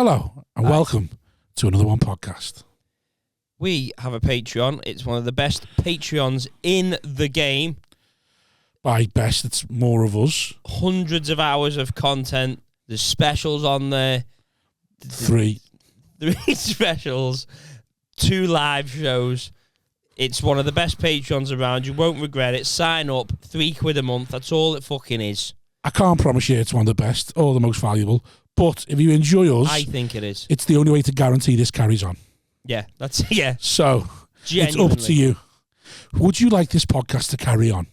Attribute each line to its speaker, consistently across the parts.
Speaker 1: Hello and welcome to another one podcast.
Speaker 2: We have a Patreon. It's one of the best Patreons in the game.
Speaker 1: By best, it's more of us.
Speaker 2: Hundreds of hours of content. There's specials on there.
Speaker 1: Three
Speaker 2: specials. 2 live shows. It's one of the best Patreons around. You won't regret it. Sign up. £3 a month. That's all it fucking is.
Speaker 1: I can't promise you it's one of the best or the most valuable, but if you enjoy us,
Speaker 2: I think it is.
Speaker 1: It's the only way to guarantee this carries on.
Speaker 2: Yeah, that's yeah.
Speaker 1: So
Speaker 2: Genuinely.
Speaker 1: It's up to you. Would you like this podcast to carry on?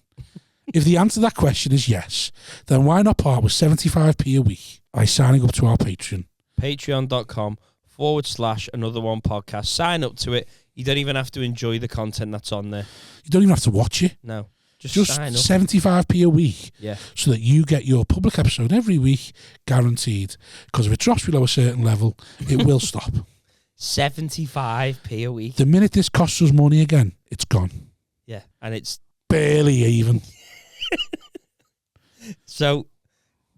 Speaker 1: If the answer to that question is yes, then why not part with 75p a week by signing up to our Patreon?
Speaker 2: Patreon.com/another one podcast. Sign up to it. You don't even have to enjoy the content that's on there.
Speaker 1: You don't even have to watch it.
Speaker 2: No.
Speaker 1: Just
Speaker 2: sign up.
Speaker 1: 75p a week,
Speaker 2: yeah,
Speaker 1: so that you get your public episode every week, guaranteed. Because if it drops below a certain level, it will stop.
Speaker 2: 75p a week.
Speaker 1: The minute this costs us money again, it's gone.
Speaker 2: Yeah, and it's
Speaker 1: barely even.
Speaker 2: So,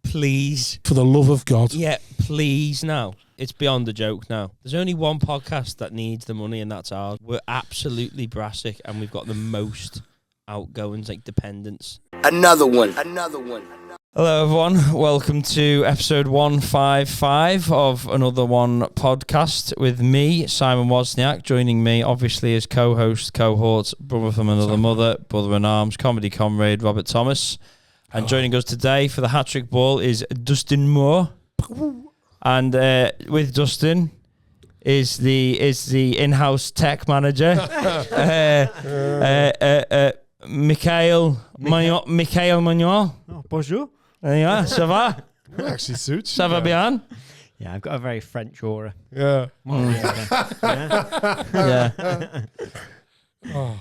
Speaker 2: please,
Speaker 1: for the love of God,
Speaker 2: yeah, please. Now it's beyond a joke. Now there's only one podcast that needs the money, and that's ours. We're absolutely brassic, and we've got the most outgoings, like dependents.
Speaker 3: Another one.
Speaker 2: Hello everyone, welcome to episode 155 of Another One podcast with me, Simon Wozniak. Joining me obviously as co-host, cohort, brother from another mother, brother in arms, comedy comrade Robert Thomas. And joining us today for the hat-trick ball is Dustin Moore. And with Dustin is the in-house tech manager, Michael Mannion.
Speaker 4: Oh, bonjour.
Speaker 2: There you are, ça va?
Speaker 5: It actually suits.
Speaker 2: Ça va bien?
Speaker 4: Yeah, I've got a very French aura.
Speaker 5: Yeah.
Speaker 2: Yeah.
Speaker 1: Oh.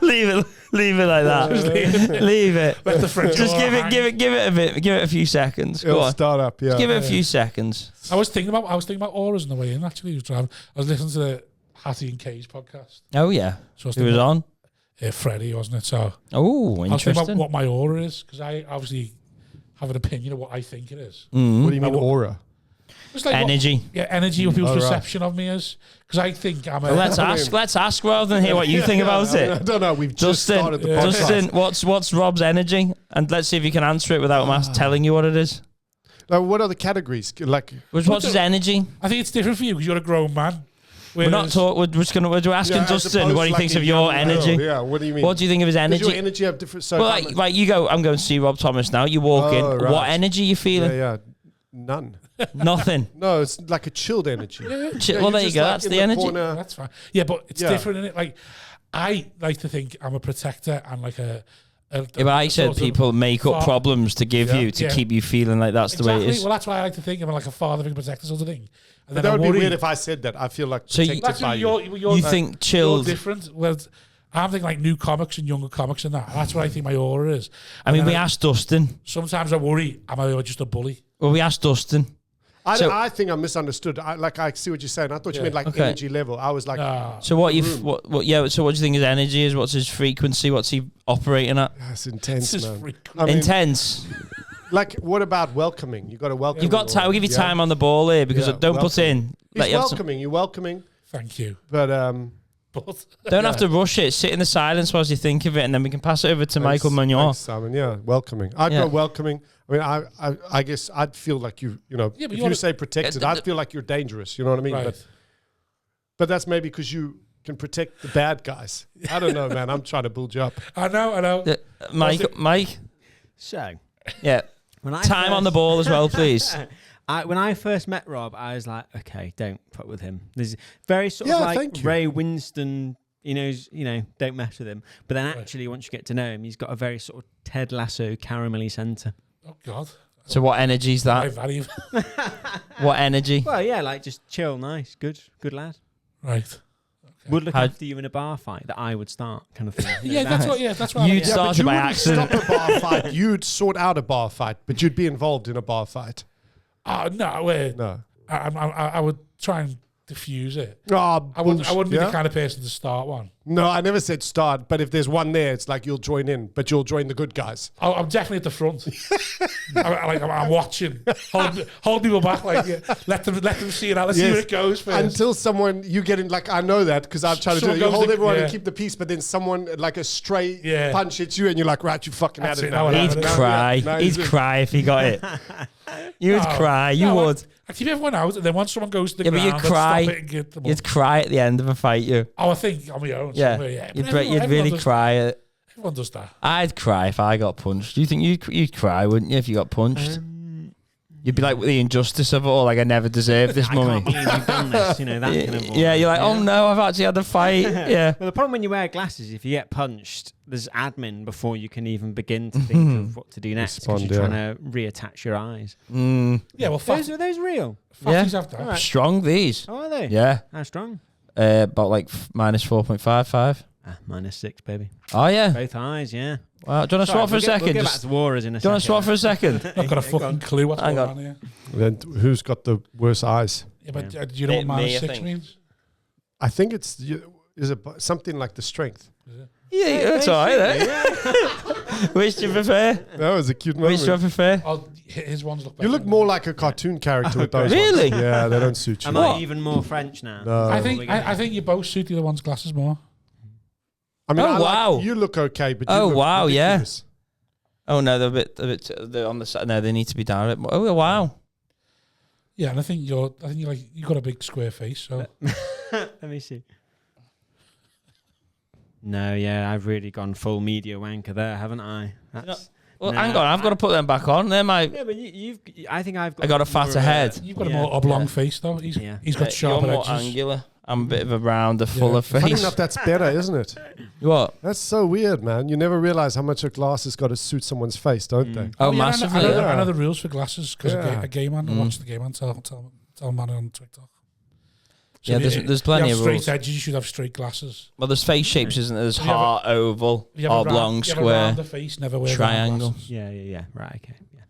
Speaker 2: leave it like that. Leave it.
Speaker 1: Let the French
Speaker 2: Just give
Speaker 1: hang.
Speaker 2: it a bit. Give it a few seconds. Go
Speaker 5: It'll
Speaker 2: on.
Speaker 5: start up. Yeah.
Speaker 2: Just give it a few seconds.
Speaker 1: I was thinking about auras on the way in. Actually, I was driving. I was listening to the Hattie and Kay's podcast.
Speaker 2: Oh yeah.
Speaker 1: So
Speaker 2: Who was on?
Speaker 1: Freddie, wasn't it? So
Speaker 2: Oh,
Speaker 1: I was thinking about
Speaker 2: interesting.
Speaker 1: what my aura is, because I obviously have an opinion of what I think it is.
Speaker 5: What do you mean aura?
Speaker 1: It's like
Speaker 2: Energy.
Speaker 1: What people's
Speaker 5: right.
Speaker 1: perception of me is. Because I think I'm a...
Speaker 2: Well, let's ask rather than hear what you think about
Speaker 5: I
Speaker 2: it.
Speaker 5: don't know. We've just started the
Speaker 2: Dustin,
Speaker 5: podcast.
Speaker 2: what's Rob's energy? And let's see if you can answer it without Mass telling you what it is.
Speaker 5: Now, what are the categories? Like,
Speaker 2: What's his energy?
Speaker 1: I think it's different for you, because you're a grown man.
Speaker 2: We're not talking. We're asking
Speaker 5: as
Speaker 2: Dustin
Speaker 5: opposed
Speaker 2: what
Speaker 5: to
Speaker 2: he
Speaker 5: like
Speaker 2: thinks
Speaker 5: a
Speaker 2: of your
Speaker 5: young girl.
Speaker 2: energy.
Speaker 5: Yeah. What do you mean?
Speaker 2: What do you think of his
Speaker 5: Does
Speaker 2: energy?
Speaker 5: your energy have different? So
Speaker 2: Well, right, you go. I'm going to see Rob Thomas now. You walk in.
Speaker 5: right.
Speaker 2: What energy are you feeling?
Speaker 5: Yeah. None.
Speaker 2: Nothing.
Speaker 5: No, it's like a chilled energy.
Speaker 2: Well,
Speaker 5: you're
Speaker 2: there you
Speaker 5: just
Speaker 2: go.
Speaker 5: like
Speaker 2: That's
Speaker 5: in
Speaker 2: the energy.
Speaker 5: corner.
Speaker 1: That's fine. Yeah, but it's
Speaker 5: Yeah.
Speaker 1: different, innit? Like, I like to think I'm a protector and like a
Speaker 2: Yeah, but I said
Speaker 1: sort of
Speaker 2: people make up
Speaker 1: fa-
Speaker 2: problems to give
Speaker 5: Yeah.
Speaker 2: you to
Speaker 1: Yeah.
Speaker 2: keep you feeling like that's the way it
Speaker 1: Exactly.
Speaker 2: is.
Speaker 1: Well, that's why I like to think I'm like a father and protector sort of thing. And
Speaker 5: But
Speaker 1: then
Speaker 5: that
Speaker 1: I
Speaker 5: would be
Speaker 1: worry.
Speaker 5: weird if I said that. I feel like
Speaker 2: So you-
Speaker 5: protected
Speaker 1: That's
Speaker 5: by
Speaker 1: what
Speaker 5: you.
Speaker 2: You think
Speaker 1: you're
Speaker 2: chilled?
Speaker 1: different. Well, I'm thinking like new comics and younger comics and that. That's what I think my aura is.
Speaker 2: I mean,
Speaker 1: And
Speaker 2: we
Speaker 1: then
Speaker 2: asked Dustin.
Speaker 1: sometimes I worry, am I just a bully?
Speaker 2: Well, we asked Dustin. So-
Speaker 5: I think I misunderstood. I see what you're saying. I thought you meant like
Speaker 2: Okay.
Speaker 5: energy level. I was like,
Speaker 2: So what So what do you think his energy is? What's his frequency? What's he operating at?
Speaker 5: that's intense,
Speaker 1: This is
Speaker 5: man.
Speaker 1: freaking-
Speaker 5: I mean,
Speaker 2: Intense.
Speaker 5: like, what about welcoming? You got to welcome.
Speaker 2: You've got time. We'll give you time on the ball here because
Speaker 5: Yeah,
Speaker 2: don't put
Speaker 5: welcoming.
Speaker 2: in.
Speaker 5: He's
Speaker 2: Let you have some-
Speaker 5: welcoming. You're welcoming,
Speaker 1: Thank you.
Speaker 5: but
Speaker 1: But
Speaker 2: Don't have to rush it. Sit in the silence whilst you think of it, and then we can pass it over to Michael Mannion.
Speaker 5: Thanks, Simon. Yeah, welcoming. I'd
Speaker 2: Yeah.
Speaker 5: go welcoming. I mean, I guess I'd feel like you know,
Speaker 1: Yeah, but
Speaker 5: if
Speaker 1: you wanna-
Speaker 5: you say protected, I'd feel like you're dangerous. You know what I mean?
Speaker 1: right.
Speaker 5: But that's maybe because you can protect the bad guys. I don't know, man. I'm trying to build you up.
Speaker 1: I know.
Speaker 2: Mike.
Speaker 4: So,
Speaker 2: Yeah.
Speaker 4: when I
Speaker 2: Time on the ball as well, please.
Speaker 4: When I first met Rob, I was like, okay, don't fuck with him. There's very sort
Speaker 5: Yeah,
Speaker 4: of like
Speaker 5: thank you.
Speaker 4: Ray Winston, don't mess with him. But then actually, once you get to know him, he's got a very sort of Ted Lasso caramelly centre.
Speaker 1: Oh, God.
Speaker 2: So what energy is
Speaker 1: I
Speaker 2: that?
Speaker 1: value.
Speaker 2: What energy?
Speaker 4: Well, yeah, like just chill, nice, good lad.
Speaker 1: Right.
Speaker 4: Would look
Speaker 2: How-
Speaker 4: after you in a bar fight that I would start, kind of thing.
Speaker 1: Yeah, that's what I
Speaker 2: You'd
Speaker 1: mean.
Speaker 2: start- Started
Speaker 5: you
Speaker 2: by
Speaker 5: wouldn't
Speaker 2: accident.
Speaker 5: stop a bar fight. You'd sort out a bar fight, but you'd be involved in a bar fight.
Speaker 1: No, wait.
Speaker 5: No.
Speaker 1: I would try and diffuse it.
Speaker 5: Oh,
Speaker 1: I wouldn't be
Speaker 5: yeah?
Speaker 1: the kind of person to start one.
Speaker 5: No, I never said start, but if there's one there, it's like you'll join in, but you'll join the good guys.
Speaker 1: Oh, I'm definitely at the front. I'm watching. Hold people back. Let them see it out. Let's see where it goes first.
Speaker 5: Until someone, you get in, I know that because I've tried to do it. You
Speaker 1: Someone
Speaker 5: hold
Speaker 1: goes
Speaker 5: everyone
Speaker 1: yeah.
Speaker 5: and keep the peace, but then someone, like a stray
Speaker 1: Yeah.
Speaker 5: punch hits you and you're like, right, you fucking had
Speaker 1: That's
Speaker 5: it
Speaker 1: it,
Speaker 5: now.
Speaker 1: now
Speaker 2: He'd
Speaker 1: No,
Speaker 2: cry.
Speaker 5: no,
Speaker 2: He'd
Speaker 5: he's-
Speaker 2: cry if he got it. You would cry. You would.
Speaker 1: I keep everyone out, and then once someone goes to the
Speaker 2: Yeah, but
Speaker 1: ground,
Speaker 2: you'd
Speaker 1: I'd
Speaker 2: cry.
Speaker 1: stop it and get them up.
Speaker 2: You'd cry at the end of a fight. You.
Speaker 1: Oh, I think on my own.
Speaker 2: Yeah.
Speaker 1: Somewhere, yeah.
Speaker 2: You'd,
Speaker 1: But everyone-
Speaker 2: you'd
Speaker 1: everyone
Speaker 2: really
Speaker 1: does-
Speaker 2: cry.
Speaker 1: Everyone does that.
Speaker 2: I'd cry if I got punched. Do you think you'd cry, wouldn't you, if you got punched? You'd be like, the injustice of it all, like, I never deserved this,
Speaker 4: I
Speaker 2: mummy.
Speaker 4: can't believe you've done this. You know, that kind of
Speaker 2: Yeah, you're like, oh no, I've actually had a fight. Yeah.
Speaker 4: Well, the problem when you wear glasses, if you get punched, there's admin before you can even begin to think of what to do next because
Speaker 5: Respond,
Speaker 4: you're
Speaker 5: yeah.
Speaker 4: trying to reattach your eyes.
Speaker 1: Yeah, well,
Speaker 4: Are those real?
Speaker 1: fatties have that.
Speaker 4: Alright.
Speaker 2: Strong, these.
Speaker 4: Oh, are they?
Speaker 2: Yeah.
Speaker 4: How strong?
Speaker 2: About like minus 4.55.
Speaker 4: -6, baby.
Speaker 2: Oh, yeah.
Speaker 4: Both eyes, yeah.
Speaker 2: Well, do you want to swap for a second?
Speaker 4: We'll get back
Speaker 2: Just,
Speaker 4: to Warriors in a
Speaker 2: do you want
Speaker 4: second.
Speaker 2: to swap for a second?
Speaker 1: I've got a fucking clue what's
Speaker 2: Hang
Speaker 1: going
Speaker 2: on.
Speaker 1: on here.
Speaker 5: Then who's got the worst eyes?
Speaker 1: Yeah, but do you know what
Speaker 2: Me, I
Speaker 1: minus 6
Speaker 2: think.
Speaker 1: means?
Speaker 5: I think is it something like the strength?
Speaker 2: Yeah, that's all right, then. Which do you prefer?
Speaker 5: That was a cute
Speaker 2: Which do you
Speaker 5: moment.
Speaker 2: prefer?
Speaker 1: Oh, his ones look better.
Speaker 5: You look more like a cartoon character with those
Speaker 2: Really?
Speaker 5: ones. Yeah, they don't suit you.
Speaker 4: Am I even more French now?
Speaker 5: No.
Speaker 1: I think you both suit the other one's glasses more.
Speaker 5: I mean,
Speaker 2: Oh,
Speaker 5: I like-
Speaker 2: wow.
Speaker 5: you look okay, but you
Speaker 2: Oh,
Speaker 5: look
Speaker 2: wow, yeah.
Speaker 5: ridiculous.
Speaker 2: Oh, no, they're on the side. No, they need to be down a bit more. Oh, wow.
Speaker 1: Yeah, and I think you got a big square face. So
Speaker 4: Let me see. No, yeah, I've really gone full media wanker there, haven't I? That's
Speaker 2: Well,
Speaker 4: No,
Speaker 2: hang on. I've got to put them back on. They're my...
Speaker 4: yeah, but you've. I think I've got.
Speaker 2: I got a
Speaker 4: more
Speaker 2: fatter
Speaker 4: of
Speaker 2: head.
Speaker 1: you've got
Speaker 4: Yeah.
Speaker 1: a more oblong
Speaker 2: Yeah.
Speaker 1: face, though. He's
Speaker 4: Yeah.
Speaker 1: got
Speaker 2: You're
Speaker 1: sharper
Speaker 2: more
Speaker 1: edges.
Speaker 2: angular. I'm a bit of a rounder, fuller
Speaker 5: Funny
Speaker 2: face.
Speaker 5: enough, that's better, isn't it?
Speaker 2: What?
Speaker 5: That's so weird, man. You never realize how much a glass has got to suit someone's face, don't they?
Speaker 2: Oh,
Speaker 1: yeah,
Speaker 2: massively.
Speaker 1: I know the rules for glasses because
Speaker 5: Yeah.
Speaker 1: a gay man. I watched the gay man tell man on TikTok. So
Speaker 2: Yeah,
Speaker 1: if
Speaker 2: there's plenty
Speaker 1: you
Speaker 2: of
Speaker 1: have straight
Speaker 2: rules.
Speaker 1: edges. You should have straight glasses.
Speaker 2: Well, there's face shapes, isn't there? There's
Speaker 1: You have a-
Speaker 2: heart, oval,
Speaker 1: If you have
Speaker 2: oblong,
Speaker 1: if you have a
Speaker 2: square,
Speaker 1: rounder face, never wear round
Speaker 2: triangle.
Speaker 1: glasses.
Speaker 4: Yeah. Right. Okay. Yeah.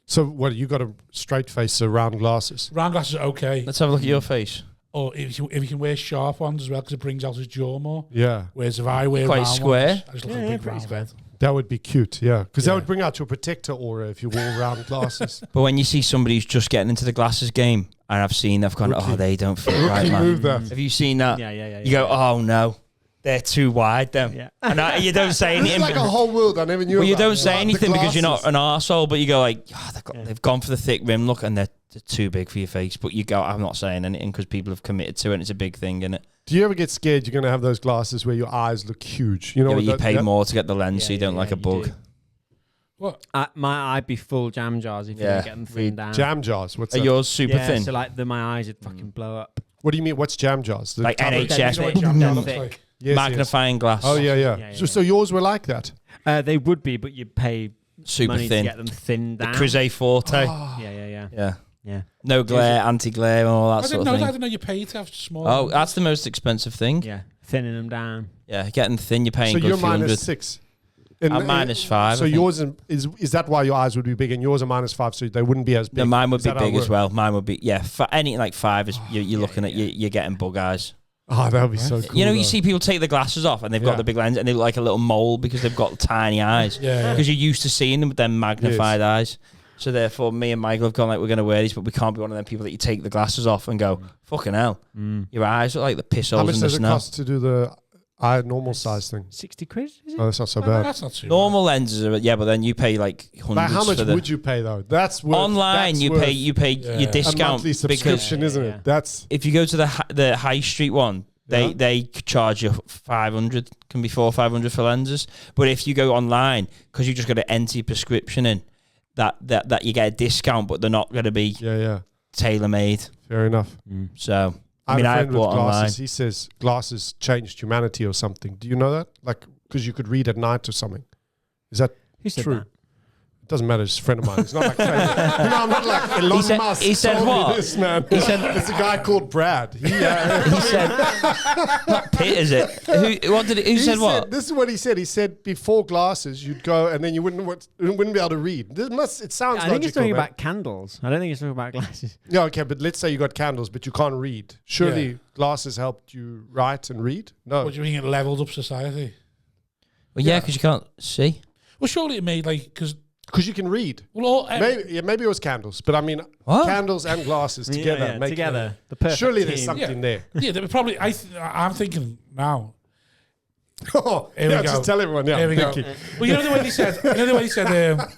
Speaker 5: So, what, you got a straight face, so round glasses?
Speaker 1: Round glasses are okay.
Speaker 2: Let's have a look at your face.
Speaker 1: Or if you can wear sharp ones as well because it brings out his jaw more.
Speaker 5: Yeah,
Speaker 1: Whereas if I wear
Speaker 2: Quite
Speaker 1: round
Speaker 2: square.
Speaker 1: ones, I just look like a big
Speaker 4: pretty
Speaker 1: round
Speaker 4: square.
Speaker 1: head.
Speaker 5: that would be cute, yeah. Because that
Speaker 1: Yeah.
Speaker 5: would bring out your protector aura if you wore round glasses.
Speaker 2: But when you see somebody who's just getting into the glasses game, and I've seen, they've gone,
Speaker 5: Rookie.
Speaker 2: oh, they don't fit right,
Speaker 5: Rookie
Speaker 2: man.
Speaker 5: move that.
Speaker 2: Have you seen that?
Speaker 4: Yeah.
Speaker 2: You go, oh no, they're too wide, them.
Speaker 4: Yeah.
Speaker 2: And you don't say
Speaker 5: This is
Speaker 2: anything.
Speaker 5: like a whole world I never knew
Speaker 2: Well, you
Speaker 5: about.
Speaker 2: don't say
Speaker 5: Like the
Speaker 2: anything because you're not
Speaker 5: glasses.
Speaker 2: an arsehole, but you go like, oh, they've gone for the thick rim look and they're too big for your face. But you go, I'm not saying anything because people have committed to it and it's a big thing, isn't it?
Speaker 5: Do you ever get scared you're going to have those glasses where your eyes look huge? You know,
Speaker 2: Yeah, but you
Speaker 5: that-
Speaker 2: pay
Speaker 5: that-
Speaker 2: more to get the lens so you
Speaker 4: Yeah,
Speaker 2: don't like a
Speaker 4: you
Speaker 2: bug.
Speaker 4: do.
Speaker 1: What?
Speaker 4: I'd be full jam jars if you
Speaker 2: Yeah.
Speaker 4: don't get them thinned down.
Speaker 5: Jam jars. What's
Speaker 2: Are
Speaker 5: that?
Speaker 2: yours super
Speaker 4: yeah,
Speaker 2: thin?
Speaker 4: so like my eyes would fucking blow up.
Speaker 5: What do you mean? What's jam jars? The
Speaker 2: Like
Speaker 5: tablet-
Speaker 2: NHS.
Speaker 1: You know what jam jar looks
Speaker 4: Thick.
Speaker 1: like?
Speaker 5: Yes,
Speaker 2: Magnifying glass.
Speaker 5: yes. Oh, yeah.
Speaker 4: Yeah,
Speaker 5: So yours were like that?
Speaker 4: They would be, but you pay
Speaker 2: Super
Speaker 4: money
Speaker 2: thin.
Speaker 4: to get them thinned
Speaker 2: The
Speaker 4: down.
Speaker 2: Cruze Forte.
Speaker 4: Yeah.
Speaker 2: Yeah. No glare, anti-glare, and all that
Speaker 1: I
Speaker 2: sort
Speaker 1: didn't
Speaker 2: of
Speaker 1: know
Speaker 2: thing.
Speaker 1: that. I didn't know you paid to have small.
Speaker 2: Oh, that's the most expensive thing.
Speaker 4: Yeah, thinning them down.
Speaker 2: Yeah, getting thin, you're paying
Speaker 5: So
Speaker 2: good
Speaker 5: you're
Speaker 2: few hundred.
Speaker 5: -6.
Speaker 2: I'm -5.
Speaker 5: So
Speaker 2: I think.
Speaker 5: yours is that why your eyes would be big and yours are -5, so they wouldn't be as big?
Speaker 2: No, mine would
Speaker 5: Is
Speaker 2: be
Speaker 5: that how it
Speaker 2: big as
Speaker 5: works?
Speaker 2: well. Mine would be, yeah. For anything like 5 is you're looking at you're getting bug eyes.
Speaker 5: Oh, that would be so cool.
Speaker 2: You know, you
Speaker 5: though.
Speaker 2: see people take the glasses off and they've
Speaker 5: Yeah.
Speaker 2: got the big lens and they look like a little mole because they've got tiny eyes.
Speaker 1: Yeah.
Speaker 2: Because you're used to seeing them with them magnified eyes. So therefore, me and Michael have gone like, we're going to wear these, but we can't be one of them people that you take the glasses off and go, fucking hell, your eyes look like the piss
Speaker 5: How
Speaker 2: holes
Speaker 5: much
Speaker 2: in the
Speaker 5: does it
Speaker 2: snow.
Speaker 5: cost to do the eye normal size thing?
Speaker 4: 60 quid, is it?
Speaker 5: Oh, that's not so bad.
Speaker 1: That's not too
Speaker 2: Normal lenses are, yeah, but then you pay like hundreds
Speaker 5: Like, how much
Speaker 2: for the...
Speaker 5: would you pay though? That's worth,
Speaker 2: Online,
Speaker 5: that's
Speaker 2: you
Speaker 5: worth
Speaker 2: pay
Speaker 1: Yeah.
Speaker 2: your
Speaker 5: a
Speaker 2: discount
Speaker 5: monthly
Speaker 2: because
Speaker 5: subscription, isn't
Speaker 4: Yeah.
Speaker 5: it? That's
Speaker 2: if you go to the high street one,
Speaker 5: Yeah.
Speaker 2: they charge you 500, can be 400 or 500 for lenses. But if you go online, because you just got to enter your prescription in, that you get a discount, but they're not going to be
Speaker 5: yeah.
Speaker 2: tailor made.
Speaker 5: Fair enough.
Speaker 2: So
Speaker 5: I
Speaker 2: mean,
Speaker 5: have a
Speaker 2: I
Speaker 5: friend with
Speaker 2: bought
Speaker 5: glasses.
Speaker 2: online.
Speaker 5: He says glasses changed humanity or something. Do you know that? Like, because you could read at night or something. Is that
Speaker 4: Who said
Speaker 5: true?
Speaker 4: that?
Speaker 5: It doesn't matter. It's a friend of mine. It's not like I'm not like Elon Musk.
Speaker 2: He said
Speaker 5: told me
Speaker 2: what?
Speaker 5: this, man.
Speaker 2: He said
Speaker 5: it's a guy called Brad.
Speaker 2: he said not Pete, is it? Who said what?
Speaker 5: This is what he said. He said before glasses, you'd go and then you wouldn't be able to read. It sounds
Speaker 4: I think he's
Speaker 5: logical,
Speaker 4: talking
Speaker 5: man.
Speaker 4: about candles. I don't think he's talking about glasses.
Speaker 5: Yeah, okay, but let's say you got candles, but you can't read. Surely glasses helped you write and read? No.
Speaker 1: What do you mean it leveled up society?
Speaker 2: Well, yeah, because you can't see.
Speaker 1: Well, surely it made
Speaker 5: Because you can read.
Speaker 1: well,
Speaker 5: Maybe it was candles, but I mean,
Speaker 2: What?
Speaker 5: candles and glasses together make
Speaker 4: together. The perfect
Speaker 5: surely
Speaker 4: team.
Speaker 5: there's something there.
Speaker 1: yeah, they were probably. I'm thinking now.
Speaker 5: Oh,
Speaker 1: Here we go.
Speaker 5: just tell everyone. Yeah,
Speaker 1: Here we go.
Speaker 5: thank you.
Speaker 1: Well, you know the way they said.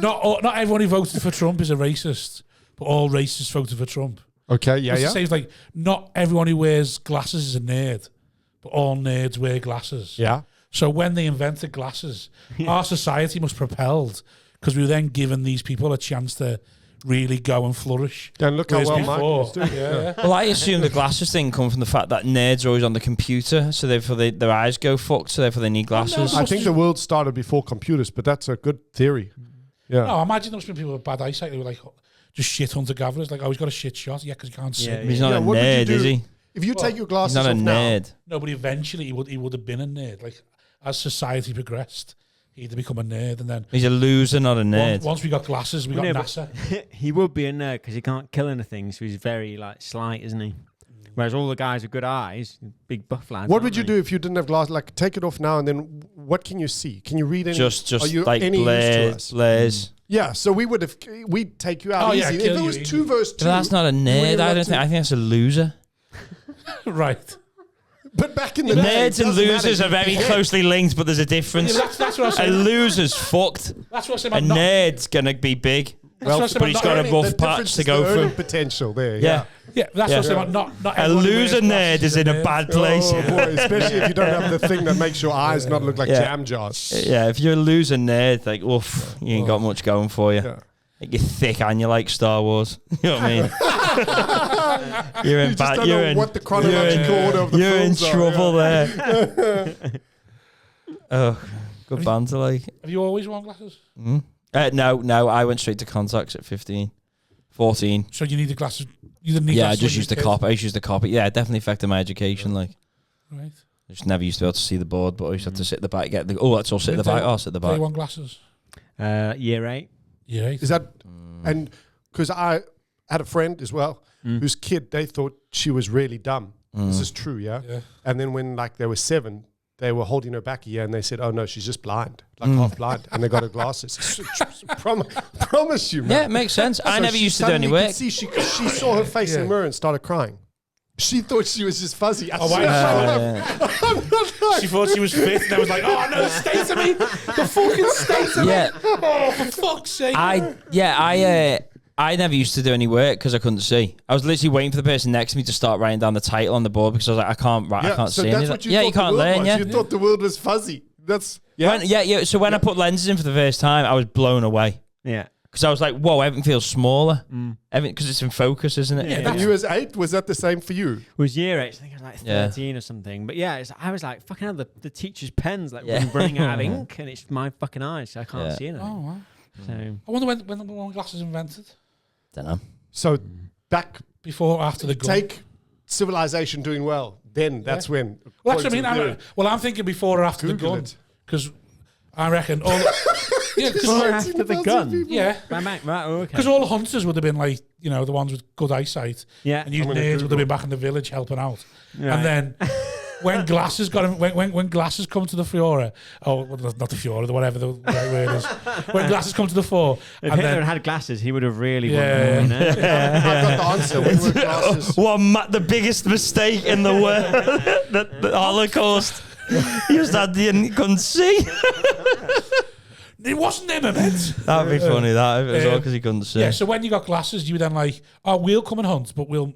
Speaker 1: Not everyone who voted for Trump is a racist, but all racists voted for Trump.
Speaker 5: Okay, yeah,
Speaker 1: It's
Speaker 5: yeah.
Speaker 1: the same, like not everyone who wears glasses is a nerd, but all nerds wear glasses.
Speaker 5: Yeah.
Speaker 1: So when they invented glasses, our society was propelled because we were then given these people a chance to really go and flourish.
Speaker 5: And look how
Speaker 1: Whereas
Speaker 5: well
Speaker 1: before-
Speaker 5: Michael was doing.
Speaker 1: Yeah.
Speaker 2: Well, I assume the glasses thing comes from the fact that nerds are always on the computer, so therefore their eyes go fucked, so therefore they need glasses.
Speaker 5: I think the world started before computers, but that's a good theory. Yeah.
Speaker 1: No, imagine there must be people with bad eyesight who were like just shit hunter-gatherers. Like, oh, he's got a shit shot. Yeah, because he can't see.
Speaker 4: Yeah,
Speaker 2: He's not a
Speaker 5: what would you
Speaker 2: nerd,
Speaker 5: do
Speaker 2: is he?
Speaker 5: If you take your
Speaker 2: He's
Speaker 5: glasses
Speaker 2: not a
Speaker 5: off now,
Speaker 2: nerd.
Speaker 1: No, but eventually he would have been a nerd. Like, as society progressed, he'd become a nerd. And then
Speaker 2: He's a loser, not a nerd.
Speaker 1: once we got glasses, we got NASA.
Speaker 4: He would be a nerd because he can't kill anything, so he's very like slight, isn't he? Whereas all the guys with good eyes, big buff lads.
Speaker 5: what would you do if you didn't have glasses? Like, take it off now, and then what can you see? Can you read any?
Speaker 2: Just
Speaker 5: are you
Speaker 2: like
Speaker 5: any use to us?
Speaker 2: Blaze.
Speaker 5: Yeah, so we'd take you out
Speaker 1: Oh, yeah,
Speaker 5: easy.
Speaker 1: kill
Speaker 5: If it
Speaker 1: you
Speaker 5: was
Speaker 1: easy.
Speaker 5: 2 versus 2.
Speaker 2: But that's not a nerd. I think that's a loser.
Speaker 1: Right.
Speaker 5: But back in the day,
Speaker 2: Nerds and losers are very closely linked, but there's a difference.
Speaker 1: Yeah, that's what I was
Speaker 2: A
Speaker 1: saying.
Speaker 2: loser's fucked.
Speaker 1: That's what I was saying.
Speaker 2: A
Speaker 1: about not-
Speaker 2: nerd's gonna be big.
Speaker 1: Well,
Speaker 2: But he's got a rough patch to go through.
Speaker 5: Potential there.
Speaker 2: Yeah.
Speaker 1: Yeah, that's what I was saying. About not
Speaker 2: A
Speaker 1: everyone who
Speaker 2: loser
Speaker 1: wears
Speaker 2: nerd
Speaker 1: glasses
Speaker 2: is in a bad place.
Speaker 5: Oh boy, especially if you don't have the thing that makes your eyes not look like
Speaker 2: Yeah.
Speaker 5: jam jars.
Speaker 2: Yeah, if you're a loser nerd, like, oof, you ain't got much going for you.
Speaker 5: Yeah.
Speaker 2: Like, you're thick and you like Star Wars. You know what I mean? You're in
Speaker 5: You just
Speaker 2: bad.
Speaker 5: don't
Speaker 2: You're
Speaker 5: know
Speaker 2: in.
Speaker 5: what the chronological order of the
Speaker 2: You're in
Speaker 5: films are,
Speaker 2: trouble there. Oh, good banter, like.
Speaker 1: Have you always worn glasses?
Speaker 2: No, I went straight to contacts at 15, 14.
Speaker 1: So you need the glasses. You didn't need
Speaker 2: Yeah, I
Speaker 1: glasses
Speaker 2: just
Speaker 1: when
Speaker 2: used the
Speaker 1: you were a
Speaker 2: copy. I just used the copy. Yeah, it definitely affected my education. Like,
Speaker 1: kid. Right.
Speaker 2: I just never used to be able to see the board, but I used to have to sit at the back. let's all sit at the back. I'll sit at the
Speaker 1: Day
Speaker 2: back.
Speaker 1: one glasses.
Speaker 4: Year 8.
Speaker 1: Yeah. Right.
Speaker 5: Is that and because I had a friend as well whose kid, they thought she was really dumb. This is true, yeah?
Speaker 1: Yeah.
Speaker 5: And then when like they were 7, they were holding her back a year and they said, oh no, she's just blind, like half blind. And they got her glasses. Promise you, man.
Speaker 2: Yeah, it makes sense. I
Speaker 5: So
Speaker 2: never
Speaker 5: she
Speaker 2: used to do any
Speaker 5: suddenly could
Speaker 2: work.
Speaker 5: see, she saw her face in the mirror and started crying. She thought she was just fuzzy. I
Speaker 1: Oh,
Speaker 5: swear,
Speaker 1: wow.
Speaker 5: I'm not lying.
Speaker 1: She thought she was fit, and I was like, "Oh no, the state of me, the fucking state of
Speaker 2: Yeah.
Speaker 1: me! Oh, for fuck's sake!"
Speaker 2: I never used to do any work because I couldn't see. I was literally waiting for the person next to me to start writing down the title on the board because I was like, I can't write, I can't
Speaker 5: so
Speaker 2: see
Speaker 5: that's
Speaker 2: anything.
Speaker 5: what you
Speaker 2: Yeah,
Speaker 5: thought
Speaker 2: you can't
Speaker 5: the world
Speaker 2: learn.
Speaker 5: was.
Speaker 2: Yeah,
Speaker 5: You thought the world was fuzzy. That's
Speaker 2: So when I put lenses in for the first time, I was blown away
Speaker 4: Yeah.
Speaker 2: because I was like, whoa, everything feels smaller. Everything because it's in focus, isn't it?
Speaker 1: Yeah,
Speaker 5: And you as 8, was that the same for you?
Speaker 4: It was year 8. I think I was like
Speaker 2: Yeah.
Speaker 4: 13 or something. But yeah, I was like, fucking hell, the teacher's pen's like
Speaker 2: Yeah.
Speaker 4: running out of ink and it's my fucking eyes, so I can't
Speaker 2: Yeah.
Speaker 4: see anything.
Speaker 1: Oh, wow.
Speaker 4: So
Speaker 1: I wonder when glasses invented.
Speaker 2: Don't know.
Speaker 5: So back,
Speaker 1: Before or after the gun?
Speaker 5: take civilization doing well. Then that's when.
Speaker 1: Well, that's what I mean.
Speaker 5: according to the
Speaker 1: I'm thinking before or after
Speaker 5: Google
Speaker 1: the gun,
Speaker 5: it.
Speaker 1: because I reckon all. Yeah,
Speaker 4: Before or
Speaker 1: because
Speaker 4: after the gun.
Speaker 1: yeah,
Speaker 4: Right, okay.
Speaker 1: because all the hunters would have been like, you know, the ones with good eyesight,
Speaker 4: Yeah.
Speaker 1: and you
Speaker 5: I'm gonna
Speaker 1: nerds would
Speaker 5: Google.
Speaker 1: have been back in the village helping out,
Speaker 4: Right.
Speaker 1: and then. When glasses when glasses come to the fora, oh, well, not the fora, whatever the right word is. When glasses come to the fore,
Speaker 4: If
Speaker 1: and
Speaker 4: Hitler
Speaker 1: then
Speaker 4: had glasses, he would have really
Speaker 1: Yeah.
Speaker 4: won. You know?
Speaker 5: I've got the answer. When were glasses?
Speaker 2: The biggest mistake in the world, the Holocaust. You just had the couldn't see.
Speaker 1: it wasn't imminent.
Speaker 2: That'd be funny. That if it was all
Speaker 1: Um,
Speaker 2: because he couldn't see.
Speaker 1: Yeah, so when you got glasses, you were then like, oh, we'll come and hunt, but we'll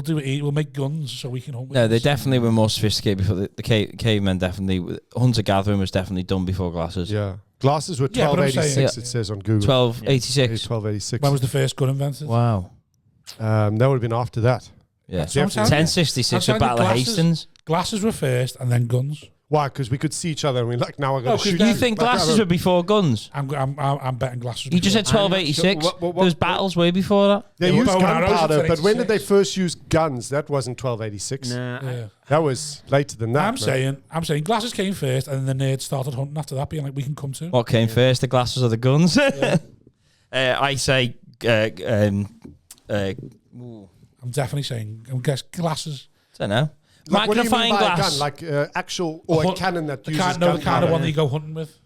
Speaker 1: do it. We'll make guns so we can hunt. With
Speaker 2: No, they
Speaker 1: us.
Speaker 2: definitely were more sophisticated before the cavemen. Definitely, hunter gathering was definitely done before glasses.
Speaker 5: Yeah. Glasses were
Speaker 1: Yeah, but I'm saying-
Speaker 5: 1286, it says on Google.
Speaker 2: 1286.
Speaker 5: 1286.
Speaker 1: When was the first gun invented?
Speaker 2: Wow.
Speaker 5: That would have been after that.
Speaker 2: Yeah.
Speaker 1: That's what I'm saying.
Speaker 2: 1066
Speaker 1: I'm
Speaker 2: with Battle of
Speaker 1: telling you,
Speaker 2: Hastings.
Speaker 1: Glasses were first, and then guns.
Speaker 5: Why? Because we could see each other and we're like, now I got
Speaker 1: No,
Speaker 5: to
Speaker 1: 'cause
Speaker 5: shoot.
Speaker 2: You think glasses were before guns?
Speaker 1: I'm betting glasses.
Speaker 2: You just said
Speaker 1: before.
Speaker 2: 1286.
Speaker 5: What-
Speaker 2: There's battles way before that.
Speaker 5: They
Speaker 1: Yeah,
Speaker 5: used
Speaker 1: bow and arrows in
Speaker 5: gunpowder, but when did they
Speaker 1: 1286?
Speaker 5: first use guns? That wasn't 1286.
Speaker 4: Nah,
Speaker 1: Yeah.
Speaker 5: That was later than that.
Speaker 1: I'm saying glasses came first, and then the nerds started hunting after that, being like, we can come too.
Speaker 2: What came first, the glasses or the guns? I say...
Speaker 1: I'm definitely saying, I guess glasses.
Speaker 2: don't know.
Speaker 5: Like, what do you mean
Speaker 2: Magnifying
Speaker 5: by a
Speaker 2: glass.
Speaker 5: gun? Like actual or a
Speaker 1: Hunt-
Speaker 5: cannon that
Speaker 1: The
Speaker 5: uses
Speaker 1: kind, no, the kind of
Speaker 5: gunpowder?
Speaker 1: one that you go hunting with.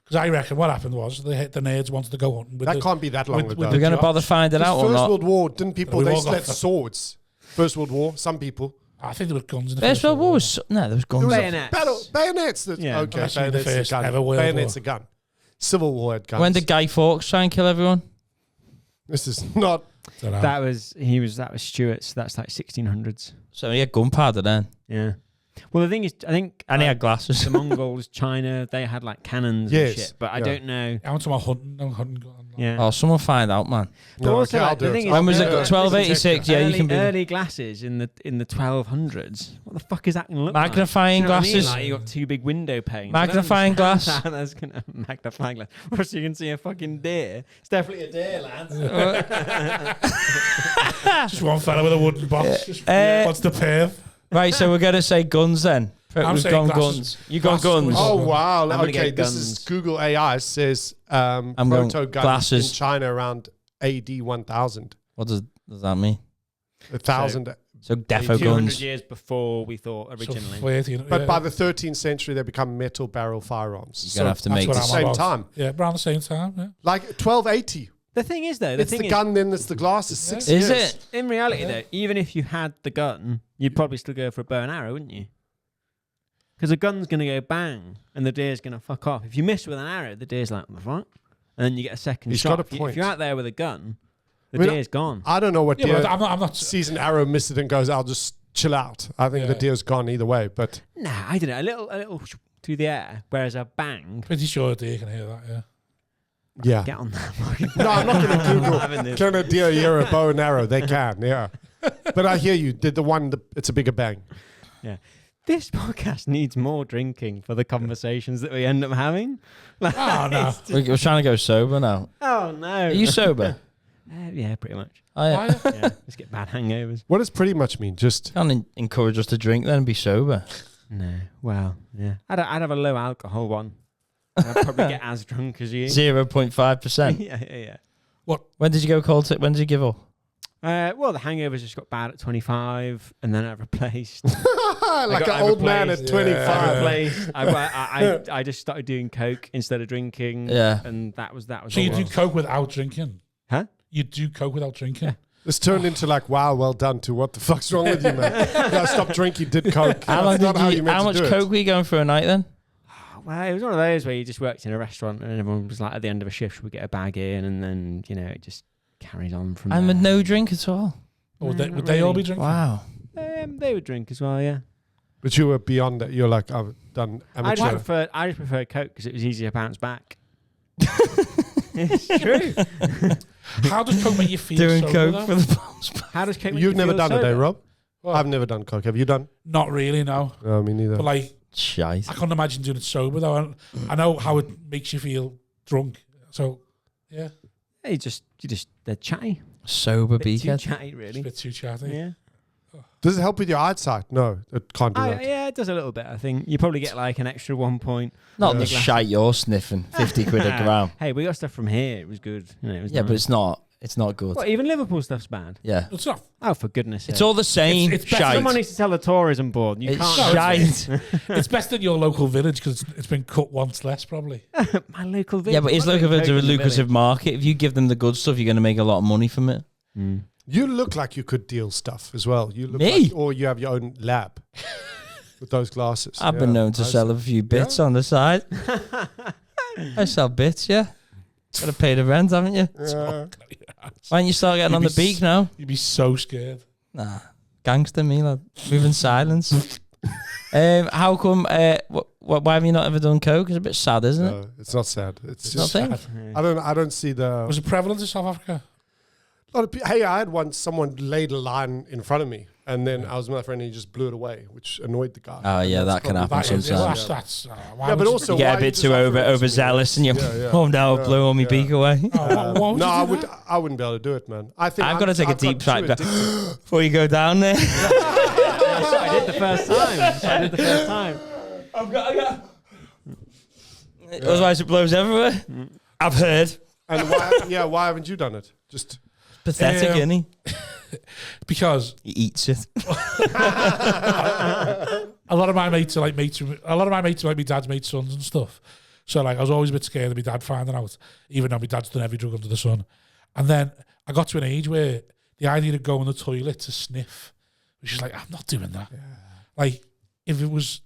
Speaker 1: Because I reckon what happened was the nerds wanted to go hunting with
Speaker 5: That
Speaker 1: the,
Speaker 5: can't be that long
Speaker 1: with
Speaker 5: ago.
Speaker 2: We're going to
Speaker 1: jobs.
Speaker 2: bother find it out or
Speaker 5: First
Speaker 2: not?
Speaker 5: World War, didn't people,
Speaker 1: We
Speaker 5: they
Speaker 1: all
Speaker 5: still
Speaker 1: got
Speaker 5: had
Speaker 1: that.
Speaker 5: swords. First World War, some people.
Speaker 1: I think there were guns in the
Speaker 2: First World War was... No, there was guns.
Speaker 4: bayonets.
Speaker 5: Bayonets.
Speaker 4: Yeah.
Speaker 5: Okay,
Speaker 1: That's the
Speaker 5: bayonets
Speaker 1: first
Speaker 5: a gun.
Speaker 1: ever World
Speaker 5: Bayonets
Speaker 1: War.
Speaker 5: a gun. Civil War had guns.
Speaker 2: When did Guy Fawkes try and kill everyone?
Speaker 5: This is not...
Speaker 1: Dunno.
Speaker 4: That was Stuart. So that's like 1600s.
Speaker 2: So he had gunpowder then.
Speaker 4: Yeah. Well, the thing is, I think
Speaker 2: And he had glasses.
Speaker 4: the Mongols, China, they had like cannons
Speaker 5: Yes,
Speaker 4: and shit. But I
Speaker 5: yeah.
Speaker 4: don't know.
Speaker 1: I want some more hunting. No hunting gun.
Speaker 4: Yeah.
Speaker 2: Oh, someone find out, man.
Speaker 4: But
Speaker 5: No,
Speaker 4: also,
Speaker 5: okay, I'll
Speaker 4: like,
Speaker 5: do
Speaker 4: the
Speaker 5: it.
Speaker 4: thing is,
Speaker 2: When was it?
Speaker 4: early-
Speaker 2: 1286. Yeah, you can be...
Speaker 4: early glasses in the 1200s. What the fuck is that going to look
Speaker 2: Magnifying
Speaker 4: like? Do you know what I mean?
Speaker 2: glasses.
Speaker 4: Like you got two big window panes.
Speaker 2: Magnifying glass.
Speaker 4: That's gonna magnifying glass. Or so you can see a fucking deer. It's definitely a deer, lads.
Speaker 1: Just one fella with a wooden box. Just, what's the perv?
Speaker 2: Right, so we're going to say guns then.
Speaker 1: I'm
Speaker 2: We've
Speaker 1: saying
Speaker 2: gone
Speaker 1: glasses.
Speaker 2: guns. You got
Speaker 1: Glasses
Speaker 2: guns.
Speaker 1: was-
Speaker 5: Oh, wow.
Speaker 4: gonna
Speaker 5: Okay,
Speaker 4: get
Speaker 5: this is
Speaker 4: guns.
Speaker 5: Google AI says
Speaker 2: going
Speaker 5: proto guns
Speaker 2: glasses.
Speaker 5: in China around AD 1000.
Speaker 2: What does that mean?
Speaker 5: 1,000.
Speaker 2: So defo
Speaker 4: 200
Speaker 2: guns.
Speaker 4: years before we thought
Speaker 1: So
Speaker 4: originally.
Speaker 1: 13,
Speaker 5: But
Speaker 1: yeah.
Speaker 5: by the 13th century, they become metal barrel firearms.
Speaker 2: You're going to have to
Speaker 1: That's
Speaker 2: make
Speaker 1: what
Speaker 2: this.
Speaker 1: I'm
Speaker 5: same
Speaker 1: about.
Speaker 5: time.
Speaker 1: Yeah, around the same time. Yeah.
Speaker 5: Like 1280.
Speaker 4: The thing is, though,
Speaker 5: It's the gun, then it's the glasses. 6
Speaker 2: Is
Speaker 5: years.
Speaker 2: it?
Speaker 4: in reality, though, even if you had the gun, you'd probably still go for a bow and arrow, wouldn't you? Because a gun's going to go bang, and the deer's going to fuck off. If you miss with an arrow, the deer's like, what the fuck? And then you get a second
Speaker 5: He's
Speaker 4: shot.
Speaker 5: got a point.
Speaker 4: If you're out there with a gun, the
Speaker 5: I mean,
Speaker 4: deer's gone.
Speaker 5: I don't know what
Speaker 1: Yeah,
Speaker 5: deer
Speaker 1: but I'm not.
Speaker 5: sees an arrow, misses it, and goes, I'll just chill out. I think the
Speaker 1: Yeah.
Speaker 5: deer's gone either way. But
Speaker 4: Nah, I don't know. A little through the air, whereas a bang.
Speaker 1: Pretty sure a deer can hear that. Yeah.
Speaker 5: yeah.
Speaker 4: Get on that.
Speaker 5: No, I'm not going to
Speaker 4: Having
Speaker 5: Google.
Speaker 4: this.
Speaker 5: Can a deer hear a bow and arrow? They can, yeah. But I hear you. Did the one, it's a bigger bang.
Speaker 4: This podcast needs more drinking for the conversations that we end up having. Like,
Speaker 1: Oh, no.
Speaker 4: it's just-
Speaker 2: We're trying to go sober now.
Speaker 4: oh no.
Speaker 2: Are you sober?
Speaker 4: Yeah, pretty much.
Speaker 2: I
Speaker 4: Yeah, just get bad hangovers.
Speaker 5: What does pretty much mean? Just
Speaker 2: can't encourage us to drink then and be sober.
Speaker 4: No, well, yeah. I'd have a low alcohol one. I'd probably get as drunk as you.
Speaker 2: 0.5%.
Speaker 4: yeah.
Speaker 2: When did you go cold? When did you give up?
Speaker 4: Well, the hangovers just got bad at 25, and then I replaced.
Speaker 5: like
Speaker 4: I
Speaker 5: an old man
Speaker 4: replaced-
Speaker 5: at 25.
Speaker 4: I replaced. I just started doing coke instead of drinking.
Speaker 2: Yeah.
Speaker 4: and that was.
Speaker 1: So you do coke without drinking?
Speaker 4: Huh?
Speaker 1: You do coke without drinking?
Speaker 5: This turned into like, wow, well done to what the fuck's wrong with you, man? Yeah, stop drinking, did coke.
Speaker 2: How long
Speaker 5: That's not
Speaker 2: did
Speaker 5: how
Speaker 2: you?
Speaker 5: you meant
Speaker 2: How
Speaker 5: to
Speaker 2: much
Speaker 5: do it.
Speaker 2: coke were you going for a night then?
Speaker 4: Well, it was one of those where you just worked in a restaurant and everyone was like, at the end of a shift, we get a bag in, and then it just carries on from
Speaker 2: And
Speaker 4: there.
Speaker 2: with no drink at all.
Speaker 1: Or would
Speaker 4: No,
Speaker 1: they,
Speaker 4: not
Speaker 1: would they all
Speaker 4: really.
Speaker 1: be drinking?
Speaker 2: Wow.
Speaker 4: They would drink as well, yeah.
Speaker 5: But you were beyond that. You're like, I've done
Speaker 4: I
Speaker 5: amateur.
Speaker 4: just preferred Coke because it was easier to bounce back. It's true.
Speaker 1: How does coke make you feel
Speaker 2: Doing
Speaker 1: sober,
Speaker 2: coke
Speaker 1: though?
Speaker 2: for the bombs.
Speaker 4: How does Coke make
Speaker 5: You've
Speaker 4: you
Speaker 5: never
Speaker 4: feel
Speaker 5: done it, eh,
Speaker 4: sober?
Speaker 5: Rob?
Speaker 1: Well,
Speaker 5: I've never done coke. Have you done?
Speaker 1: Not really, no.
Speaker 5: No, me neither.
Speaker 1: But like,
Speaker 2: Shite.
Speaker 1: I couldn't imagine doing it sober though. And I know how it makes you feel drunk. So, yeah,
Speaker 4: Yeah, they're chatty.
Speaker 2: Sober
Speaker 4: Bit too
Speaker 2: beakhead.
Speaker 4: chatty,
Speaker 1: it's a
Speaker 4: really.
Speaker 1: bit too chatty.
Speaker 4: Yeah.
Speaker 5: Does it help with your eyesight? No, it can't do that.
Speaker 4: Yeah, it does a little bit, I think. You probably get like an extra 1 point.
Speaker 2: Not
Speaker 5: Yeah.
Speaker 2: the shite you're sniffing. 50 quid a gram.
Speaker 4: Hey, we got stuff from here. It was good. It was
Speaker 2: Yeah, but
Speaker 4: nice.
Speaker 2: it's not. It's not good.
Speaker 4: Well, even Liverpool stuff's bad.
Speaker 2: Yeah.
Speaker 1: It's not.
Speaker 4: Oh, for goodness sake.
Speaker 2: It's all the same
Speaker 1: It's better
Speaker 2: shite.
Speaker 4: Someone needs to tell the tourism board. You
Speaker 2: It's
Speaker 4: can't.
Speaker 2: shite.
Speaker 1: It's best in your local village because it's been cut once less, probably.
Speaker 4: My local village.
Speaker 2: Yeah, but it's
Speaker 4: I'm not
Speaker 2: local
Speaker 4: doing
Speaker 2: village
Speaker 4: Coke
Speaker 2: a
Speaker 4: in the
Speaker 2: lucrative
Speaker 4: village.
Speaker 2: market. If you give them the good stuff, you're going to make a lot of money from it.
Speaker 4: Mm.
Speaker 5: You look like you could deal stuff as well. You look
Speaker 2: Me?
Speaker 5: like, or you have your own lab with those glasses.
Speaker 2: I've been known to
Speaker 5: I
Speaker 2: sell
Speaker 5: see.
Speaker 2: a few bits on the side. I sell bits, yeah. Got to pay the rent, haven't you?
Speaker 5: Yeah.
Speaker 2: Why don't you start getting
Speaker 1: You'd
Speaker 2: on
Speaker 1: be
Speaker 2: the beak now?
Speaker 1: You'd be so scared.
Speaker 2: Nah, gangster me, lad. Moving silence. How come? Why have you not ever done coke? It's a bit sad, isn't it?
Speaker 5: No, it's not sad. It's
Speaker 2: It's
Speaker 5: just
Speaker 2: not
Speaker 1: sad.
Speaker 5: I don't see
Speaker 1: Was
Speaker 5: the
Speaker 1: it prevalent in South Africa?
Speaker 5: lot of Hey, I had someone laid a line in front of me And then I was with my friend and he just blew it away, which annoyed the guy.
Speaker 2: Oh, yeah, that can happen sometimes.
Speaker 5: Yeah, but also
Speaker 2: You get a
Speaker 5: why
Speaker 2: bit
Speaker 5: just
Speaker 2: too
Speaker 5: offer it to me?
Speaker 2: overzealous and you, oh no, I blew all my beak away.
Speaker 5: No, I wouldn't be able to do it, man. I think
Speaker 2: I've got to take a deep
Speaker 5: dive
Speaker 2: dive before you go down there.
Speaker 4: I did the first time.
Speaker 2: I've got. Otherwise, it blows everywhere. I've heard.
Speaker 5: And why haven't you done it? Just
Speaker 2: Pathetic, isn't he?
Speaker 1: Because
Speaker 2: He eats it.
Speaker 1: a lot of my mates are like my dad's mates' sons and stuff. So like I was always a bit scared of my dad finding out, even though my dad's done every drug under the sun. And then I got to an age where the idea of going in the toilet to sniff, which is like, I'm not doing that. Yeah. Like if there was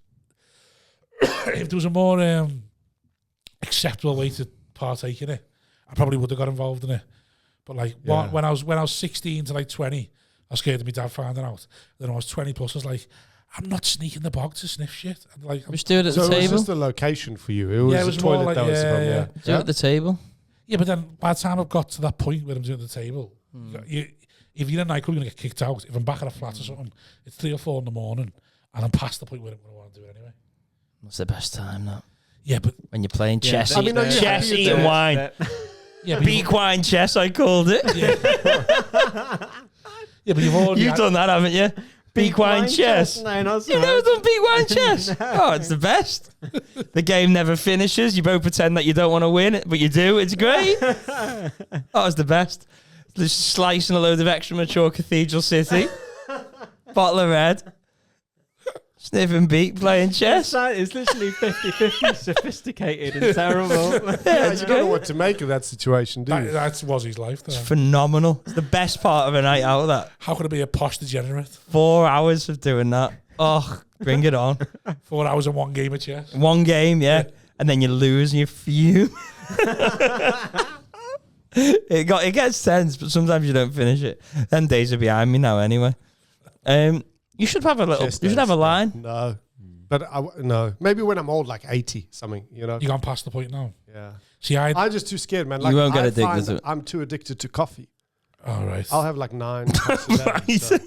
Speaker 1: a more acceptable way to partake in it, I probably would have got involved in it. But like when I was 16 to like 20, I was scared of my dad finding out. Then when I was 20 plus, I was like, I'm not sneaking the bog to sniff shit. And like,
Speaker 2: Just do it at the
Speaker 5: so it was
Speaker 2: table.
Speaker 5: just the location for you. It was,
Speaker 1: it was
Speaker 5: the toilet
Speaker 1: more like,
Speaker 5: that was the problem.
Speaker 2: Do it at the table.
Speaker 1: Yeah, but then by the time I've got to that point where I'm doing the table, if you're in a nightclub, you're going to get kicked out. If I'm back at a flat or something, it's 3 or 4 in the morning, and I'm past the point where I want to do it anyway.
Speaker 2: That's the best time, that.
Speaker 1: Yeah, but
Speaker 2: When you're playing chess,
Speaker 5: I mean, are you
Speaker 2: chess,
Speaker 5: happy
Speaker 2: eating
Speaker 5: with
Speaker 2: wine.
Speaker 1: yeah,
Speaker 2: Beak wine chess, I called it.
Speaker 1: yeah, but
Speaker 2: You've done that, haven't you? Beak wine chess.
Speaker 4: No, not so
Speaker 2: You've never
Speaker 4: much.
Speaker 2: done beak wine chess? Oh, it's the best. The game never finishes. You both pretend that you don't want to win, but you do. It's great. Oh, it's the best. Just slicing a load of extra mature Cathedral City. Bottle of red. Sniffing beak, playing chess.
Speaker 4: It's literally 50-50 sophisticated and terrible.
Speaker 5: Yeah, you don't know what to make of that situation, do you?
Speaker 1: That was his life, though.
Speaker 2: It's phenomenal. It's the best part of a night out, that.
Speaker 1: How could it be a posh degenerate?
Speaker 2: 4 hours of doing that. Oh, bring it on.
Speaker 1: 4 hours and one game of chess.
Speaker 2: One game, yeah. And then you lose and you fume. It gets tense, but sometimes you don't finish it. Them days are behind me now anyway. You should have a little.
Speaker 5: Chess
Speaker 2: You should have a
Speaker 5: days,
Speaker 2: line.
Speaker 5: No. But no. Maybe when I'm old, like 80 something, you know?
Speaker 1: You gone past the point now.
Speaker 5: Yeah.
Speaker 1: See,
Speaker 5: I'm just too scared, man.
Speaker 2: You
Speaker 5: Like,
Speaker 2: won't get
Speaker 5: I
Speaker 2: addicted
Speaker 5: find
Speaker 2: to
Speaker 5: that
Speaker 2: it.
Speaker 5: I'm too addicted to coffee.
Speaker 1: All right.
Speaker 5: I'll have like 9 cups a day.
Speaker 2: Right.
Speaker 5: So.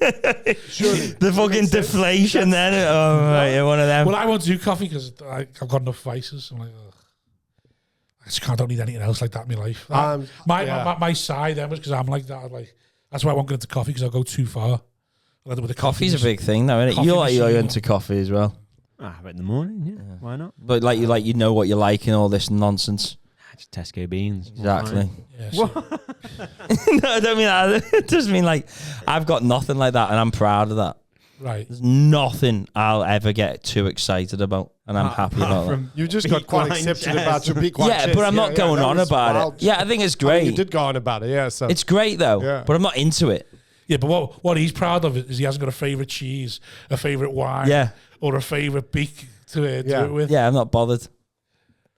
Speaker 5: Surely.
Speaker 2: The fucking deflation then. Oh, right, you're one of them.
Speaker 1: Well, I won't do coffee because I've got enough vices. I'm like, ugh. I don't need anything else like that in my life. My side then was because I'm like that. That's why I won't get into coffee because I'll go too far. With the
Speaker 2: Coffee's a big thing, though, isn't it? You're into coffee as well,
Speaker 4: But in the morning, yeah. Why not?
Speaker 2: but you know what you like and all this nonsense.
Speaker 4: Just Tesco beans.
Speaker 2: Exactly.
Speaker 1: Yeah,
Speaker 2: No, I don't mean that. It just mean like I've got nothing like that, and I'm proud of that.
Speaker 1: right.
Speaker 2: There's nothing I'll ever get too excited about, and I'm happy about that.
Speaker 5: You just got quite accepted about your big
Speaker 2: Yeah, but I'm not going on about it. Yeah, I think it's great.
Speaker 5: You did go on about it, yeah. So
Speaker 2: It's great though,
Speaker 5: Yeah.
Speaker 2: but I'm not into it.
Speaker 1: Yeah, but what he's proud of is he hasn't got a favourite cheese, a favourite wine,
Speaker 2: Yeah.
Speaker 1: or a favourite beak to do
Speaker 5: Yeah.
Speaker 1: it with.
Speaker 2: Yeah, I'm not bothered.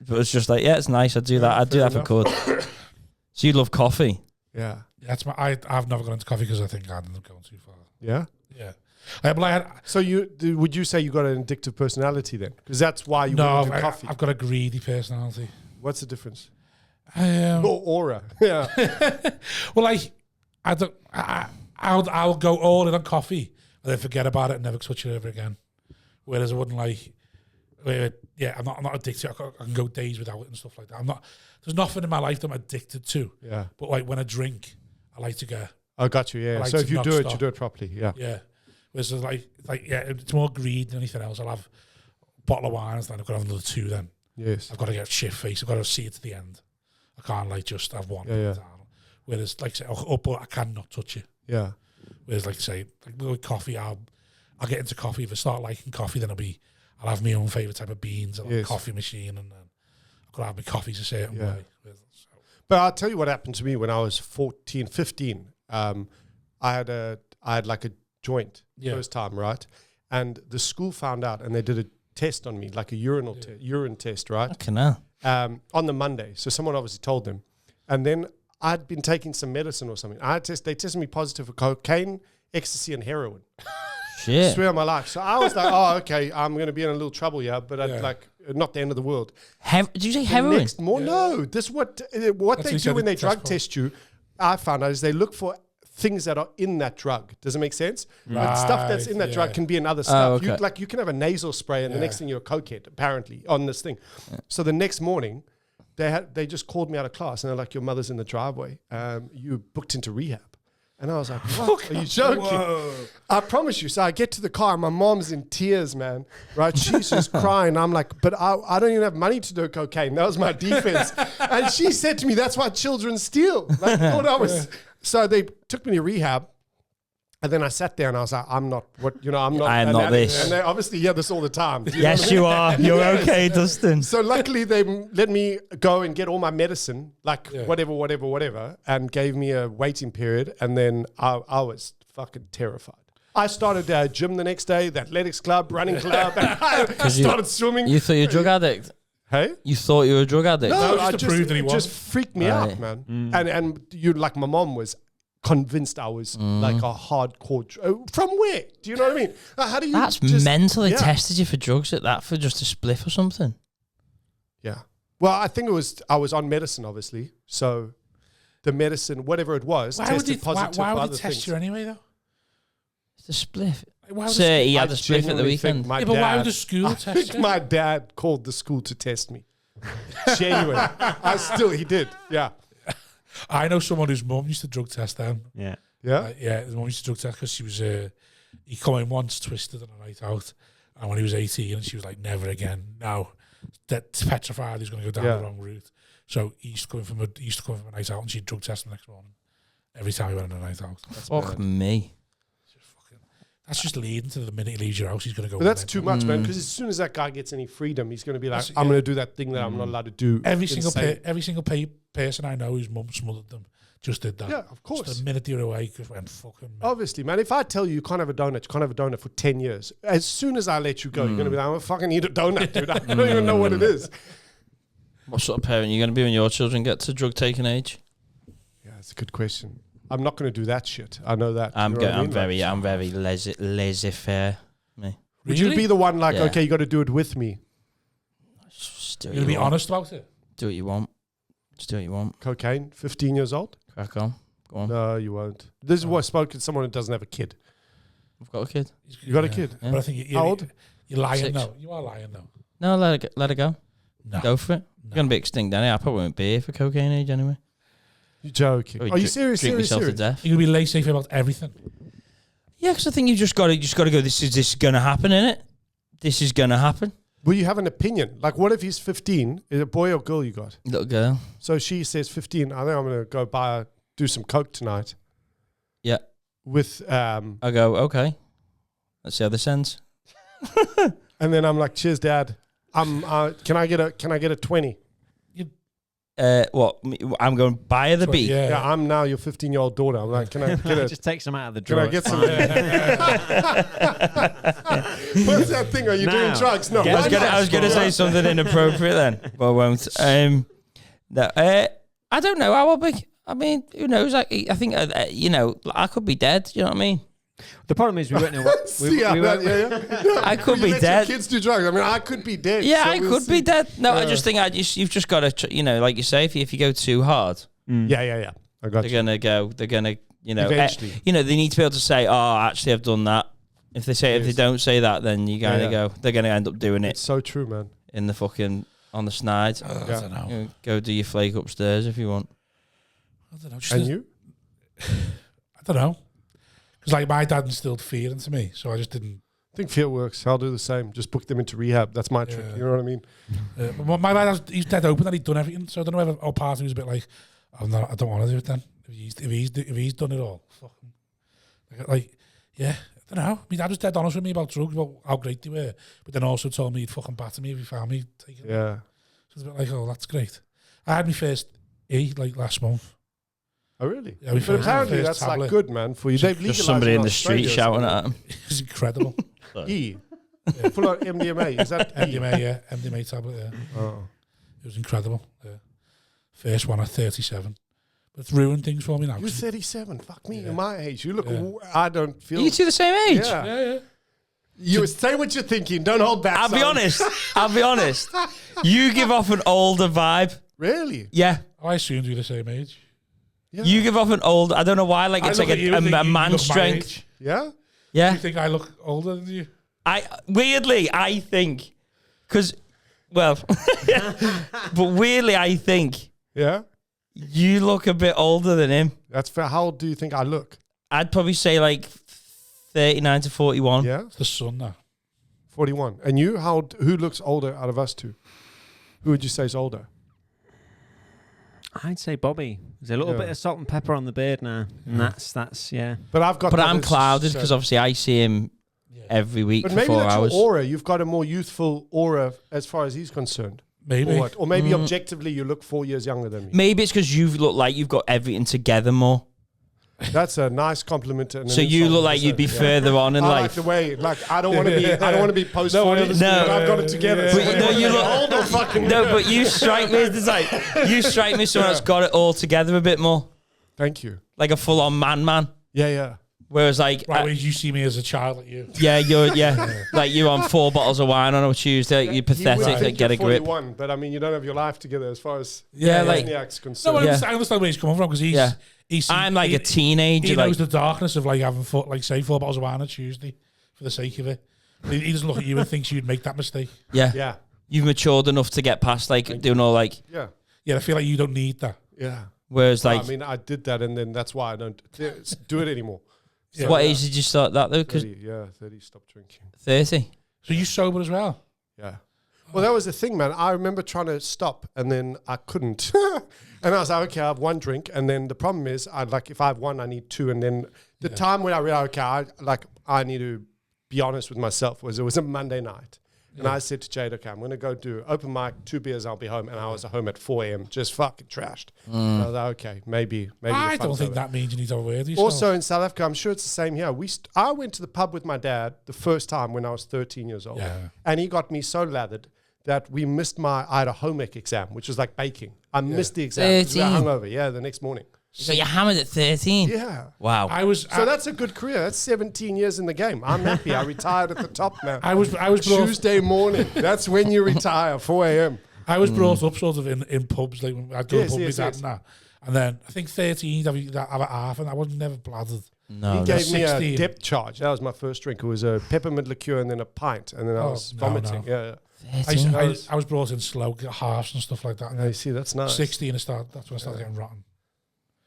Speaker 2: But it's just like, yeah, it's nice. I'd do that. I'd do that if I could. So you love coffee?
Speaker 5: yeah.
Speaker 1: That's I've never gone into coffee because I think I'd end up going too far.
Speaker 5: Yeah.
Speaker 1: Yeah. But
Speaker 5: So would you say you got an addictive personality then? Because that's why you
Speaker 1: no,
Speaker 5: went into coffee.
Speaker 1: I've got a greedy personality.
Speaker 5: What's the difference?
Speaker 1: Well,
Speaker 5: Aura. Yeah.
Speaker 1: I'll go all in on coffee and then forget about it and never touch it ever again. Whereas I wouldn't I'm not addicted. I can go days without it and stuff like that. There's nothing in my life that I'm addicted to.
Speaker 5: Yeah.
Speaker 1: But like when I drink, I like to go.
Speaker 5: I got you. Yeah.
Speaker 1: like
Speaker 5: So
Speaker 1: to
Speaker 5: if you
Speaker 1: not
Speaker 5: do it,
Speaker 1: stop.
Speaker 5: you do it properly. Yeah.
Speaker 1: Yeah. Whereas it's more greed than anything else. I'll have a bottle of wine and then I've got to have another 2 then.
Speaker 5: Yes.
Speaker 1: I've got to get shit face. I've got to see it to the end. I can't just have one.
Speaker 5: Yeah.
Speaker 1: Whereas but I cannot touch it.
Speaker 5: Yeah.
Speaker 1: Whereas with coffee, I'll get into coffee. If I start liking coffee, then I'll have my own favourite type of beans. I'll have a coffee machine, and then I've got to have my coffees a certain way.
Speaker 5: But I'll tell you what happened to me when I was 14, 15. I had like a joint first time, right? And the school found out, and they did a test on me, like a urine test, right?
Speaker 2: Fucking hell.
Speaker 5: On the Monday. So someone obviously told them. And then I'd been taking some medicine or something. They tested me positive for cocaine, ecstasy, and heroin.
Speaker 2: Shit.
Speaker 5: Swear on my life. So I was like, oh, okay, I'm going to be in a little trouble here, but not the end of the world.
Speaker 2: Did you say heroin?
Speaker 5: No. This what they do when they drug test you. I found out is they look for things that are in that drug. Does it make sense? Like stuff that's in that drug can be in other stuff.
Speaker 2: okay.
Speaker 5: You can have a nasal spray and the next thing you're a cokehead, apparently, on this thing. So the next morning, they just called me out of class and they're like, your mother's in the driveway. You booked into rehab. And I was like, what? Are you joking? Whoa. I promise you. So I get to the car and my mom's in tears, man. Right? She's just crying. I'm like, but I don't even have money to do cocaine. That was my defense. And she said to me, that's why children steal. Like, thought I was. So they took me to rehab. And then I sat there and I was like, I'm not
Speaker 2: I am not this.
Speaker 5: And they obviously hear this all the time.
Speaker 2: Yes, you are. You're okay, Dustin.
Speaker 5: So luckily they let me go and get all my medicine, like whatever, and gave me a waiting period. And then I was fucking terrified. I started a gym the next day, the athletics club, running club, and I started swimming.
Speaker 2: You thought you were a drug addict?
Speaker 5: Hey?
Speaker 2: You thought you were a drug addict?
Speaker 5: No,
Speaker 1: just to prove that he
Speaker 5: it just freaked me out, man. And you, like my mom was convinced I was like a hardcore. From where? Do you know what I mean? How do you?
Speaker 2: That's mentally tested you for drugs at that for just a spliff or something.
Speaker 5: Yeah. Well, I think I was on medicine, obviously. So the medicine, whatever it was, tested positive.
Speaker 1: Why would
Speaker 5: other
Speaker 1: they test
Speaker 5: things.
Speaker 1: you anyway, though?
Speaker 2: It's a spliff.
Speaker 1: So
Speaker 2: he had a spliff at the weekend.
Speaker 1: But why would the school test you?
Speaker 5: I think my dad called the school to test me. Genuine. He did. Yeah.
Speaker 1: I know someone whose mum used to drug test them.
Speaker 4: Yeah.
Speaker 5: Yeah?
Speaker 1: His mum used to drug test because she was, he come in once twisted on a night out. And when he was 18, she was like, never again. No. That's petrified he's going to go down the wrong route. So he used to come in from a night out and she'd drug test him the next morning. Every time he went on a night out.
Speaker 2: Fuck me.
Speaker 1: That's just leading to the minute he leaves your house, he's going to go.
Speaker 5: But that's too much, man, because as soon as that guy gets any freedom, he's going to be like, I'm going to do that thing that I'm not allowed to do.
Speaker 1: Every single person I know whose mum smothered them just did that.
Speaker 5: Yeah, of course.
Speaker 1: Just the minute they were away, just went fucking.
Speaker 5: Obviously, man. If I tell you can't have a donut, you can't have a donut for 10 years. As soon as I let you go, you're going to be like, I'm going to fucking eat a donut, dude. I don't even know what it is.
Speaker 2: What sort of parent are you going to be when your children get to drug taking age?
Speaker 5: Yeah, it's a good question. I'm not going to do that shit. I know that.
Speaker 2: I'm very laissez-faire. Me.
Speaker 5: Would you be the one like, okay, you got to do it with me?
Speaker 1: You're going to be honest about it?
Speaker 2: Do what you want. Just do what you want.
Speaker 5: Cocaine, 15 years old?
Speaker 2: Crack on. Go on.
Speaker 5: No, you won't. This is what I spoke to someone who doesn't have a kid.
Speaker 2: I've got a kid.
Speaker 5: You got a kid?
Speaker 2: Yeah.
Speaker 1: But I think
Speaker 5: How old?
Speaker 1: You're lying
Speaker 2: 6.
Speaker 1: though. You are lying though.
Speaker 2: No, let it go.
Speaker 1: No.
Speaker 2: Go for it. You're going to be extinct anyway. I probably won't be here for cocaine age anyway.
Speaker 5: You're joking. Are you serious?
Speaker 2: Drink yourself to death.
Speaker 1: You're going to be laissez-faire about everything.
Speaker 2: Yeah, because I think you just got to go, this is going to happen, innit? This is going to happen.
Speaker 5: Will you have an opinion? Like, what if he's 15? Is it a boy or girl you got?
Speaker 2: Little girl.
Speaker 5: So she says 15. I think I'm going to go do some coke tonight.
Speaker 2: Yeah.
Speaker 5: With
Speaker 2: I go, okay. Let's see how this ends.
Speaker 5: And then I'm like, cheers, Dad. Can I get a 20?
Speaker 2: What? I'm going buy the beat.
Speaker 5: Yeah, I'm now your 15-year-old daughter. I'm like, can I get it?
Speaker 4: Just take some out of the
Speaker 5: Can
Speaker 4: drawer.
Speaker 5: I get some? What's that thing? Are you doing drugs? No.
Speaker 2: I was going to say something inappropriate then, but I won't. No, I don't know how I'll be. I mean, who knows? I think, I could be dead. You know what I mean?
Speaker 4: The problem is we won't know what...
Speaker 2: I could be dead.
Speaker 5: Kids do drugs. I mean, I could be dead.
Speaker 2: Yeah,
Speaker 5: so
Speaker 2: I could be dead. No, I just think you've just got to, like you say, if you go too hard.
Speaker 5: Yeah. I got
Speaker 2: They're going to,
Speaker 5: eventually.
Speaker 2: They need to be able to say, oh, actually, I've done that. If they don't say that, then you kind of go, they're going to end up doing it.
Speaker 5: It's so true, man.
Speaker 2: In the fucking, on the snide.
Speaker 1: I don't know.
Speaker 2: Go do your flake upstairs if you want.
Speaker 1: I don't know.
Speaker 5: And you?
Speaker 1: I don't know. Because like my dad instilled fear into me, so I just didn't.
Speaker 5: I think fear works. I'll do the same. Just book them into rehab. That's my trick. You know what I mean?
Speaker 1: But my dad, he's dead open that he'd done everything. So I don't know whether our part of me was a bit like, I don't want to do it then. If he's done it all, fucking yeah. I don't know. My dad was dead honest with me about drugs, about how great they were, but then also told me he'd fucking batter me if he found me taking them.
Speaker 5: Yeah.
Speaker 1: So it's a bit like, oh, that's great. I had my first E last month.
Speaker 5: Oh, really?
Speaker 1: Yeah,
Speaker 5: but apparently that's
Speaker 1: tablet.
Speaker 5: like good, man, for you. They've legalized
Speaker 2: Just somebody
Speaker 5: it
Speaker 2: in the street shouting at him.
Speaker 1: It was incredible.
Speaker 5: E. Full of MDMA. Is that
Speaker 1: MDMA, yeah. MDMA tablet, yeah.
Speaker 5: Oh.
Speaker 1: It was incredible. Yeah. First one at 37. But it's ruined things for me now.
Speaker 5: You're 37. Fuck me.
Speaker 1: Yeah.
Speaker 5: You're my age. You look... I don't feel...
Speaker 2: Are you two the same age?
Speaker 5: Yeah. You say what you're thinking. Don't hold back.
Speaker 2: I'll be honest. You give off an older vibe.
Speaker 5: Really?
Speaker 2: Yeah.
Speaker 1: I assumed you're the same age.
Speaker 5: Yeah.
Speaker 2: You give off an old. I don't know why. Like
Speaker 1: I
Speaker 2: it's
Speaker 1: look
Speaker 2: like
Speaker 1: at you and think
Speaker 2: a
Speaker 1: you
Speaker 2: man's
Speaker 1: look my
Speaker 2: strength.
Speaker 1: age.
Speaker 5: Yeah.
Speaker 2: Yeah.
Speaker 1: Do you think I look older than you?
Speaker 2: I think, because, well, but weirdly, I think
Speaker 5: Yeah.
Speaker 2: you look a bit older than him.
Speaker 5: That's fair. How old do you think I look?
Speaker 2: I'd probably say like 39 to 41.
Speaker 5: Yeah.
Speaker 1: It's the sun now.
Speaker 5: 41. And you? Who looks older out of us two? Who would you say is older?
Speaker 4: I'd say Bobby. There's a little bit of salt and pepper on the beard now, and that's yeah.
Speaker 5: But I've got.
Speaker 2: But I'm
Speaker 5: others,
Speaker 2: clouded
Speaker 5: so-
Speaker 2: because obviously I see him every week
Speaker 5: But
Speaker 2: for
Speaker 5: maybe
Speaker 2: 4
Speaker 5: that's
Speaker 2: hours.
Speaker 5: your aura. You've got a more youthful aura as far as he's concerned.
Speaker 1: Maybe.
Speaker 5: Or, what? Or maybe objectively you look 4 years younger than me.
Speaker 2: Maybe it's because you look like you've got everything together more.
Speaker 5: That's a nice compliment. And
Speaker 2: So
Speaker 5: an
Speaker 2: you
Speaker 5: insult
Speaker 2: look
Speaker 5: at
Speaker 2: like
Speaker 5: the
Speaker 2: you'd be
Speaker 5: same-
Speaker 2: further on in
Speaker 5: I like
Speaker 2: life.
Speaker 5: the way, I don't want to be, I don't want to be post 40, but I've got it together.
Speaker 2: But
Speaker 5: So
Speaker 2: no, you look
Speaker 5: old or fucking.
Speaker 2: No, but you strike me as you strike me as someone that's got it all together a bit more,
Speaker 5: Thank you.
Speaker 2: like a full on man.
Speaker 5: Yeah.
Speaker 2: Whereas like,
Speaker 1: Right, whereas you see me as a child like you.
Speaker 2: yeah, like you're on 4 bottles of wine on a Tuesday. You're
Speaker 5: You would
Speaker 2: pathetic.
Speaker 5: think
Speaker 2: Like, get a
Speaker 5: you're
Speaker 2: grip.
Speaker 5: 41, but I mean, you don't have your life together as far as
Speaker 2: Yeah, like
Speaker 5: Wozniak's
Speaker 1: No,
Speaker 5: concerned.
Speaker 1: I understand where he's coming from because
Speaker 2: I'm like a teenager.
Speaker 1: He
Speaker 2: Like
Speaker 1: knows the darkness of like having say 4 bottles of wine on Tuesday for the sake of it. He doesn't look at you and thinks you'd make that mistake.
Speaker 5: Yeah.
Speaker 2: You've matured enough to get past like doing all like.
Speaker 5: Yeah.
Speaker 1: Yeah, I feel like you don't need that.
Speaker 5: Yeah.
Speaker 2: Whereas like,
Speaker 5: I mean, I did that, and then that's why I don't do it anymore. So,
Speaker 2: what age did you start that though? Because
Speaker 5: 30, stop drinking.
Speaker 2: 30.
Speaker 1: So you sober as well?
Speaker 5: Yeah. Well, that was the thing, man. I remember trying to stop, and then I couldn't. And I was like, okay, I have 1 drink, and then the problem is, if I have 1, I need 2, and then the time when I realized, okay, I need to be honest with myself was it was a Monday night. And I said to Jade, okay, I'm going to go do open mic, 2 beers, I'll be home. And I was home at 4 a.m., just fucking trashed. And I was like, okay, maybe.
Speaker 1: I
Speaker 5: the
Speaker 1: don't
Speaker 5: fun's
Speaker 1: think
Speaker 5: over.
Speaker 1: that means you need to have a word with yourself.
Speaker 5: Also in South Africa, I'm sure it's the same here. I went to the pub with my dad the first time when I was 13 years old.
Speaker 1: Yeah.
Speaker 5: And he got me so lathered that we missed I had a home ec exam, which was like baking. I missed the exam. 'Cause we were
Speaker 2: 13.
Speaker 5: hungover, the next morning.
Speaker 2: So you're hammered at 13.
Speaker 5: Yeah.
Speaker 2: Wow.
Speaker 5: So that's a good career. That's 17 years in the game. I'm happy. I retired at the top, man.
Speaker 1: I was brought,
Speaker 5: Tuesday morning. That's when you retire, 4 a.m.
Speaker 1: I was brought up sort of in pubs, like when I'd go to pub with dad
Speaker 5: yes.
Speaker 1: and that. And then I think 13, have a half, and I was never bladdered.
Speaker 2: No.
Speaker 5: He gave me a
Speaker 1: 16.
Speaker 5: depth charge. That was my first drink. It was a peppermint liqueur and then a pint. And then I was vomiting.
Speaker 1: No.
Speaker 5: Yeah.
Speaker 2: 13.
Speaker 1: I was brought in slow, halves and stuff like that. And
Speaker 5: Yeah, you see, that's nice.
Speaker 1: 16, that's when I started getting rotten.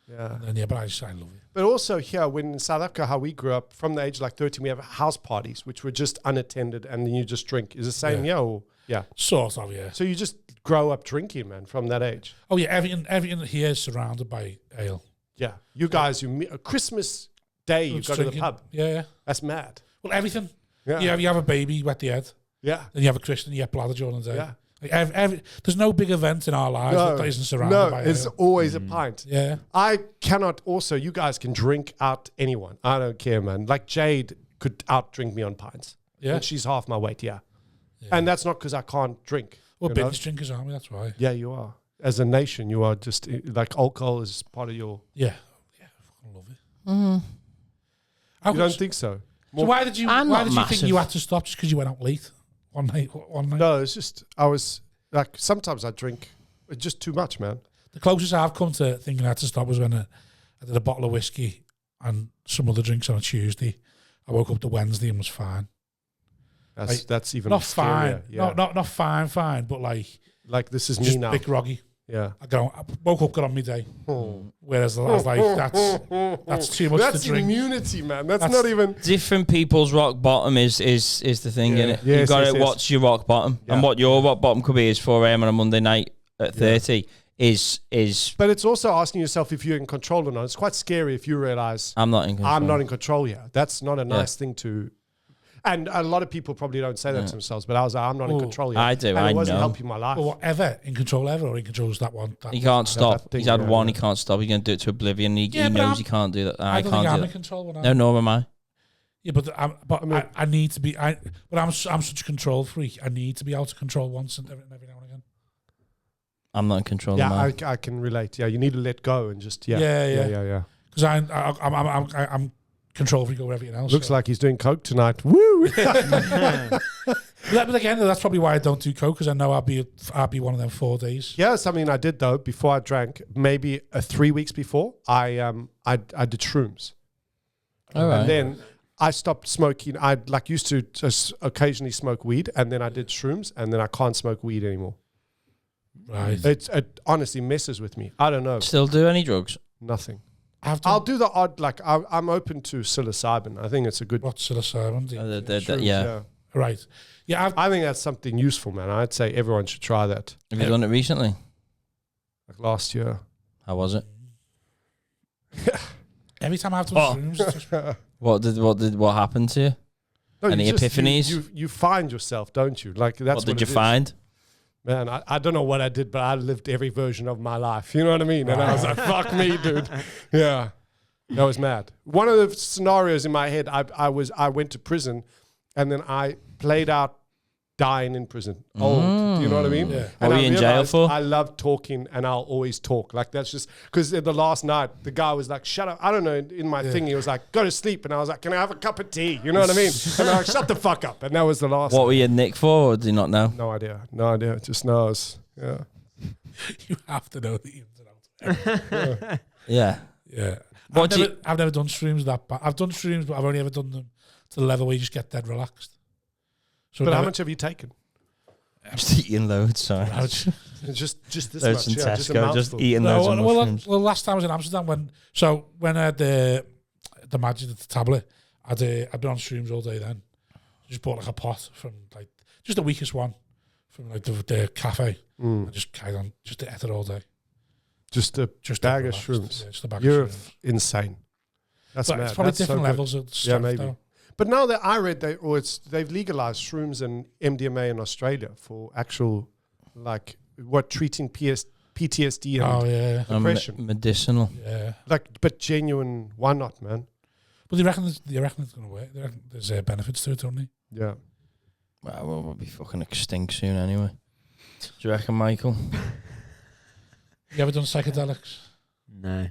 Speaker 5: Yeah.
Speaker 1: And then, but I love it.
Speaker 5: But also here, when in South Africa, how we grew up, from the age of like 13, we have house parties, which were just unattended, and then you just drink. Is the same here? Or? Yeah.
Speaker 1: Sort of, yeah.
Speaker 5: So you just grow up drinking, man, from that age.
Speaker 1: Oh, yeah, everything here is surrounded by ale.
Speaker 5: Yeah. You guys, Christmas Day, you go to the pub.
Speaker 1: Yeah.
Speaker 5: That's mad.
Speaker 1: Well, everything.
Speaker 5: Yeah.
Speaker 1: You have a baby, you wet the head.
Speaker 5: Yeah.
Speaker 1: Then you have a Christian, you get bladder during the day.
Speaker 5: Yeah.
Speaker 1: Like there's no big event in our lives that isn't surrounded by
Speaker 5: it's
Speaker 1: ale.
Speaker 5: always a pint.
Speaker 1: Yeah.
Speaker 5: I cannot also, you guys can drink out anyone. I don't care, man. Like Jade could out drink me on pints.
Speaker 1: Yeah.
Speaker 5: And she's half my weight, yeah. And that's not because I can't drink.
Speaker 1: Well,
Speaker 5: you know?
Speaker 1: binge drinkers, aren't we? That's why.
Speaker 5: Yeah, you are. As a nation, you are just like alcohol is part of your.
Speaker 1: Yeah. Yeah, I fucking love it.
Speaker 5: You don't think so?
Speaker 1: So why did you
Speaker 2: I'm
Speaker 1: why
Speaker 2: not
Speaker 1: did you think
Speaker 2: massive.
Speaker 1: you had to stop just because you went out late one night?
Speaker 5: No, it's just I was like sometimes I drink just too much, man.
Speaker 1: The closest I've come to thinking I had to stop was when I did a bottle of whiskey and some other drinks on a Tuesday. I woke up the Wednesday and was fine.
Speaker 5: That's even
Speaker 1: Not
Speaker 5: scarier,
Speaker 1: fine,
Speaker 5: Yeah.
Speaker 1: not fine, but
Speaker 5: like this is me
Speaker 1: just
Speaker 5: now.
Speaker 1: a bit groggy.
Speaker 5: Yeah.
Speaker 1: I woke up, got on my day. Whereas I was like, that's too much
Speaker 5: That's
Speaker 1: to drink.
Speaker 5: immunity, man. That's not even.
Speaker 2: Different people's rock bottom is the thing,
Speaker 5: Yeah.
Speaker 2: innit?
Speaker 5: Yes,
Speaker 2: You've got
Speaker 5: yes,
Speaker 2: to
Speaker 5: yes.
Speaker 2: watch your rock bottom.
Speaker 5: Yeah.
Speaker 2: And what your rock bottom could be is 4 a.m. on a Monday night at 30 is
Speaker 5: But it's also asking yourself if you're in control or not. It's quite scary if you realize
Speaker 2: I'm not in control.
Speaker 5: I'm not in control here. That's not a nice thing to. And a lot of people probably don't say that to themselves, but I was like, I'm not in control here.
Speaker 2: I do,
Speaker 5: And
Speaker 2: I
Speaker 5: it wasn't
Speaker 2: know.
Speaker 5: helping my life.
Speaker 1: Or whatever, in control ever, or in control is that one.
Speaker 2: He can't stop.
Speaker 5: that thing,
Speaker 2: He's had
Speaker 5: yeah,
Speaker 2: one.
Speaker 5: yeah.
Speaker 2: He can't stop. He's going to do it to oblivion. He
Speaker 1: Yeah, but
Speaker 2: knows he can't do that.
Speaker 1: I
Speaker 2: I
Speaker 1: don't
Speaker 2: can't
Speaker 1: think I'm
Speaker 2: do
Speaker 1: in
Speaker 2: that.
Speaker 1: control when
Speaker 2: No, nor am I.
Speaker 1: Yeah, but I need to be. But I'm such a control freak. I need to be out of control once and every now and again.
Speaker 2: I'm not in control.
Speaker 5: Yeah,
Speaker 2: man.
Speaker 5: I can relate. Yeah, you need to let go and just
Speaker 1: Yeah.
Speaker 5: yeah.
Speaker 1: Because I'm control freak over everything else.
Speaker 5: Looks like he's doing coke tonight. Woo!
Speaker 1: But again, that's probably why I don't do coke, because I know I'll be one of them 4 days.
Speaker 5: Yeah, something I did though before I drank. Maybe 3 weeks before, I did shrooms.
Speaker 2: All right.
Speaker 5: And then I stopped smoking. I used to just occasionally smoke weed, and then I did shrooms, and then I can't smoke weed anymore.
Speaker 1: Right.
Speaker 5: It honestly messes with me. I don't know.
Speaker 2: Still do any drugs?
Speaker 5: Nothing.
Speaker 1: I'll
Speaker 5: do the odd, I'm open to psilocybin. I think it's a good.
Speaker 1: What's psilocybin?
Speaker 5: Shrooms,
Speaker 2: Yeah.
Speaker 1: Right. Yeah,
Speaker 5: I think that's something useful, man. I'd say everyone should try that.
Speaker 2: Have you done it recently?
Speaker 5: Like last year.
Speaker 2: How was it?
Speaker 1: every time I've done shrooms, it's just,
Speaker 2: What happened to you?
Speaker 5: No,
Speaker 2: Any
Speaker 5: you just-
Speaker 2: epiphanies?
Speaker 5: You find yourself, don't you? Like that's
Speaker 2: What did you
Speaker 5: it is.
Speaker 2: find?
Speaker 5: Man, I don't know what I did, but I lived every version of my life. You know what I mean? And I was like, fuck me, dude. Yeah. That was mad. One of the scenarios in my head, I went to prison and then I played out dying in prison. Old. Do you know what I mean?
Speaker 1: Yeah.
Speaker 5: And
Speaker 2: What were
Speaker 5: I
Speaker 2: you in jail
Speaker 5: realized
Speaker 2: for?
Speaker 5: I love talking and I'll always talk. Like that's just because the last night the guy was like, shut up. I don't know. In my thing, he was like, go to sleep. And I was like, can I have a cup of tea? You know what I mean? And I'm like, shut the fuck up. And that was the last.
Speaker 2: What were you Nick for, or do you not know?
Speaker 5: No idea. No idea. Just knows. Yeah.
Speaker 1: you have to know the ins and outs.
Speaker 2: Yeah.
Speaker 1: Yeah.
Speaker 2: What
Speaker 1: I've never done shrooms that bad. I've done shrooms, but I've only ever done them to the level where you just get dead relaxed. So
Speaker 5: But how much have you taken?
Speaker 2: Just eating loads, sorry.
Speaker 5: Just this
Speaker 2: Loads
Speaker 5: much.
Speaker 2: from
Speaker 5: Yeah, just a
Speaker 2: Tesco, just
Speaker 5: mouthful.
Speaker 2: eating loads of mushrooms.
Speaker 1: well, last time I was in Amsterdam when I had the magic, the tablet, I'd been on shrooms all day then. Just bought like a pot from like just the weakest one from like the cafe. I just carried on, just ate it all day.
Speaker 5: Just a bag of
Speaker 1: relaxed.
Speaker 5: shrooms.
Speaker 1: Yeah, just a bag
Speaker 5: You're
Speaker 1: of shrooms.
Speaker 5: insane. That's
Speaker 1: But
Speaker 5: mad.
Speaker 1: it's probably
Speaker 5: That's so
Speaker 1: different
Speaker 5: good.
Speaker 1: levels of stuff.
Speaker 5: Yeah, maybe.
Speaker 1: Though.
Speaker 5: But now that I read they've legalized shrooms and MDMA in Australia for actual treating PTSD and depression.
Speaker 2: Medicinal.
Speaker 1: Yeah.
Speaker 5: But genuine. Why not, man?
Speaker 1: But they reckon it's going to work. They reckon there's benefits to it, don't they?
Speaker 5: Yeah.
Speaker 2: Well, we'll be fucking extinct soon anyway. Do you reckon, Michael?
Speaker 1: You ever done psychedelics?
Speaker 4: No.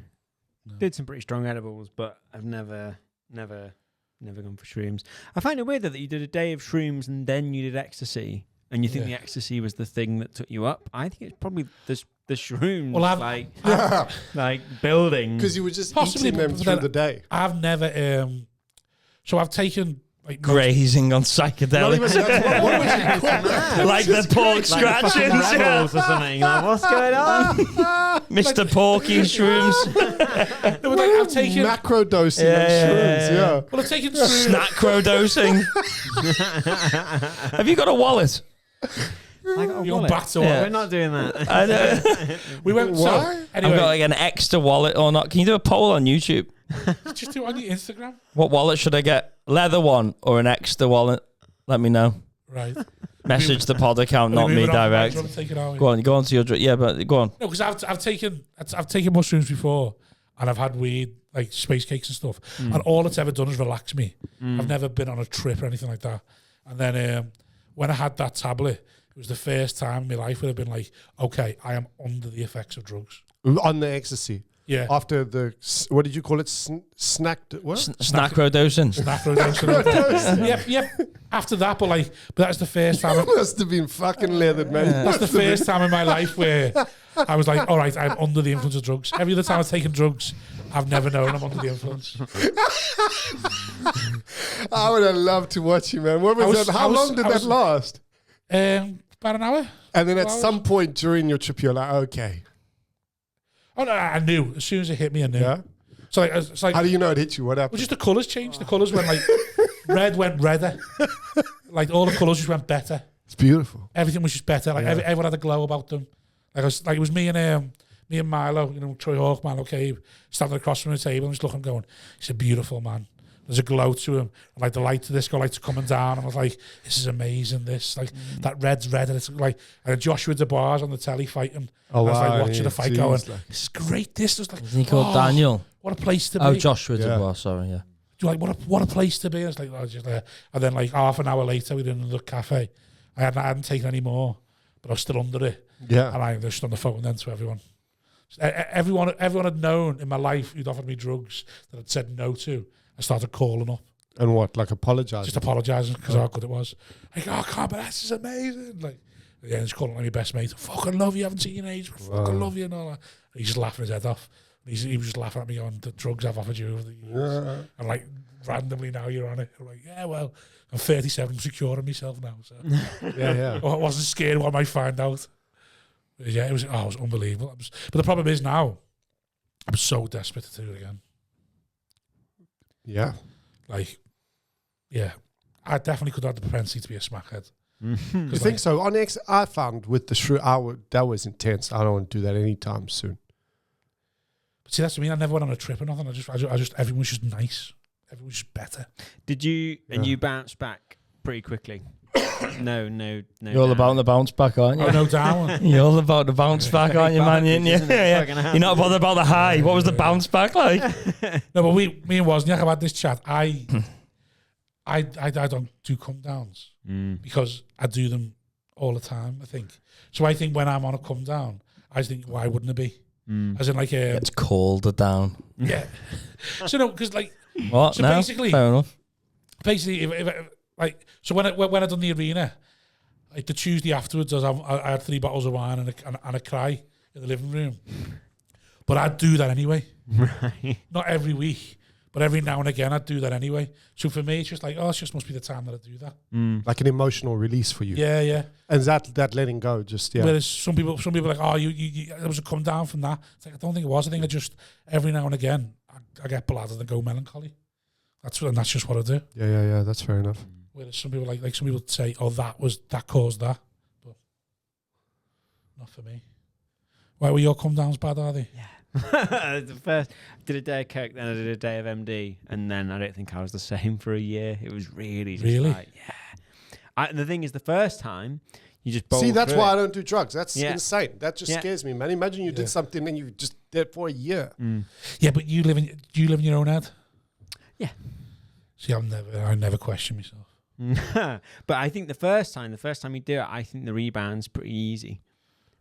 Speaker 4: Did some pretty strong edibles, but I've never gone for shrooms. I find it weird that you did a day of shrooms and then you did ecstasy, and you think the ecstasy was the thing that took you up. I think it's probably the shrooms, like building.
Speaker 5: Because you were just
Speaker 1: Possibly,
Speaker 5: eating them
Speaker 1: but
Speaker 5: through
Speaker 1: then
Speaker 5: the day.
Speaker 1: I've never. So I've taken like
Speaker 2: Grazing on psychedelics.
Speaker 5: What was it called?
Speaker 2: Like the pork scratchings.
Speaker 4: Like
Speaker 2: Yeah.
Speaker 4: rebels or something. Like, what's going on?
Speaker 2: Mr. Porky shrooms.
Speaker 1: No, but, like, I've taken.
Speaker 5: Macro dosing
Speaker 2: Yeah,
Speaker 5: on
Speaker 2: yeah,
Speaker 5: shrooms,
Speaker 2: yeah.
Speaker 5: yeah.
Speaker 1: Well, I've taken shrooms.
Speaker 2: Snacro dosing. Have you got a wallet?
Speaker 4: I got a
Speaker 1: Your
Speaker 4: wallet.
Speaker 1: battle.
Speaker 2: Yeah.
Speaker 4: We're not doing that.
Speaker 2: I know.
Speaker 1: We went.
Speaker 5: Why?
Speaker 1: So,
Speaker 2: I've
Speaker 1: anyway,
Speaker 2: got like an extra wallet or not. Can you do a poll on YouTube?
Speaker 1: just do it on your Instagram.
Speaker 2: What wallet should I get? Leather one or an extra wallet? Let me know.
Speaker 1: Right.
Speaker 2: Message the pod account, not me direct. Go on to your yeah, but go on.
Speaker 1: No, because I've taken mushrooms before, and I've had weed like space cakes and stuff, and all it's ever done is relax me. I've never been on a trip or anything like that. And then when I had that tablet, it was the first time in my life where I've been like, okay, I am under the effects of drugs.
Speaker 5: On the ecstasy.
Speaker 1: Yeah.
Speaker 5: After what did you call it? Snacked. What?
Speaker 2: Snacro dosing.
Speaker 1: Yep. After that, but that's the first time.
Speaker 5: You must have been fucking leathered, man.
Speaker 1: That's the first time in my life where I was like, all right, I'm under the influence of drugs. Every other time I've taken drugs, I've never known I'm under the influence.
Speaker 5: I would have loved to watch you, man. What was that? How long did that last?
Speaker 1: About an hour.
Speaker 5: And then at some point during your trip, you're like, okay.
Speaker 1: Oh no, I knew as soon as it hit me. I knew.
Speaker 5: Yeah.
Speaker 1: So it's like,
Speaker 5: How do you know it hit you? What
Speaker 1: well,
Speaker 5: happened?
Speaker 1: just the colours changed. The colours went like red went redder. Like all the colours just went better.
Speaker 5: It's beautiful.
Speaker 1: Everything was just better. Like everyone had a glow about them. Like it was me and Milo, Troy Hawk, Milo Cave, standing across from the table and just looking, going, he's a beautiful man. There's a glow to him. And like the light to this lights are coming down. And I was like, this is amazing. This that red's red, and it's like and Joshua DeBar's on the telly fighting.
Speaker 5: Oh,
Speaker 1: I was like
Speaker 5: wow,
Speaker 1: watching
Speaker 5: yeah,
Speaker 1: the fight,
Speaker 5: geez,
Speaker 1: going,
Speaker 5: like-
Speaker 1: this is great. This was like,
Speaker 2: Isn't he called Daniel?
Speaker 1: What a place to be.
Speaker 2: Oh, Joshua
Speaker 5: Yeah.
Speaker 2: DeBar, sorry, yeah.
Speaker 1: Like what a place to be. And it's like, oh, just there. And then like half an hour later, we did another cafe. I hadn't taken any more, but I was still under it.
Speaker 5: Yeah.
Speaker 1: And I just on the phone then to everyone. Everyone had known in my life who'd offered me drugs that I'd said no to. I started calling up.
Speaker 5: And what? Like apologizing?
Speaker 1: Just apologising because how good it was. Like, oh, can't believe this is amazing. Like, yeah, just calling like my best mate. Fucking love you. Haven't seen you in age. Fucking love you and all that. And he's just laughing his head off. He was just laughing at me on the drugs I've offered you over the years. And like, randomly now you're on it. I'm like, yeah, well, I'm 37, secure in myself now. So
Speaker 5: yeah.
Speaker 1: I wasn't scared what I might find out. But yeah, it was unbelievable. But the problem is now, I'm so desperate to do it again.
Speaker 5: Yeah.
Speaker 1: Like, yeah, I definitely could have the propensity to be a smackhead.
Speaker 5: You think so? On X, I found with the shrew, that was intense. I don't want to do that anytime soon.
Speaker 1: But see, that's what I mean. I never went on a trip or nothing. I just everyone was just nice. Everyone was just better.
Speaker 4: Did you?
Speaker 5: Yeah.
Speaker 4: And you bounced back pretty quickly. No.
Speaker 2: You're all about the bounce back, aren't you?
Speaker 1: Oh, no down.
Speaker 2: You're all about the bounce back, aren't you, Mannion? Yeah. You're not bothered about the high. What was the bounce back like?
Speaker 1: No, but me and Wozniak have had this chat. I don't do come downs because I do them all the time, I think. So I think when I'm on a come down, I think, why wouldn't it be? As in, like,
Speaker 2: it's called a down.
Speaker 1: Yeah. So no, because like,
Speaker 2: what?
Speaker 1: So
Speaker 2: no?
Speaker 1: basically,
Speaker 2: fair enough.
Speaker 1: Basically, if like, so when I done the arena, like the Tuesday afterwards, I had 3 bottles of wine and a cry in the living room. But I'd do that anyway.
Speaker 4: Right.
Speaker 1: Not every week, but every now and again I'd do that anyway. So for me, it's just like, oh, it just must be the time that I do that.
Speaker 5: Like an emotional release for you.
Speaker 1: Yeah.
Speaker 5: And that letting go, just
Speaker 1: Whereas some people are like, oh, you it was a come down from that. It's like, I don't think it was. I think I just every now and again I get bladdered and go melancholy. That's just what I do.
Speaker 5: Yeah. That's fair enough.
Speaker 1: Whereas some people like some people say, oh, that caused that, but not for me. Why were your come downs bad? Are they?
Speaker 4: Yeah. The first did a day of coke, then I did a day of MD, and then I don't think I was the same for a year. It was really like, yeah. And the thing is, the first time you just
Speaker 5: see, that's why I
Speaker 4: it.
Speaker 5: don't do drugs. That's insane. That just scares me, man. Imagine you did something and you just did it for a year.
Speaker 1: Yeah, but you live in your own head.
Speaker 4: Yeah.
Speaker 1: See, I never question myself.
Speaker 4: But I think the first time you do it, I think the rebound's pretty easy.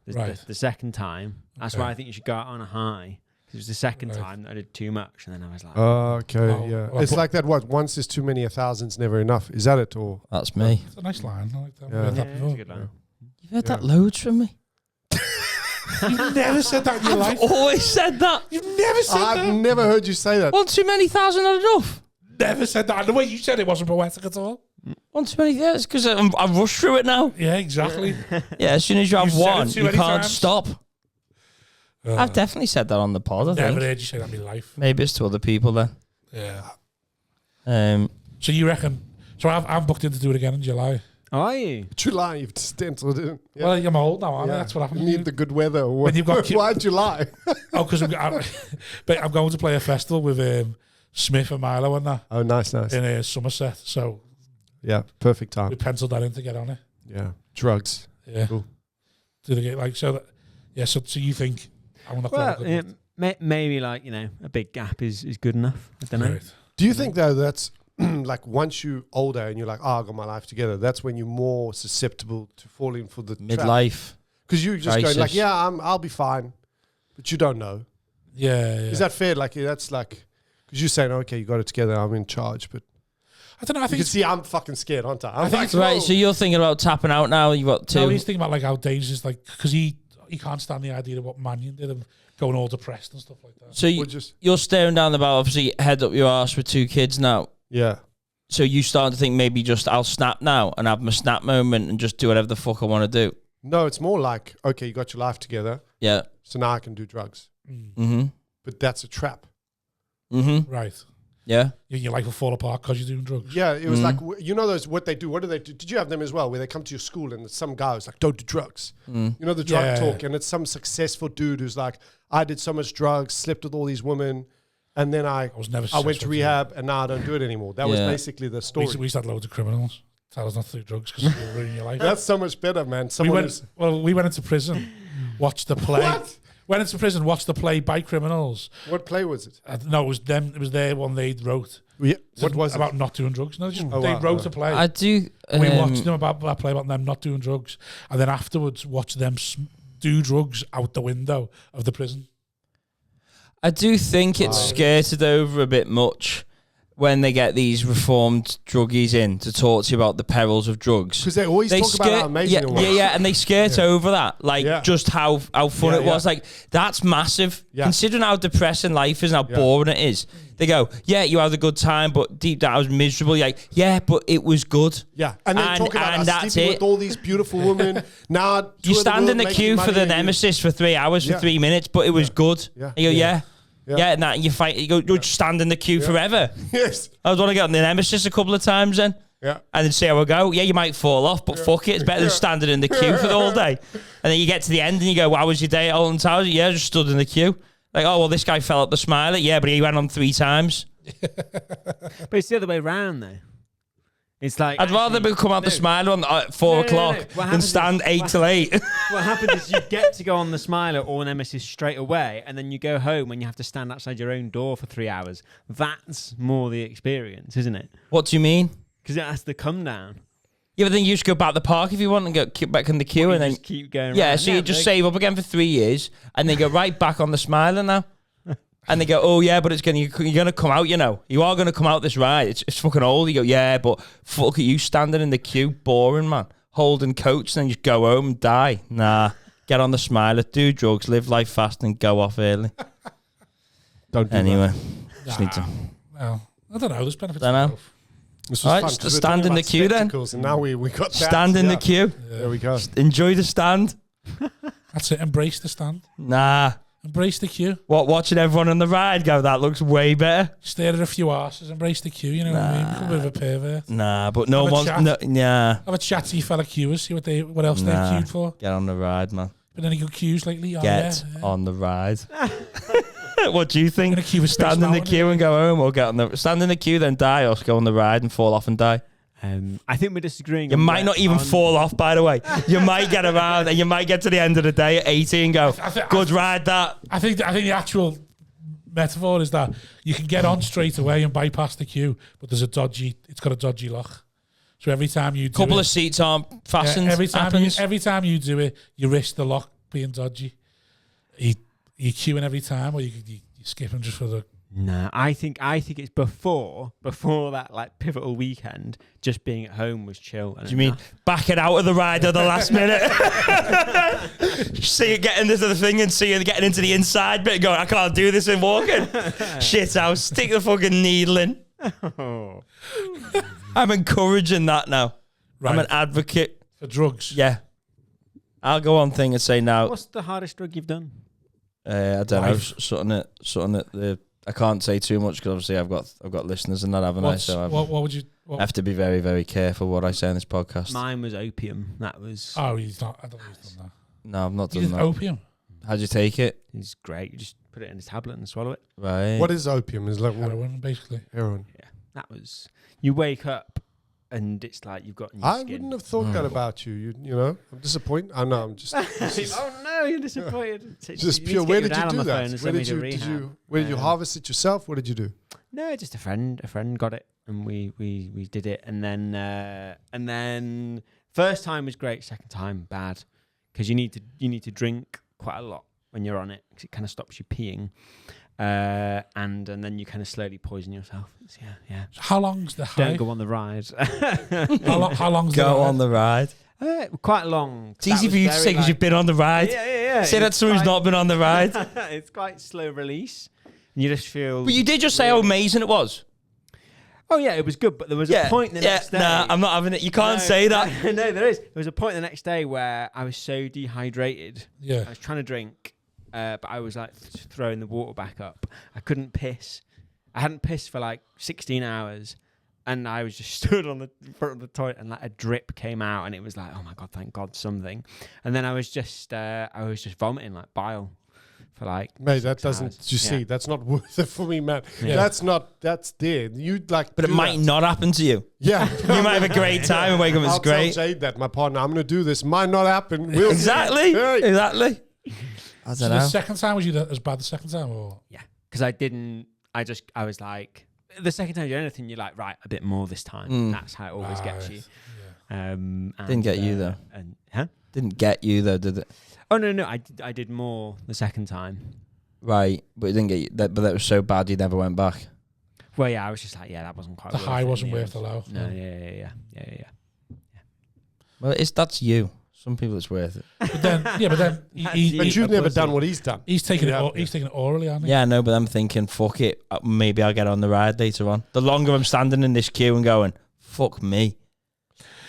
Speaker 4: The second time, that's why I think you should go out on a high. Because it was the second time that I did too much, and then I was like,
Speaker 5: yeah.
Speaker 1: Well,
Speaker 5: it's like that. What? Once is too many, 1,000's never enough. Is that it? Or
Speaker 2: that's me.
Speaker 1: It's a nice line. I like that.
Speaker 5: Yeah.
Speaker 1: I've heard that
Speaker 4: it's
Speaker 1: before.
Speaker 4: a good line.
Speaker 2: You've heard that loads from me.
Speaker 1: You've never said that in your life.
Speaker 2: Always said that.
Speaker 1: You've never said that.
Speaker 5: I've never heard you say that.
Speaker 2: One too many, 1,000 not enough.
Speaker 1: Never said that. And the way you said it wasn't poetic at all.
Speaker 2: One too many, yeah, it's because I rush through it now.
Speaker 1: Yeah, exactly.
Speaker 2: Yeah, as soon as you have
Speaker 1: You've said
Speaker 2: one,
Speaker 1: it too
Speaker 2: you
Speaker 1: many
Speaker 2: can't
Speaker 1: times.
Speaker 2: stop. I've definitely said that on the pod, I
Speaker 1: Never
Speaker 2: think.
Speaker 1: heard you say that in my life.
Speaker 2: Maybe it's to other people then.
Speaker 1: Yeah. So you reckon? So I'm booked in to do it again in July.
Speaker 4: Are you?
Speaker 5: July, you've stenciled in. Yeah.
Speaker 1: Well, I'm old now, aren't I? That's what happens.
Speaker 5: You need the good weather. Or
Speaker 1: When you've got
Speaker 5: why July?
Speaker 1: Oh, because I'm going to play a festival with Smith and Milo and that.
Speaker 5: Oh, nice.
Speaker 1: In Somerset. So
Speaker 5: yeah, perfect
Speaker 1: we
Speaker 5: time.
Speaker 1: penciled that in to get on it.
Speaker 5: Yeah, drugs.
Speaker 1: Yeah.
Speaker 5: Cool.
Speaker 1: Did it get like so? That, yeah. So you think I'm not
Speaker 4: Well, maybe like a big gap is good enough. I don't know.
Speaker 1: Right.
Speaker 5: Do you think though that's like once you're older and you're like, oh, I got my life together, that's when you're more susceptible to falling for the
Speaker 2: Midlife.
Speaker 5: Because you're just
Speaker 2: crisis.
Speaker 5: going like, yeah, I'll be fine, but you don't know.
Speaker 1: Yeah.
Speaker 5: Is that fair? Like that's like because you're saying, okay, you got it together, I'm in charge, but
Speaker 1: I don't know. I
Speaker 5: you
Speaker 1: think
Speaker 5: can see I'm fucking scared, aren't I? I'm
Speaker 1: think
Speaker 5: like,
Speaker 1: it's
Speaker 2: Right,
Speaker 5: "Whoa."
Speaker 2: so you're thinking about tapping out now. You've got two.
Speaker 1: no, he's thinking about like how dangerous, like because he can't stand the idea of what Mannion did and going all depressed and stuff like that.
Speaker 2: So you're staring down the barrel, obviously head up your arse with 2 kids now.
Speaker 5: Yeah.
Speaker 2: So you start to think maybe just I'll snap now and have my snap moment and just do whatever the fuck I want to do.
Speaker 5: No, it's more like, okay, you got your life together,
Speaker 2: Yeah.
Speaker 5: so now I can do drugs.
Speaker 2: Mm-hmm.
Speaker 5: But that's a trap.
Speaker 2: Mm-hmm.
Speaker 1: Right.
Speaker 2: Yeah.
Speaker 1: Your life will fall apart because you're doing drugs.
Speaker 5: Yeah, it was like, those, what they do, what do they do? Did you have them as well, where they come to your school and some guy who's like, don't do drugs. You know, the drug talk, and it's some successful dude who's like, I did so much drugs, slept with all these women, and then I went to rehab, and now I don't do it anymore. That was basically the story.
Speaker 1: We used to have loads of criminals tell us not to do drugs because it will ruin your life.
Speaker 5: That's so much better, man.
Speaker 1: We went into prison, watched the play.
Speaker 5: What?
Speaker 1: Went into prison, watched the play by criminals.
Speaker 5: What play was it?
Speaker 1: No, it was them. It was their one they wrote.
Speaker 5: Yeah. What was
Speaker 1: about
Speaker 5: it?
Speaker 1: not doing drugs? No, they wrote a play.
Speaker 2: I do.
Speaker 1: We watched them about that play about them not doing drugs, and then afterwards watch them do drugs out the window of the prison.
Speaker 2: I do think it's skirted over a bit much. when they get these reformed druggies in to talk to you about the perils of drugs.
Speaker 5: Because they always talk about how amazing it was.
Speaker 2: Yeah, and they skirt over that, like just how fun it was. Like, that's massive. Considering how depressing life is and how boring it is. They go, you had a good time, but deep down I was miserable. You're like, but it was good.
Speaker 5: Yeah, and they talk about us sleeping with all these beautiful women. Now
Speaker 2: you stand in the queue for the Nemesis for 3 hours for 3 minutes, but it was good. You go, and that you fight. You just stand in the queue forever.
Speaker 5: Yes,
Speaker 2: I was want to get on the Nemesis a couple of times then. And then see how I go. Yeah, you might fall off, but fuck it. It's better than standing in the queue for the whole day. And then you get to the end and you go, how was your day at Alton Towers? Yeah, just stood in the queue. Like, oh, well, this guy fell up the Smiler. Yeah, but he went on 3 times.
Speaker 4: But it's the other way around, though. It's like...
Speaker 2: I'd rather come out the Smiler at 4 o'clock than stand 8 till 8.
Speaker 4: What happens is you get to go on the Smiler or Nemesis straight away, and then you go home and you have to stand outside your own door for 3 hours. That's more the experience, isn't it?
Speaker 2: What do you mean?
Speaker 4: Because it has to come down.
Speaker 2: Yeah, but then you just go back to the park if you want and get back in the queue and then
Speaker 4: just keep going.
Speaker 2: Yeah, so you just save up again for 3 years and then go right back on the Smiler now. And they go, oh yeah, but you're gonna come out, you know. You are gonna come out this ride. It's fucking old. You go, yeah, but fuck it, you standing in the queue, boring, man. Holding coach, and then you just go home and die. Nah, get on the Smiler, do drugs, live life fast, and go off early.
Speaker 5: Don't do
Speaker 2: anyway.
Speaker 5: that.
Speaker 2: Just need to.
Speaker 1: Well, I don't know. There's benefits.
Speaker 2: Don't know.
Speaker 5: This was
Speaker 2: All right,
Speaker 5: fun,
Speaker 2: just stand in the queue then.
Speaker 5: And now we got that.
Speaker 2: Stand in the queue.
Speaker 5: There we go.
Speaker 2: Enjoy the stand.
Speaker 1: That's it. Embrace the stand.
Speaker 2: Nah.
Speaker 1: Embrace the queue.
Speaker 2: Watching everyone on the ride go, that looks way better.
Speaker 1: Stare at a few arses. Embrace the queue. You know what I mean? Become a bit of a pervert.
Speaker 2: Nah, but no one's...
Speaker 1: Have a chat to your fellow queuers. See what else they're queued for.
Speaker 2: Get on the ride, man.
Speaker 1: Been any good queues lately?
Speaker 2: Get on the ride. What do you think?
Speaker 1: Stand
Speaker 2: in the queue and go home, or stand in the queue then die, or go on the ride and fall off and die?
Speaker 4: I think we're disagreeing.
Speaker 2: You might not even fall off, by the way. You might get around and you might get to the end of the day at 80 and go, good ride that.
Speaker 1: I think the actual metaphor is that you can get on straight away and bypass the queue, but it's got a dodgy lock. So every time you do
Speaker 2: couple of seats aren't fastened.
Speaker 1: Every time you do it, you risk the lock being dodgy. You're queuing every time, or you skipping just for the...
Speaker 4: No, I think it's before that like pivotal weekend. Just being at home was chill.
Speaker 2: Do you mean backing out of the ride at the last minute? See you getting into the thing and see you getting into the inside bit, going, I can't do this and walking. Shit, I'll stick the fucking needle in.
Speaker 4: Oh.
Speaker 2: I'm encouraging that now.
Speaker 1: Right.
Speaker 2: I'm an advocate
Speaker 1: for drugs.
Speaker 2: Yeah, I'll go on thing and say now.
Speaker 4: What's the hardest drug you've done?
Speaker 2: I don't know. Something at the. I can't say too much because obviously I've got listeners and that, haven't I? So
Speaker 1: what would you?
Speaker 2: I have to be very, very careful what I say on this podcast.
Speaker 4: Mine was opium. That was.
Speaker 1: Oh, he's not. I don't think he's done that.
Speaker 2: No, I've not done that.
Speaker 1: Opium.
Speaker 2: How'd you take it?
Speaker 4: It's great. You just put it in a tablet and swallow it.
Speaker 2: Right.
Speaker 5: What is opium? Is like
Speaker 1: heroin, basically.
Speaker 5: Heroin.
Speaker 4: Yeah, that was. You wake up and it's like you've got.
Speaker 5: I wouldn't have thought that about you. You know, I'm disappointed. I know. I'm just.
Speaker 4: Oh no, you're disappointed.
Speaker 5: Just pure. Where did you do that? Where did you harvest it yourself? What did you do?
Speaker 4: No, just a friend. A friend got it, and we did it, and then first time was great. Second time bad, because you need to drink quite a lot when you're on it, because it kind of stops you peeing. And then you kind of slowly poison yourself. Yeah.
Speaker 1: So how long's the high?
Speaker 4: Don't go on the ride.
Speaker 1: How long's
Speaker 2: go on the ride?
Speaker 4: Quite long.
Speaker 2: It's easy for you to say because you've been on the ride.
Speaker 4: Yeah.
Speaker 2: Say that to someone who's not been on the ride.
Speaker 4: It's quite slow release. And you just feel...
Speaker 2: But you did just say how amazing it was.
Speaker 4: Oh, yeah, it was good, but there was a point the next day...
Speaker 2: Nah, I'm not having it. You can't say that.
Speaker 4: No, there is. There was a point the next day where I was so dehydrated.
Speaker 1: Yeah.
Speaker 4: I was trying to drink, but I was like throwing the water back up. I couldn't piss. I hadn't pissed for like 16 hours. And I was just stood on the front of the toilet, and like a drip came out, and it was like, oh my God, thank God, something. And then I was just vomiting like bile for like.
Speaker 5: Mate, that doesn't.
Speaker 4: hours.
Speaker 5: You see, that's not worth it for me, man.
Speaker 1: Yeah.
Speaker 5: That's there. You'd like.
Speaker 2: But it might not happen to you.
Speaker 5: Yeah,
Speaker 2: you might have a great time and wake up. It's great.
Speaker 5: I'll tell Jade that, my partner. I'm going to do this. Might not happen. We'll
Speaker 2: exactly.
Speaker 5: Hey.
Speaker 2: Exactly. I don't know.
Speaker 1: The second time was you as bad the second time, or?
Speaker 4: Yeah, because I was like. The second time you do anything, you're like, right, a bit more this time. That's how it always gets you.
Speaker 1: Yeah.
Speaker 2: Didn't get you though. Didn't get you though, did it?
Speaker 4: Oh no, I did more the second time.
Speaker 2: Right, but it didn't get you. But that was so bad you never went back.
Speaker 4: Well, yeah, I was just like, yeah, that wasn't quite.
Speaker 1: The
Speaker 4: worth
Speaker 1: high
Speaker 4: it in
Speaker 1: wasn't
Speaker 4: the
Speaker 1: worth
Speaker 4: end.
Speaker 1: the low.
Speaker 4: No, yeah.
Speaker 2: Well, that's you. Some people it's worth it.
Speaker 1: But then, he,
Speaker 5: But you've never
Speaker 4: pussy.
Speaker 5: done what he's done.
Speaker 1: he's taking
Speaker 5: Yeah.
Speaker 1: it. He's taking it orally, hasn't he?
Speaker 2: Yeah, I know, but I'm thinking, fuck it. Maybe I'll get on the ride later on. The longer I'm standing in this queue and going, fuck me.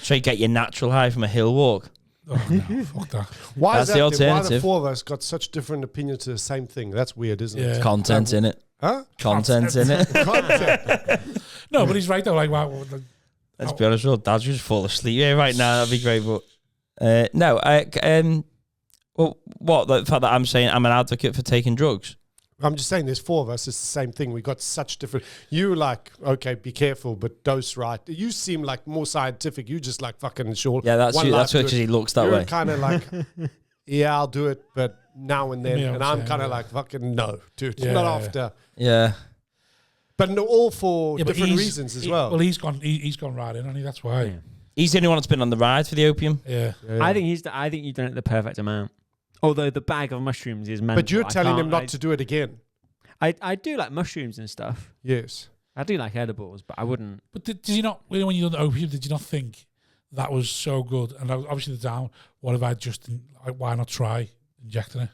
Speaker 2: So you get your natural high from a hill walk.
Speaker 1: Oh, no, fuck that.
Speaker 5: Why
Speaker 2: That's
Speaker 5: is
Speaker 2: the
Speaker 5: that? Then? Why the
Speaker 2: alternative.
Speaker 5: four of us got such different opinions to the same thing? That's weird, isn't it?
Speaker 1: Yeah.
Speaker 2: Content in it.
Speaker 5: Huh?
Speaker 2: Content in it.
Speaker 5: Content.
Speaker 1: No, but he's right though. Like, wow,
Speaker 2: Let's be honest, real dads just fall asleep here right now. That'd be great, but well, what the fact that I'm saying I'm an advocate for taking drugs.
Speaker 5: I'm just saying, there's four of us. It's the same thing. We got such different. You like, okay, be careful, but dose right. You seem like more scientific. You just like fucking short.
Speaker 2: Yeah, that's
Speaker 5: one
Speaker 2: you.
Speaker 5: life,
Speaker 2: That's
Speaker 5: do
Speaker 2: because
Speaker 5: it.
Speaker 2: he looks that
Speaker 5: You're
Speaker 2: way.
Speaker 5: kind of like, yeah, I'll do it, but now and then.
Speaker 1: Yeah,
Speaker 5: And I'm
Speaker 1: same,
Speaker 5: kind of
Speaker 1: yeah.
Speaker 5: like, fucking no, dude,
Speaker 1: Yeah,
Speaker 5: not
Speaker 1: yeah.
Speaker 5: after.
Speaker 2: Yeah.
Speaker 5: But no, all for
Speaker 1: Yeah, but
Speaker 5: different
Speaker 1: he's-
Speaker 5: reasons as
Speaker 1: he-
Speaker 5: well.
Speaker 1: Well, he's gone right in, hasn't he? That's why.
Speaker 4: Yeah.
Speaker 2: He's the only one that's been on the ride for the opium.
Speaker 1: Yeah.
Speaker 5: Yeah, yeah.
Speaker 4: I think I think you've done it the perfect amount. Although the bag of mushrooms is mental.
Speaker 5: But you're
Speaker 4: I
Speaker 5: telling him
Speaker 4: can't-
Speaker 5: not to do it again.
Speaker 4: I do like mushrooms and stuff.
Speaker 5: Yes.
Speaker 4: I do like edibles, but I wouldn't.
Speaker 1: But did you not, when you done the opium, did you not think that was so good? And obviously the down, what if I just, like, why not try injecting it?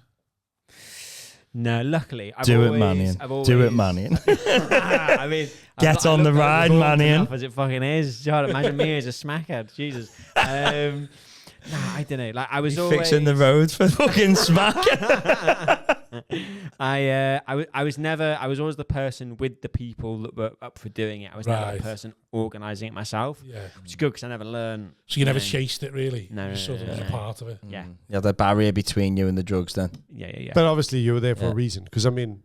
Speaker 4: No, luckily, I've
Speaker 2: Do it,
Speaker 4: always,
Speaker 2: Mannion.
Speaker 4: I've always,
Speaker 2: Do it, Mannion.
Speaker 4: I mean,
Speaker 2: Get
Speaker 4: I
Speaker 2: on the
Speaker 4: looked at it
Speaker 2: ride,
Speaker 4: revolved
Speaker 2: Mannion.
Speaker 4: enough as it fucking is. God, imagine me as a smackhead. Jesus. No, I don't know. Like I was always
Speaker 2: Fixing the roads for fucking smack.
Speaker 4: I was always the person with the people that were up for doing it. I was never
Speaker 1: Right.
Speaker 4: the person organising it myself,
Speaker 1: Yeah.
Speaker 4: which is good because I never learned.
Speaker 1: So you never
Speaker 4: know.
Speaker 1: chased it, really?
Speaker 4: No,
Speaker 1: You
Speaker 4: no,
Speaker 1: sort of
Speaker 4: no,
Speaker 1: was
Speaker 4: no.
Speaker 1: a part of it.
Speaker 4: Yeah.
Speaker 2: Yeah, the barrier between you and the drugs then.
Speaker 4: Yeah.
Speaker 5: But obviously you were there for
Speaker 2: Yeah.
Speaker 5: a reason. Because, I mean,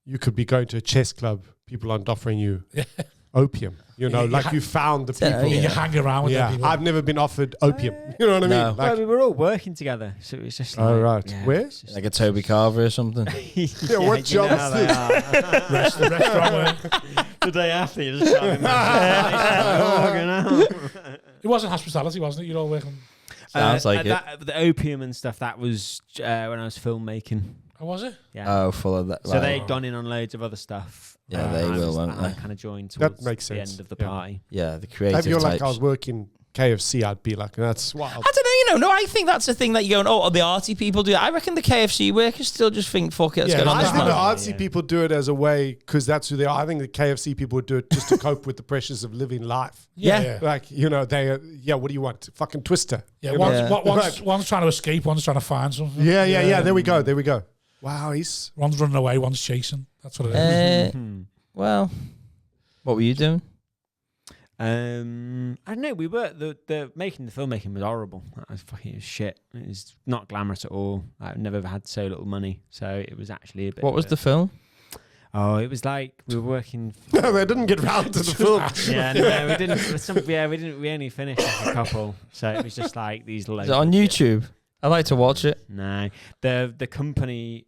Speaker 5: you could be going to a chess club. People aren't offering you opium. You know,
Speaker 1: You
Speaker 5: like
Speaker 1: ha-
Speaker 5: you found the
Speaker 2: Yeah,
Speaker 5: people.
Speaker 1: You
Speaker 2: yeah.
Speaker 1: hang around with them
Speaker 5: Yeah,
Speaker 1: people.
Speaker 5: I've never been offered opium. You know what I mean?
Speaker 2: No.
Speaker 5: Like,
Speaker 4: Well, we were all working together, so it was just.
Speaker 5: Oh,
Speaker 4: like,
Speaker 5: right.
Speaker 4: yeah,
Speaker 5: Where?
Speaker 4: it's just-
Speaker 2: Like a Toby Carver or something.
Speaker 5: Yeah, what
Speaker 4: you know
Speaker 5: job
Speaker 4: how
Speaker 5: is
Speaker 4: they
Speaker 5: this?
Speaker 4: are.
Speaker 1: Restaurant work.
Speaker 4: The day after, you just can't imagine.
Speaker 1: It wasn't hospitality, wasn't it? You're all working.
Speaker 2: Sounds like it.
Speaker 4: The opium and stuff, that was when I was filmmaking.
Speaker 1: Oh, was it?
Speaker 4: Yeah.
Speaker 2: Oh, full of that.
Speaker 4: So they'd gone in on loads of other stuff.
Speaker 2: Yeah, they will, won't
Speaker 4: I
Speaker 2: they?
Speaker 4: kind of joined
Speaker 5: That
Speaker 4: towards
Speaker 5: makes
Speaker 4: the
Speaker 5: sense.
Speaker 4: end of the
Speaker 5: Yeah.
Speaker 4: party.
Speaker 2: Yeah, the creative
Speaker 5: If you're like,
Speaker 2: types.
Speaker 5: I was working KFC, I'd be like, that's wild.
Speaker 2: I don't know, no, I think that's the thing that you go, oh, the arty people do it. I reckon the KFC workers still just think, fuck it, let's
Speaker 1: Yeah,
Speaker 2: get on
Speaker 5: I
Speaker 2: this
Speaker 5: think the
Speaker 2: man.
Speaker 5: artsy
Speaker 4: Yeah.
Speaker 5: people do it as a way, because that's who they are. I think the KFC people would do it just to cope with the pressures of living life.
Speaker 2: Yeah.
Speaker 5: Like, you know, what do you want? Fucking Twister.
Speaker 1: Yeah,
Speaker 5: You know?
Speaker 1: one's trying to escape, one's trying to find something.
Speaker 5: Yeah. There we go. Wow, he's...
Speaker 1: One's running away, one's chasing. That's what it is.
Speaker 2: Well, what were you doing?
Speaker 4: I don't know. We were the making the filmmaking was horrible. That was fucking shit. It was not glamorous at all. I've never had so little money, so it was actually a bit.
Speaker 2: What was the film?
Speaker 4: Oh, it was like we were working.
Speaker 5: No, they didn't get round to the film.
Speaker 4: Yeah, no, we didn't. We only finished like a couple, so it was just like these.
Speaker 2: Is it on YouTube? I like to watch it.
Speaker 4: No, the company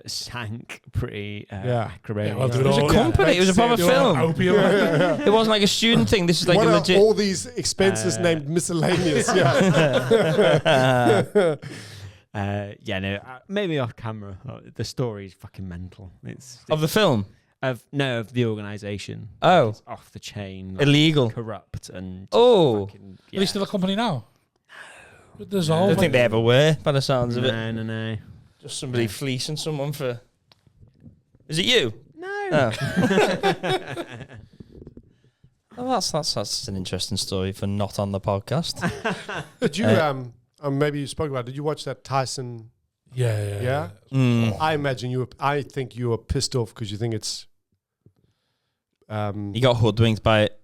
Speaker 4: sank pretty acrimonious.
Speaker 1: Yeah, well,
Speaker 2: It was a company. It was a proper film.
Speaker 1: Opium.
Speaker 2: It wasn't like a student thing. This is like
Speaker 5: What
Speaker 2: a
Speaker 5: are
Speaker 2: legit.
Speaker 5: all these expenses named miscellaneous?
Speaker 4: Maybe off camera. The story is fucking mental. It's
Speaker 2: Of the film?
Speaker 4: of the organisation.
Speaker 2: Oh.
Speaker 4: It's off the chain,
Speaker 2: Illegal.
Speaker 4: corrupt, and
Speaker 2: Oh.
Speaker 4: fucking,
Speaker 1: Are they still a company now? There's
Speaker 2: I
Speaker 1: all.
Speaker 2: don't think they ever were, by the sounds of it.
Speaker 4: No.
Speaker 2: Just somebody fleecing someone for. Is it you?
Speaker 4: No.
Speaker 2: Oh. Well, that's an interesting story for not on the podcast.
Speaker 5: Did you, maybe you spoke about it, did you watch that Tyson?
Speaker 1: Yeah.
Speaker 2: Mm.
Speaker 5: I think you were pissed off because you think it's...
Speaker 2: He got hoodwinked by it.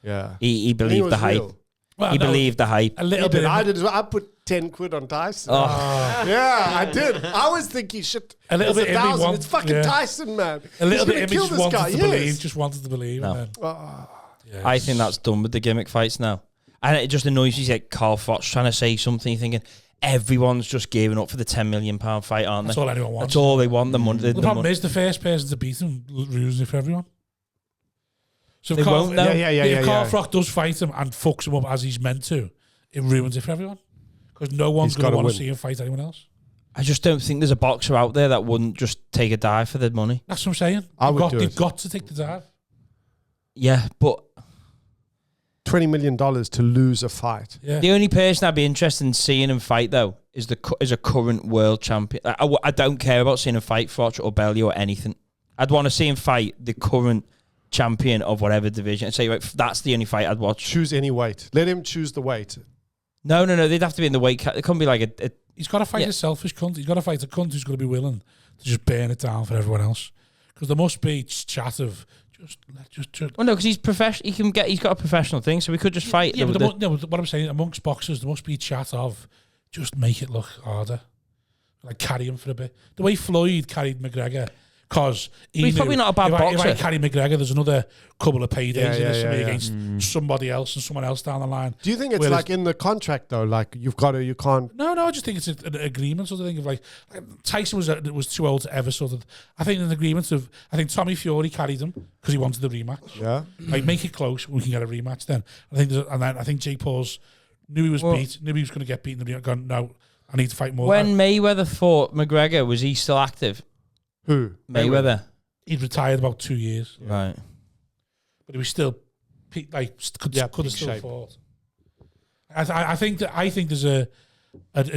Speaker 5: yeah.
Speaker 2: He
Speaker 5: I think it
Speaker 2: believed
Speaker 5: was
Speaker 2: the hype.
Speaker 5: real.
Speaker 1: Well,
Speaker 2: He
Speaker 1: no,
Speaker 2: believed the hype.
Speaker 1: a little
Speaker 5: He did.
Speaker 1: bit.
Speaker 5: I did as well. I put 10 quid on Tyson.
Speaker 2: Oh.
Speaker 5: Yeah, I did. I was thinking, shit.
Speaker 1: A little
Speaker 5: it's
Speaker 1: bit in me
Speaker 5: 1,000.
Speaker 1: want-
Speaker 5: It's fucking
Speaker 1: yeah.
Speaker 5: Tyson, man.
Speaker 1: A little
Speaker 5: He's
Speaker 1: bit
Speaker 5: gonna
Speaker 1: of me
Speaker 5: kill
Speaker 1: just
Speaker 5: this
Speaker 1: wanted
Speaker 5: guy.
Speaker 1: to
Speaker 5: Yes.
Speaker 1: believe, just wanted to believe.
Speaker 2: No.
Speaker 1: And then, yeah,
Speaker 2: I think that's done with the gimmick fights now. And it just annoys you. Like Carl Fox trying to say something, you're thinking everyone's just giving up for the £10 million fight, aren't
Speaker 1: that's
Speaker 2: they?
Speaker 1: all anyone wants.
Speaker 2: That's all they want. The money.
Speaker 1: The problem is the first person to beat him ruins it for everyone. So if
Speaker 2: They
Speaker 1: Carl,
Speaker 2: won't know.
Speaker 1: if Carl Froch does fight him and fucks him up as he's meant to, it ruins it for everyone. Because no one's
Speaker 5: He's
Speaker 1: going to
Speaker 5: gotta
Speaker 1: want to
Speaker 5: win.
Speaker 1: see him fight anyone else.
Speaker 2: I just don't think there's a boxer out there that wouldn't just take a dive for the money.
Speaker 1: That's what I'm saying.
Speaker 5: I would do
Speaker 1: They've
Speaker 5: it.
Speaker 1: got to take the dive.
Speaker 2: Yeah, but
Speaker 5: $20 million to lose a fight.
Speaker 1: Yeah.
Speaker 2: the only person I'd be interested in seeing him fight though is a current world champion. I don't care about seeing him fight Froch or Belly or anything. I'd want to see him fight the current champion of whatever division. And say, right, that's the only fight I'd watch.
Speaker 5: Choose any weight. Let him choose the weight.
Speaker 2: No. They'd have to be in the weight cat. It couldn't be like a
Speaker 1: He's got to fight a selfish cunt. He's got to fight a cunt who's going to be willing to just burn it down for everyone else. Because there must be chat of just.
Speaker 2: Well, no, because he's professional. He's got a professional thing, so we could just fight.
Speaker 1: Yeah, but what I'm saying, amongst boxers, there must be chat of just make it look harder, like carry him for a bit. The way Floyd carried McGregor, because
Speaker 2: he's probably not a bad boxer.
Speaker 1: If I carry McGregor, there's another couple of paydays in this for me against somebody else and someone else down the line.
Speaker 5: Do you think it's like in the contract though? Like you can't.
Speaker 1: No, I just think it's an agreement sort of thing of like Tyson was too old to ever sort of. I think an agreement of. I think Tommy Fury carried him because he wanted the rematch.
Speaker 5: Yeah,
Speaker 1: like make it close, we can get a rematch. Then I think Jake Paul's knew he was beat, knew he was going to get beaten. And gone, no, I need to fight more.
Speaker 2: When Mayweather fought McGregor, was he still active?
Speaker 5: Who?
Speaker 2: Mayweather.
Speaker 1: He'd retired about 2 years,
Speaker 2: Right.
Speaker 1: but he was still could have still fought. I think there's a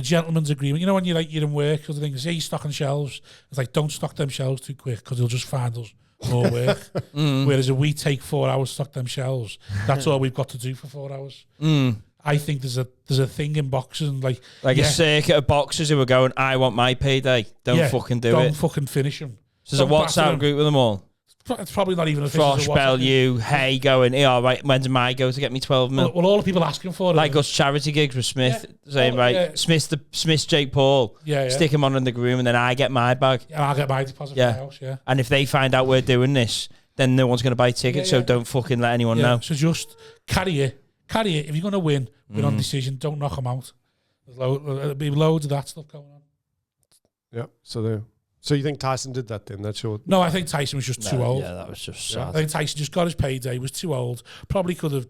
Speaker 1: gentleman's agreement. You know when you're in work, because the thing is, you're stocking shelves. It's like don't stock them shelves too quick because they'll just find us more work. Whereas if we take 4 hours to stock them shelves, that's all we've got to do for 4 hours. I think there's a thing in boxing like
Speaker 2: a circuit of boxers who are going, I want my payday. Don't fucking do it.
Speaker 1: Don't fucking finish him.
Speaker 2: So there's a WhatsApp group with them all.
Speaker 1: It's probably not even a
Speaker 2: Frosh, Bell, you, Hey, going, all right, when's my go to get me 12 mil?
Speaker 1: Well, all the people asking for it.
Speaker 2: Like us charity gigs with Smith, saying, Smith's Jake Paul, stick him on in the room and then I get my bag.
Speaker 1: And I'll get my deposit from my house,
Speaker 2: And if they find out we're doing this, then no one's going to buy tickets, so don't fucking let anyone know.
Speaker 1: So just carry it. If you're going to win on decision, don't knock them out. There'll be loads of that stuff going on.
Speaker 5: Yeah, so you think Tyson did that then? That's your...
Speaker 1: No, I think Tyson was just too old.
Speaker 2: Yeah, that was just sad.
Speaker 1: I think Tyson just got his payday, was too old. Probably could have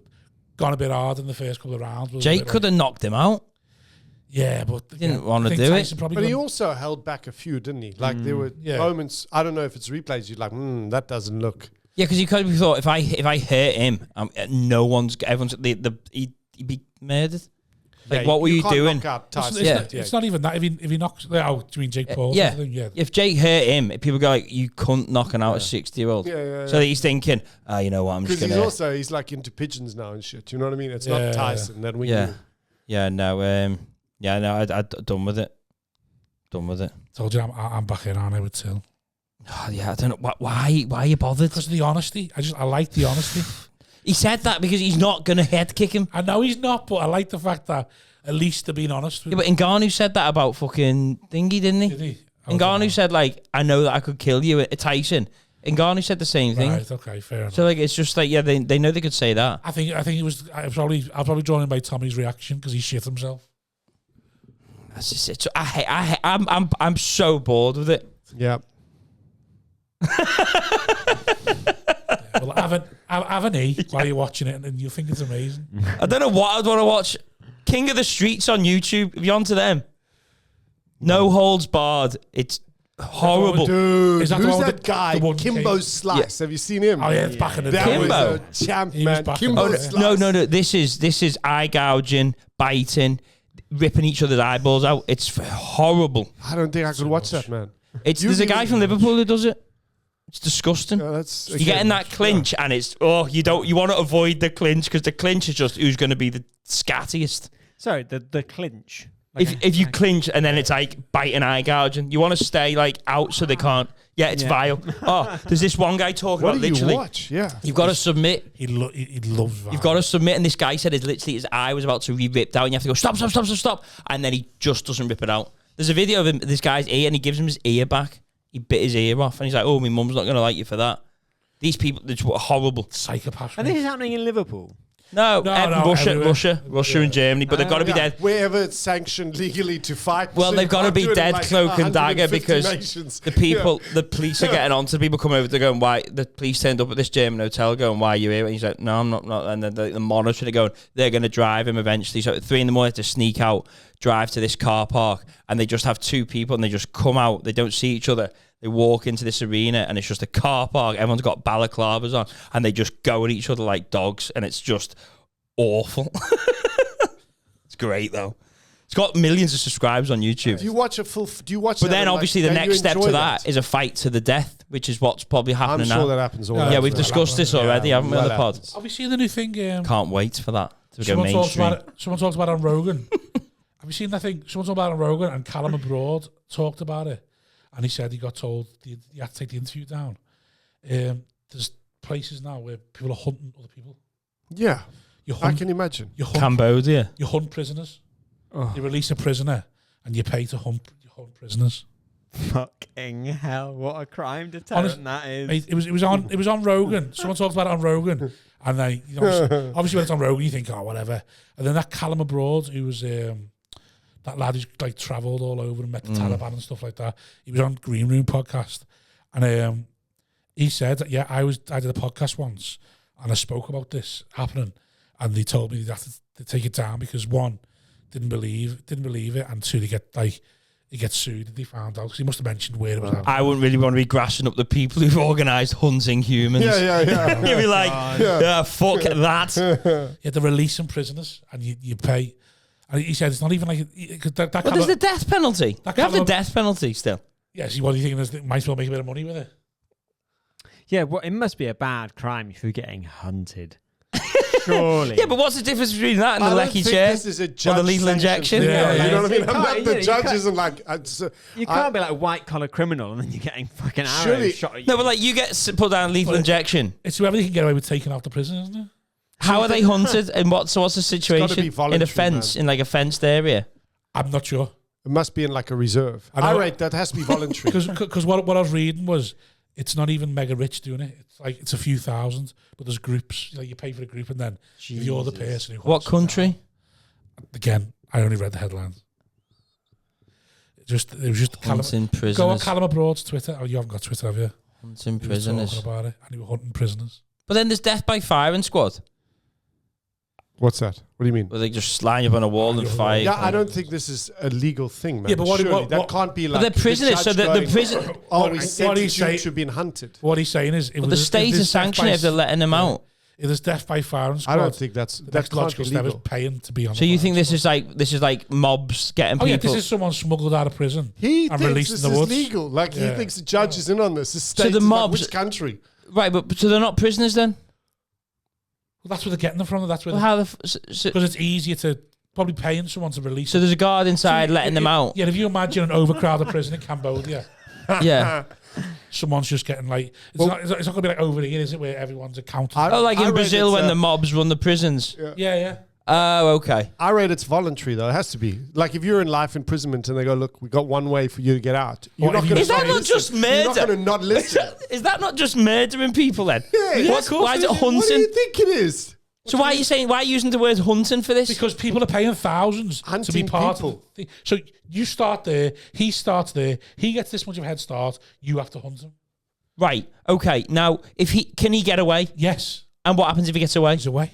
Speaker 1: gone a bit hard in the first couple of rounds.
Speaker 2: Jake could have knocked him out.
Speaker 1: Yeah, but...
Speaker 2: He didn't want to do it.
Speaker 5: But he also held back a few, didn't he? Like there were moments, I don't know if it's replays, you're like, that doesn't look...
Speaker 2: Yeah, because you could have thought, if I hurt him, he'd be murdered. Like, what were you doing?
Speaker 1: It's not even that. If he knocks out, do you mean Jake Paul?
Speaker 2: Yeah. If Jake hurt him, people go like, you couldn't knock him out a 60-year-old. So he's thinking, you know what, I'm just going to...
Speaker 5: Because he's like into pigeons now and shit. You know what I mean? It's not Tyson that we knew.
Speaker 2: Yeah, no, I'm done with it.
Speaker 1: Told you I'm back in on it with Till.
Speaker 2: Oh, yeah, I don't know. Why are you bothered?
Speaker 1: Because of the honesty. I like the honesty.
Speaker 2: He said that because he's not going to head kick him.
Speaker 1: I know he's not, but I like the fact that at least they're being honest with
Speaker 2: but Ngannou said that about fucking Thingy, didn't he?
Speaker 1: Did he?
Speaker 2: Ngannou said, like, I know that I could kill you at Tyson. Ngannou said the same thing.
Speaker 1: Right, okay, fair enough.
Speaker 2: So, like, it's just like, they know they could say that.
Speaker 1: I think it was... I was probably drawn in by Tommy's reaction because he shit himself.
Speaker 2: That's just it. So I'm so bored with it.
Speaker 5: Yeah.
Speaker 1: Well, have an E while you're watching it, and you'll think it's amazing.
Speaker 2: I don't know what I'd want to watch. King of the Streets on YouTube. If you're onto them, no holds barred. It's horrible.
Speaker 5: Dude,
Speaker 1: is that
Speaker 5: who's that guy? Kimbo Slice.
Speaker 2: Yeah.
Speaker 5: Have you seen him?
Speaker 1: Oh yeah, it's back in the day.
Speaker 5: That
Speaker 2: Kimbo.
Speaker 5: was a champ, man.
Speaker 1: Kimbo
Speaker 5: Slice.
Speaker 2: No. This is eye gouging, biting, ripping each other's eyeballs out. It's horrible.
Speaker 5: I don't think I could watch that, man.
Speaker 2: There's a guy from Liverpool who does it. It's disgusting.
Speaker 5: No,
Speaker 2: you get in that clinch, and it's you want to avoid the clinch because the clinch is just who's going to be the scattiest.
Speaker 4: Sorry, the clinch.
Speaker 2: If you clinch and then it's like biting eye gouging, you want to stay like out so they can't. Yeah, it's vile. Oh, there's this one guy talking
Speaker 5: what
Speaker 2: about
Speaker 5: do
Speaker 2: literally.
Speaker 5: You watch? Yeah,
Speaker 2: you've got to submit.
Speaker 1: He loves vile.
Speaker 2: You've got to submit, and this guy said his eye was about to be ripped out, and you have to go stop, and then he just doesn't rip it out. There's a video of him, this guy's ear, and he gives him his ear back. He bit his ear off, and he's like, "Oh, my mum's not going to like you for that." These people, they're horrible.
Speaker 1: Psychopaths.
Speaker 4: And this is happening in Liverpool.
Speaker 2: No, Russia and Germany, but they've got to be dead.
Speaker 5: Wherever it's sanctioned legally to fight.
Speaker 2: Well, they've got to be dead, like cloak and dagger, because the police are getting on to people coming over to go, why the police turned up at this German hotel going, why are you here? And he's like, no, I'm not. And they're monitoring it going, they're going to drive him eventually. So at 3 a.m, they have to sneak out, drive to this car park, and they just have 2 people, and they just come out. They don't see each other. They walk into this arena and it's just a car park. Everyone's got balaclavas on and they just go at each other like dogs, and it's just awful. It's great though. It's got millions of subscribers on YouTube.
Speaker 5: Do you watch a full? Do you watch?
Speaker 2: But
Speaker 5: that
Speaker 2: then
Speaker 5: and,
Speaker 2: obviously
Speaker 5: like,
Speaker 2: the
Speaker 5: don't you
Speaker 2: next step
Speaker 5: enjoy
Speaker 2: to that is a fight to the death, which is what's probably
Speaker 5: I'm
Speaker 2: happening
Speaker 5: sure
Speaker 2: now.
Speaker 5: that happens all
Speaker 1: Yeah,
Speaker 5: over.
Speaker 2: Yeah, we've
Speaker 1: Well,
Speaker 2: discussed this already, haven't we, on the
Speaker 5: well
Speaker 2: pod?
Speaker 5: happens.
Speaker 1: Have you seen the new thing?
Speaker 2: Can't wait for that to go
Speaker 1: Someone talks
Speaker 2: mainstream.
Speaker 1: about it. Someone talks about it on Rogan. Have you seen that thing? Someone talked about it on Rogan, and Callum Abroad talked about it, and he said he got told he had to take the interview down. There's places now where people are hunting other people.
Speaker 5: Yeah,
Speaker 1: You
Speaker 5: I
Speaker 1: hunt,
Speaker 5: can imagine.
Speaker 1: you hunt,
Speaker 2: Cambodia.
Speaker 1: you hunt prisoners.
Speaker 4: Oh.
Speaker 1: You release a prisoner, and you pay to hunt prisoners.
Speaker 4: Fucking hell! What a crime
Speaker 1: Honest-
Speaker 4: deterrent that is.
Speaker 1: Mate, it was on Rogan. Someone talked about it on Rogan, and they obviously when it's on Rogan, you think, oh, whatever. And then that Callum Abroad, who was that lad who's like travelled all over and met the Taliban and stuff like that. He was on Green Room podcast, and he said that I did a podcast once, and I spoke about this happening, and they told me they had to take it down because one, didn't believe it, and two, he gets sued if they found out because he must have mentioned where it was.
Speaker 2: I wouldn't really want to be grassing up the people who've organised hunting humans.
Speaker 5: Yeah.
Speaker 2: You'd be like, yeah, fuck that.
Speaker 1: You had to release some prisoners, and you pay. And he said it's not even like that.
Speaker 2: But there's the death penalty.
Speaker 1: That
Speaker 2: You have the
Speaker 1: kind of-
Speaker 2: death penalty still.
Speaker 1: Yeah, see, what do you think? They might as well make a bit of money with it.
Speaker 4: Yeah, well, it must be a bad crime if you're getting hunted. Surely.
Speaker 2: Yeah, but what's the difference between that and the
Speaker 5: I don't
Speaker 2: lecky
Speaker 5: think
Speaker 2: chair?
Speaker 5: this is a
Speaker 2: Or the
Speaker 5: judge
Speaker 2: lethal
Speaker 5: sanctioned
Speaker 2: injection?
Speaker 5: thing.
Speaker 1: Yeah,
Speaker 5: You know what I mean?
Speaker 4: You can't-
Speaker 5: The
Speaker 4: you
Speaker 5: judge
Speaker 4: can't-
Speaker 5: isn't like.
Speaker 4: You can't be like a white collar criminal and then you're getting fucking arrows
Speaker 5: Surely-
Speaker 4: shot at you.
Speaker 2: No, but like you get put down lethal
Speaker 1: Well,
Speaker 2: injection.
Speaker 1: It's whoever they can get away with taking out the prison, isn't it?
Speaker 2: How are they hunted? And so what's the
Speaker 5: gotta
Speaker 2: situation?
Speaker 5: be
Speaker 2: In a
Speaker 5: voluntary,
Speaker 2: fence,
Speaker 5: man.
Speaker 2: in like a fenced area.
Speaker 1: I'm not sure.
Speaker 5: It must be in like a reserve.
Speaker 1: I know-
Speaker 5: I rate that has to be voluntary.
Speaker 1: Because what I was reading was it's not even mega rich doing it. It's like it's a few thousand, but there's groups. Like you pay for a group, and then if you're the person who
Speaker 2: What
Speaker 1: hunts them
Speaker 2: country?
Speaker 1: down- Again, I only read the headlines. It was just Callum.
Speaker 2: Hunting
Speaker 1: Go on
Speaker 2: prisoners.
Speaker 1: Callum Abroad's Twitter. Oh, you haven't got Twitter, have you?
Speaker 2: Hunting
Speaker 1: He was
Speaker 2: prisoners.
Speaker 1: talking about it, and he was hunting prisoners.
Speaker 2: But then there's death by firing squad,
Speaker 5: What's that? What do you mean?
Speaker 2: where they just line you up on a wall and fire.
Speaker 5: Yeah, I don't think this is a legal thing, man.
Speaker 1: Yeah, but
Speaker 5: Surely
Speaker 1: what-
Speaker 5: that can't be
Speaker 2: But
Speaker 5: like.
Speaker 2: they're prisoners,
Speaker 5: the
Speaker 2: so
Speaker 5: judge
Speaker 2: the
Speaker 5: going,
Speaker 2: prison.
Speaker 5: Oh,
Speaker 1: What
Speaker 5: we
Speaker 1: he's
Speaker 5: sentenced you
Speaker 1: saying-
Speaker 5: to being hunted.
Speaker 1: What he's saying is,
Speaker 2: But the state is sanctioning if they're letting them out.
Speaker 1: If there's death by firing squad,
Speaker 5: I don't think that's
Speaker 1: the
Speaker 5: that
Speaker 1: next
Speaker 5: can't
Speaker 1: logical
Speaker 5: be
Speaker 1: step is
Speaker 5: legal.
Speaker 1: paying to be on.
Speaker 2: So
Speaker 1: the
Speaker 2: you
Speaker 1: firing
Speaker 2: think
Speaker 1: squad.
Speaker 2: this is like mobs getting
Speaker 1: Oh yeah,
Speaker 2: people?
Speaker 1: this is someone smuggled out of prison.
Speaker 5: He
Speaker 1: and
Speaker 5: thinks
Speaker 1: released
Speaker 5: this
Speaker 1: in the
Speaker 5: is
Speaker 1: woods.
Speaker 5: legal. Like he
Speaker 1: Yeah.
Speaker 5: thinks the judge is in on this. The state
Speaker 2: the
Speaker 5: is like,
Speaker 2: mobs-
Speaker 5: which country?
Speaker 2: Right, but so they're not prisoners then?
Speaker 1: Well, that's where they're getting them from. That's where
Speaker 2: Well, how the so
Speaker 1: because it's easier to probably paying someone to release.
Speaker 2: there's a guard inside letting them out.
Speaker 1: Yeah, if you imagine an overcrowded prison in Cambodia,
Speaker 2: Yeah.
Speaker 1: someone's just getting like it's not going to be like over here, is it? Where everyone's accounted.
Speaker 2: Oh, like
Speaker 5: I
Speaker 2: in
Speaker 5: read
Speaker 2: Brazil
Speaker 5: it's,
Speaker 2: when the mobs run the prisons.
Speaker 1: yeah.
Speaker 2: Oh, okay.
Speaker 5: I rate it's voluntary though. It has to be. Like if you're in life imprisonment and they go, look, we got one way for you to get out. You're
Speaker 1: Or
Speaker 5: not
Speaker 1: if
Speaker 5: going
Speaker 1: you-
Speaker 2: Is that not
Speaker 5: listen.
Speaker 2: just
Speaker 5: You're
Speaker 2: murder?
Speaker 5: not going to not listen.
Speaker 2: Is that not just murdering people then?
Speaker 5: Yeah,
Speaker 2: What's- why is it
Speaker 5: What do
Speaker 2: hunting?
Speaker 5: you think it is?
Speaker 2: So why are you using the word hunting for this?
Speaker 1: Because people are paying thousands to be
Speaker 5: Hunting
Speaker 1: part
Speaker 5: people.
Speaker 1: of the thing. So you start there, he starts there, he gets this much of a head start, you have to hunt him.
Speaker 2: Right. Okay. Now, can he get away?
Speaker 1: Yes,
Speaker 2: And what happens if he gets away?
Speaker 1: he's away.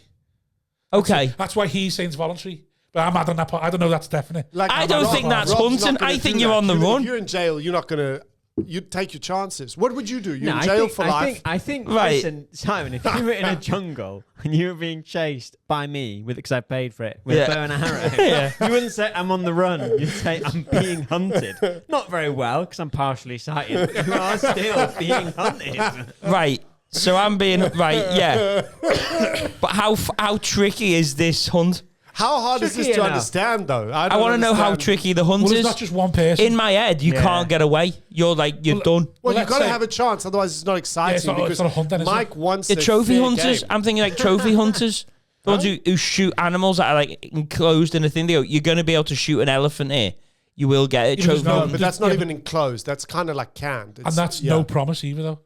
Speaker 2: Okay.
Speaker 1: That's why he's saying it's voluntary. But I'm mad on that part. I don't know if that's definite.
Speaker 5: Like,
Speaker 2: I don't think that's hunting. I think you're on the run.
Speaker 5: If you're in jail, you're not going to. You take your chances. What would you do? You're
Speaker 4: No,
Speaker 5: in jail for life.
Speaker 4: I think
Speaker 2: Right.
Speaker 4: listen, Simon, if you were in a jungle and you were being chased by me because I paid for it with
Speaker 2: Yeah.
Speaker 4: a bow and arrow,
Speaker 2: Yeah.
Speaker 4: you wouldn't say I'm on the run. You'd say I'm being hunted. Not very well because I'm partially sighted, but you are still being hunted.
Speaker 2: Right. So I'm being right. Yeah. But how tricky is this hunt?
Speaker 5: How hard is this
Speaker 4: Tricky
Speaker 5: to
Speaker 4: enough.
Speaker 5: understand, though?
Speaker 2: I want to know how tricky the hunt
Speaker 1: Well,
Speaker 2: is.
Speaker 1: it's not just one person.
Speaker 2: In my head, you
Speaker 4: Yeah.
Speaker 2: can't get away. You're done.
Speaker 5: Well,
Speaker 1: Well,
Speaker 5: you've got
Speaker 1: let's
Speaker 5: to
Speaker 1: say-
Speaker 5: have a chance, otherwise it's not exciting.
Speaker 1: it's not
Speaker 5: because
Speaker 1: a hunt then, is it?
Speaker 5: Mike wants
Speaker 2: The
Speaker 5: a
Speaker 2: trophy
Speaker 5: fair
Speaker 2: hunters.
Speaker 5: game.
Speaker 2: I'm thinking like trophy hunters. The ones who shoot animals that are like enclosed in a thing. They go, you're going to be able to shoot an elephant here. You will get it.
Speaker 1: Yeah, there's
Speaker 2: Trophy
Speaker 1: no-
Speaker 2: hunt.
Speaker 5: But that's not
Speaker 1: Yeah,
Speaker 5: even enclosed. That's kind of like canned.
Speaker 1: and that's no promise either, though.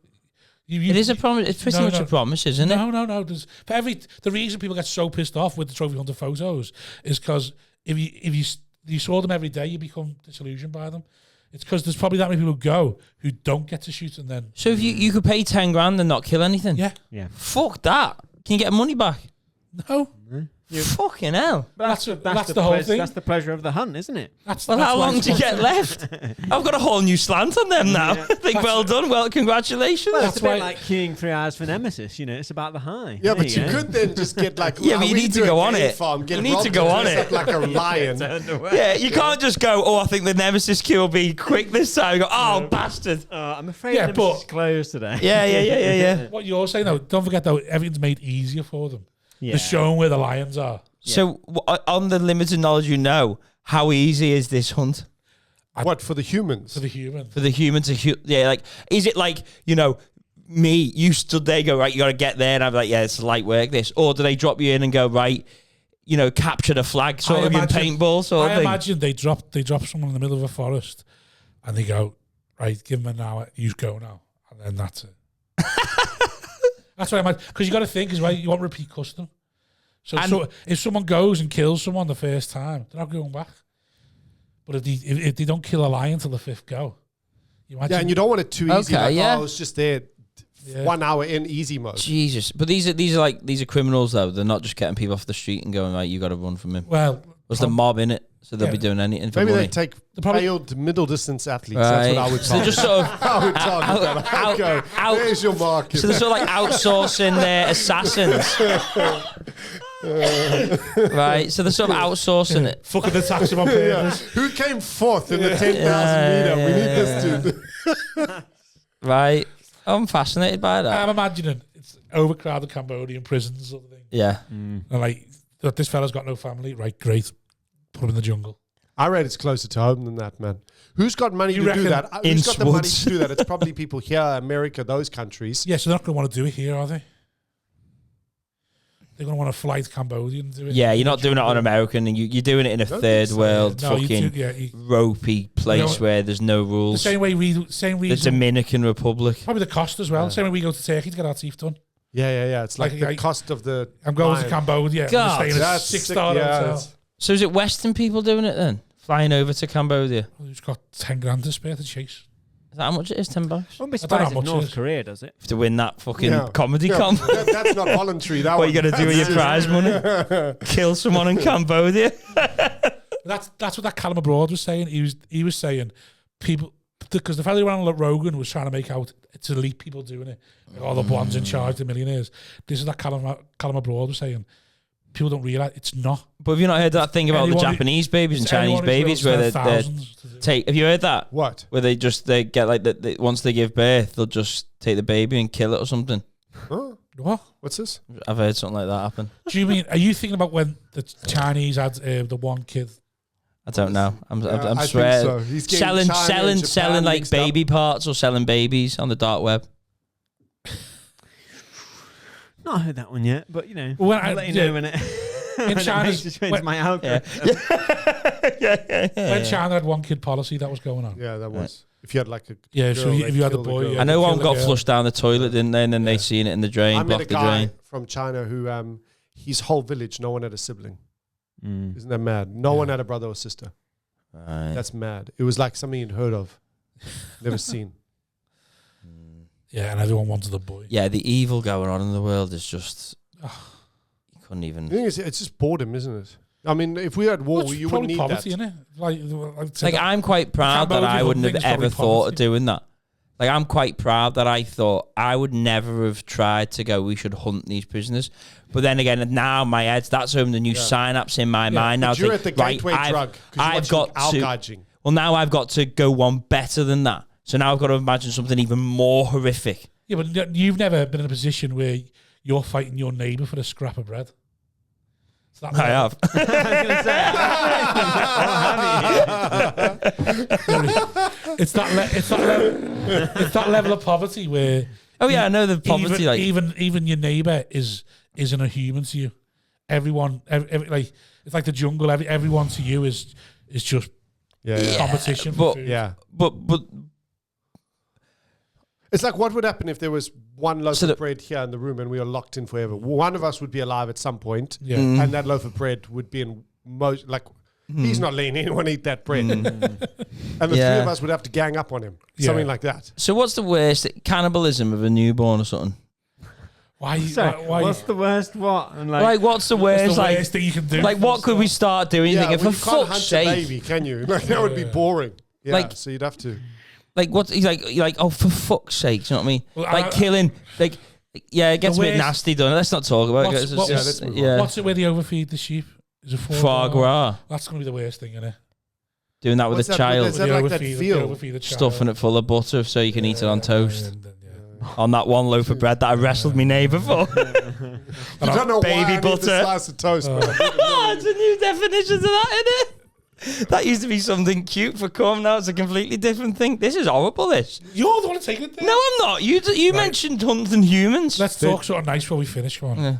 Speaker 2: It is a promise. It's pretty
Speaker 1: No,
Speaker 2: much
Speaker 1: no.
Speaker 2: a promise, isn't it?
Speaker 1: No. The reason people get so pissed off with the trophy hunter photos is because if you saw them every day, you become disillusioned by them. It's because there's probably that many people who go who don't get to shoot, and then
Speaker 2: So if you could pay 10 grand and not kill anything,
Speaker 1: yeah,
Speaker 4: Yeah.
Speaker 2: fuck that. Can you get money back?
Speaker 1: No.
Speaker 2: Fucking hell.
Speaker 1: That's the whole thing.
Speaker 4: That's the pleasure of the hunt, isn't it?
Speaker 2: Well, how long do you get left? I've got a whole new slant on them now. I think well done. Well, congratulations.
Speaker 4: Well, it's a bit like queuing 3 hours for Nemesis. It's about the high.
Speaker 5: Yeah, but you could then just get like...
Speaker 2: Yeah, but you need to go on it.
Speaker 5: You need to go on it. Like a lion.
Speaker 2: Yeah, you can't just go, I think the Nemesis queue will be quick this time. You go, bastard.
Speaker 4: I'm afraid Nemesis is closed today.
Speaker 2: Yeah.
Speaker 1: What you're saying, though, don't forget, though, everything's made easier for them.
Speaker 4: Yeah.
Speaker 1: They're showing where the lions are.
Speaker 2: So, on the limited knowledge how easy is this hunt?
Speaker 5: What, for the humans?
Speaker 1: For the human.
Speaker 2: For the human to, is it like, me, you stood there, go, right, you got to get there, and I'm like, yeah, it's light work, this. Or do they drop you in and go, right, capture the flag, sort of in paintball sort of thing?
Speaker 1: I imagine they drop someone in the middle of a forest, and they go, right, give them an hour, you go now, and then that's it. That's what I imagine. Because you got to think as well, you want repeat custom. So if someone goes and kills someone the first time, they're not going back. But if they don't kill a lion till the 5th go,
Speaker 5: and you don't want it too easy.
Speaker 2: Okay,
Speaker 5: I was just there 1 hour in easy mode.
Speaker 2: Jesus. But these are criminals though. They're not just getting people off the street and going, right, you got to run from him.
Speaker 1: Well,
Speaker 2: was the mob in it? So they'll be doing anything for
Speaker 5: maybe
Speaker 2: money.
Speaker 5: they take failed middle distance athletes.
Speaker 2: Right.
Speaker 5: That's what I would
Speaker 2: So just sort of
Speaker 5: I would target that. Okay, there's your market.
Speaker 2: So they're sort of like outsourcing their assassins. Right, so they're sort of outsourcing it.
Speaker 1: Fucking the tax on purpose.
Speaker 5: Who came 4th in the 10,000 meter? We need this dude.
Speaker 2: Right. I'm fascinated by that.
Speaker 1: I'm imagining it's overcrowded Cambodian prisons sort of thing.
Speaker 2: Yeah.
Speaker 1: And like, this fella's got no family. Right, great. Put him in the jungle.
Speaker 5: I read it's closer to home than that, man. Who's got money to do that? Who's got the money to do that? It's probably people here, America, those countries.
Speaker 1: Yeah, so they're not going to want to do it here, are they? They're going to want to fly to Cambodia and do it.
Speaker 2: Yeah, you're not doing it on American, and you're doing it in a third world fucking ropey place where there's no rules.
Speaker 1: The same reason.
Speaker 2: The Dominican Republic.
Speaker 1: Probably the cost as well. Yeah. Same way we go to Turkey to get our teeth done.
Speaker 5: Yeah. It's like the cost of the...
Speaker 1: I'm going to Cambodia.
Speaker 2: God,
Speaker 1: I'm staying in a 6-star hotel.
Speaker 2: So is it Western people doing it then? Flying over to Cambodia?
Speaker 1: Well, who's got 10 grand to spare to chase?
Speaker 2: Is that how much it is, $10?
Speaker 4: I wouldn't be surprised if North Korea does it.
Speaker 2: To win that fucking comedy comp.
Speaker 5: That's not voluntary. What
Speaker 2: are you going to do with your prize money? Kill someone in Cambodia?
Speaker 1: That's what that Callum Abroad was saying. He was saying people... Because the fellow around Rogan was trying to make out it's elite people doing it. Like all the blondes in charge, the millionaires. This is what Callum Abroad was saying. People don't realise it's not.
Speaker 2: But have you not heard that thing about the Japanese babies and Chinese babies where they take? Have you heard that?
Speaker 5: What?
Speaker 2: Where they get like once they give birth, they'll just take the baby and kill it or something.
Speaker 5: Huh?
Speaker 1: What?
Speaker 5: What's this?
Speaker 2: I've heard something like that happen.
Speaker 1: Do you mean? Are you thinking about when the Chinese had the one kid?
Speaker 2: I don't know. I'm
Speaker 5: swearing.
Speaker 2: So. Selling like baby parts or selling babies on the dark web.
Speaker 4: Not heard that one yet, but
Speaker 1: I'll
Speaker 4: let you know when it.
Speaker 1: In China,
Speaker 4: my algorithm.
Speaker 2: Yeah.
Speaker 1: When China had one kid policy, that was going on.
Speaker 5: Yeah, that was. If you had like a
Speaker 1: so if you had a boy,
Speaker 2: I know one got flushed down the toilet, didn't they? And then they seen it in the drain, blocked the drain.
Speaker 5: I met a guy from China who his whole village, no one had a sibling. Isn't that mad? No one had a brother or sister.
Speaker 2: Right.
Speaker 5: That's mad. It was like something you'd heard of, never seen.
Speaker 1: Yeah, and everyone wanted a boy.
Speaker 2: Yeah, the evil going on in the world is just... you couldn't even...
Speaker 5: The thing is, it's just boredom, isn't it? I mean, if we had war, you wouldn't need
Speaker 1: poverty,
Speaker 5: that.
Speaker 1: Innit?
Speaker 2: Like, I'm quite proud that I wouldn't have ever thought of doing that. Like, I'm quite proud that I thought I would never have tried to go, we should hunt these prisoners. But then again, now my head's, that's open the new synapse in my mind. Now
Speaker 5: you're at the gateway drug because
Speaker 2: I've got
Speaker 5: to...
Speaker 2: Well, now I've got to go one better than that. So now I've got to imagine something even more horrific.
Speaker 1: Yeah, but you've never been in a position where you're fighting your neighbour for a scrap of bread.
Speaker 2: I have.
Speaker 1: It's that level of poverty where.
Speaker 2: Oh yeah, I know the poverty.
Speaker 1: Even your neighbour isn't a human to you. Everyone, like it's like the jungle. Everyone to you is just competition.
Speaker 2: But
Speaker 1: for food.
Speaker 2: but
Speaker 5: it's like what would happen if there was one loaf of bread here in the room and we were locked in forever? One of us would be alive at some point, and that loaf of bread would be in he's not letting anyone eat that bread, and the three of us would have to gang up on him, something like that.
Speaker 2: So what's the worst? Cannibalism of a newborn or something?
Speaker 1: Why?
Speaker 4: So,
Speaker 1: why
Speaker 4: what's the worst what? And
Speaker 2: Like, what's the worst?
Speaker 1: the worst thing you can do?
Speaker 2: Like, what could we start doing?
Speaker 5: Yeah,
Speaker 2: Thinking,
Speaker 5: well,
Speaker 2: for
Speaker 5: you can't
Speaker 2: fuck's
Speaker 5: hunt
Speaker 2: sake.
Speaker 5: a baby, can you? Like, that would be boring. Yeah,
Speaker 2: Like-
Speaker 5: so you'd have to.
Speaker 2: Like, what? He's like, oh, for fuck's sake. Do you know what I mean?
Speaker 1: Well,
Speaker 2: Like, killing. Like, yeah, it gets a bit
Speaker 1: worst-
Speaker 2: nasty, doesn't it? Let's not talk about it.
Speaker 1: What's-
Speaker 2: It's
Speaker 1: what-
Speaker 2: just-
Speaker 5: let's move on.
Speaker 2: yeah.
Speaker 1: What's it where they overfeed the sheep? Is it
Speaker 2: Foie gras.
Speaker 1: That's going to be the worst thing, isn't it?
Speaker 2: Doing that with
Speaker 5: What's
Speaker 2: a
Speaker 5: that-
Speaker 2: child.
Speaker 5: is that like that feel?
Speaker 2: Stuffing it full of butter so you can eat it on toast.
Speaker 1: Yeah.
Speaker 2: On that one loaf of bread that I wrestled me neighbour for.
Speaker 5: I don't know
Speaker 2: Baby
Speaker 5: why I need
Speaker 2: butter.
Speaker 5: the slice of toast. but
Speaker 2: Oh, it's a new definition to that, isn't it? That used to be something cute for cum. Now it's a completely different thing. This is horrible, this.
Speaker 1: You're the one taking it there.
Speaker 2: No, I'm not. You mentioned hunting humans.
Speaker 1: Let's talk sort of nice before we finish. Come on.
Speaker 2: Yeah.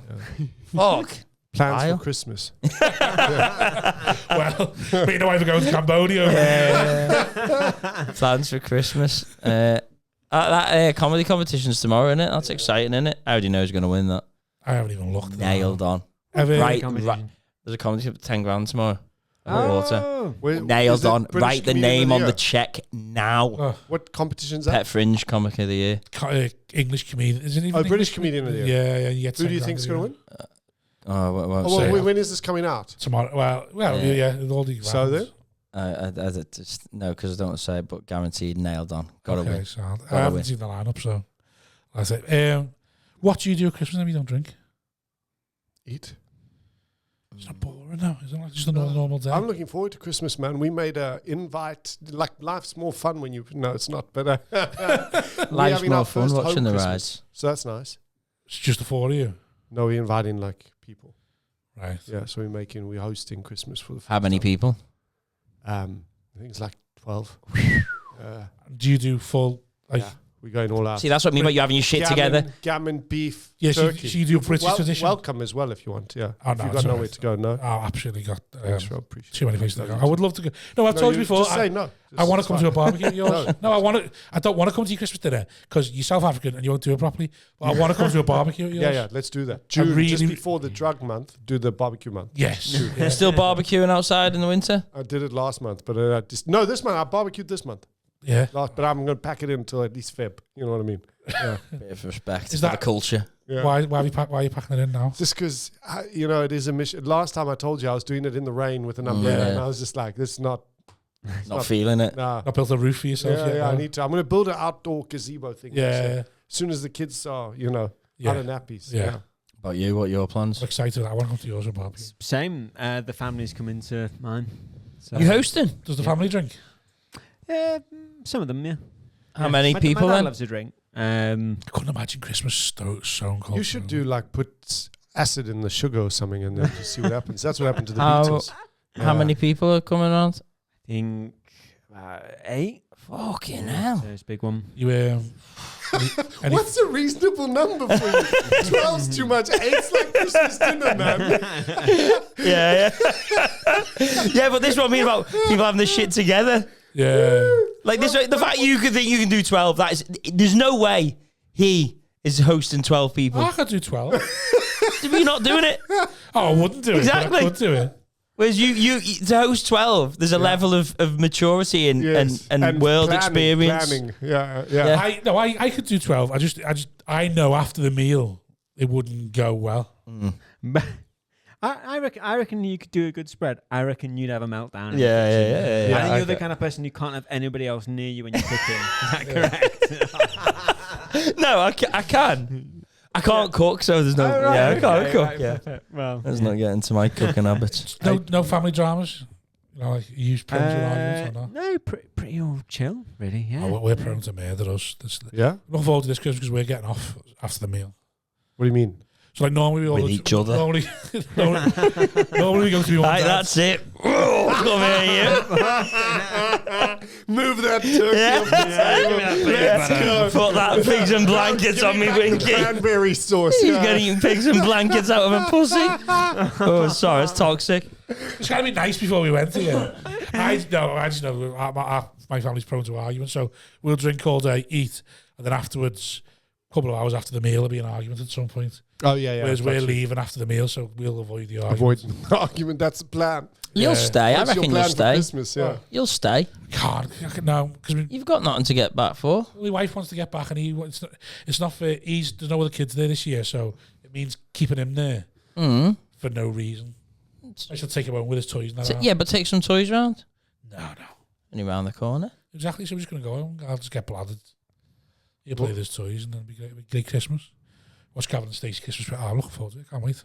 Speaker 2: Fuck.
Speaker 5: Plans
Speaker 2: Kyle?
Speaker 5: for Christmas.
Speaker 1: Well, but you know I'm going to Cambodia.
Speaker 2: Plans for Christmas. That comedy competition's tomorrow, isn't it? That's exciting, isn't it? I already know who's going to win that.
Speaker 1: I haven't even looked. At
Speaker 2: Nailed on. Right. There's a comedy for 10 grand tomorrow. Water.
Speaker 5: Where-
Speaker 2: Nailed
Speaker 5: is it
Speaker 2: on.
Speaker 5: British
Speaker 2: Write the
Speaker 5: Comedian
Speaker 2: name
Speaker 5: of
Speaker 2: on
Speaker 5: the
Speaker 2: the
Speaker 5: Year?
Speaker 2: check now.
Speaker 5: What competition's that?
Speaker 2: Pet Fringe Comic of the Year.
Speaker 1: English comedian. Isn't he?
Speaker 5: Oh, British Comedian of the Year.
Speaker 1: Yeah. You get
Speaker 5: Who do you
Speaker 1: 10
Speaker 5: think's
Speaker 1: grand
Speaker 5: going to
Speaker 1: a
Speaker 5: win?
Speaker 2: Oh, won't
Speaker 5: Oh,
Speaker 2: say.
Speaker 5: well, when is this coming out?
Speaker 1: tomorrow. Well,
Speaker 2: Yeah.
Speaker 1: yeah. All these.
Speaker 5: So then?
Speaker 2: I just, no, because I don't want to say it, but guaranteed nailed on. Gotta win.
Speaker 1: So I
Speaker 2: Gotta
Speaker 1: haven't
Speaker 2: win.
Speaker 1: seen the lineup, so that's it. What do you do at Christmas if you don't drink?
Speaker 5: Eat.
Speaker 1: It's not boring now. It's not just a normal day.
Speaker 5: I'm looking forward to Christmas, man. We made a invite. Like, life's more fun when you... No, it's not, but...
Speaker 2: Life's
Speaker 5: having
Speaker 2: more
Speaker 5: our
Speaker 2: fun
Speaker 5: first
Speaker 2: watching
Speaker 5: home
Speaker 2: the
Speaker 5: Christmas.
Speaker 2: rides.
Speaker 5: So that's nice.
Speaker 1: It's just the four of you,
Speaker 5: No, we're inviting, like, people.
Speaker 1: right?
Speaker 5: Yeah, so we're hosting Christmas for the first
Speaker 2: How many
Speaker 5: time.
Speaker 2: people?
Speaker 5: I think it's like 12.
Speaker 1: Do you do full? Like,
Speaker 5: Yeah, we're going all out.
Speaker 2: See, that's what I mean about you having your shit together.
Speaker 5: Gammon, beef,
Speaker 1: Yeah, so
Speaker 5: turkey.
Speaker 1: you do British tradition.
Speaker 5: Welcome as well if you want, yeah.
Speaker 1: Oh,
Speaker 5: if
Speaker 1: no,
Speaker 5: you've
Speaker 1: it's
Speaker 5: got
Speaker 1: all
Speaker 5: nowhere
Speaker 1: right.
Speaker 5: to go, no.
Speaker 1: Oh, absolutely got
Speaker 5: Thanks, Rob. Appreciate
Speaker 1: too many
Speaker 5: it.
Speaker 1: places to go.
Speaker 5: No,
Speaker 1: I would love to go. No, I've told you before.
Speaker 5: Just say no.
Speaker 1: I want to come to a
Speaker 5: It's
Speaker 1: barbecue of yours.
Speaker 5: No.
Speaker 1: No, I don't want to come to your Christmas dinner because you're South African and you won't do it properly. But I want to come to a barbecue of yours.
Speaker 5: Yeah, let's do that. June,
Speaker 1: really-
Speaker 5: just before the drug month, do the barbecue month.
Speaker 1: Yes.
Speaker 2: You're still barbecuing outside in the winter?
Speaker 5: I did it last month, but this month. I barbecued this month.
Speaker 1: Yeah.
Speaker 5: But I'm going to pack it in until at least Feb. You know what I mean? Yeah.
Speaker 2: Bit of respect
Speaker 1: Is
Speaker 2: for
Speaker 1: that-
Speaker 2: the culture.
Speaker 5: Yeah.
Speaker 1: Why are you packing it in now?
Speaker 5: Just because, it is a mission. Last time I told you I was doing it in the rain with an umbrella,
Speaker 2: Yeah.
Speaker 5: and I was just like, this is not...
Speaker 2: Not feeling it.
Speaker 5: Nah.
Speaker 1: Not built a roof for yourself yet.
Speaker 5: I
Speaker 1: no?
Speaker 5: need to. I'm going to build an outdoor gazebo thing.
Speaker 1: Yeah.
Speaker 5: As soon as the kids are,
Speaker 1: Yeah.
Speaker 5: out of nappies.
Speaker 1: Yeah.
Speaker 5: Yeah.
Speaker 2: About you, what are your plans?
Speaker 1: I'm excited. I want to come to yours for barbecue.
Speaker 4: Same. The family's come into mine. So.
Speaker 2: You hosting?
Speaker 1: Does the family drink?
Speaker 4: Some of them, yeah.
Speaker 2: How many
Speaker 4: my
Speaker 2: people
Speaker 4: dad
Speaker 2: then?
Speaker 4: loves to drink.
Speaker 1: I couldn't imagine Christmas so cold.
Speaker 5: You should do put acid in the sugar or something and then just see what happens. That's what happened to the
Speaker 2: How-
Speaker 5: Beatles.
Speaker 2: How many people are coming around?
Speaker 4: I think 8.
Speaker 2: Fucking hell.
Speaker 4: So it's a big one.
Speaker 1: You any-
Speaker 5: What's a reasonable number for you? 12's too much. 8's like Christmas dinner, man.
Speaker 2: Yeah. Yeah, but this is what I mean about people having this shit together.
Speaker 1: Yeah.
Speaker 2: Like this, the fact you can think you can do 12, that is, there's no way he is hosting 12 people.
Speaker 1: I could do 12.
Speaker 2: You're not doing it.
Speaker 1: Oh, I wouldn't do it.
Speaker 2: Exactly.
Speaker 1: But I could do it.
Speaker 2: Whereas you to host 12, there's a level of maturity and world
Speaker 5: planning,
Speaker 2: experience.
Speaker 5: Planning. Yeah.
Speaker 2: Yeah.
Speaker 1: I could do 12. I know after the meal it wouldn't go well.
Speaker 4: I reckon you could do a good spread. I reckon you'd have a meltdown.
Speaker 2: Yeah.
Speaker 4: I think you're the kind of person you can't have anybody else near you when you're cooking. Is that correct?
Speaker 2: No, I can. I can't cook, so there's no. I can't cook. Yeah.
Speaker 4: Well,
Speaker 2: Let's not get into my cooking habits.
Speaker 1: No family dramas. Like you use prone to arguments or not?
Speaker 4: no, pretty all chill, really. Yeah.
Speaker 1: Oh, we're prone to murder us.
Speaker 5: Yeah?
Speaker 1: Look forward to this because we're getting off after the meal.
Speaker 5: What do you mean?
Speaker 1: So like normally we all
Speaker 2: With each other.
Speaker 1: Normally we go to be
Speaker 2: Right, that's it. Come here,
Speaker 5: Move that turkey off the table. Let's go.
Speaker 2: Put that pigs and blankets on me,
Speaker 5: Give me back the
Speaker 2: Winky.
Speaker 5: cranberry sauce.
Speaker 2: He's
Speaker 5: Yeah.
Speaker 2: getting eating pigs and blankets out of a pussy. Oh, sorry, it's toxic.
Speaker 1: It's got to be nice before we went here. I just know my family's prone to arguments, so we'll drink all day, eat, and then afterwards couple of hours after the meal, there'll be an argument at some point.
Speaker 5: Oh yeah.
Speaker 1: Whereas we're
Speaker 5: gotcha.
Speaker 1: leaving after the meal, so we'll avoid the argument.
Speaker 5: Avoid the argument. That's the plan.
Speaker 2: You'll stay. I
Speaker 5: What's your
Speaker 2: reckon
Speaker 5: plan
Speaker 2: you'll
Speaker 5: for
Speaker 2: stay.
Speaker 5: Christmas, yeah.
Speaker 2: You'll stay.
Speaker 1: I can't because
Speaker 2: You've got nothing to get back for.
Speaker 1: my wife wants to get back, and it's not fair. There's no other kids there this year, so it means keeping him there for no reason. I should take him home with his toys now.
Speaker 2: Yeah, but take some toys round.
Speaker 1: No.
Speaker 2: Only round the corner.
Speaker 1: Exactly, so we're just going to go home. I'll just get bladdered. He'll play with his toys, and then it'll be great Christmas. Watch Gavin and Stacey Christmas. I'm looking forward to it. Can't wait.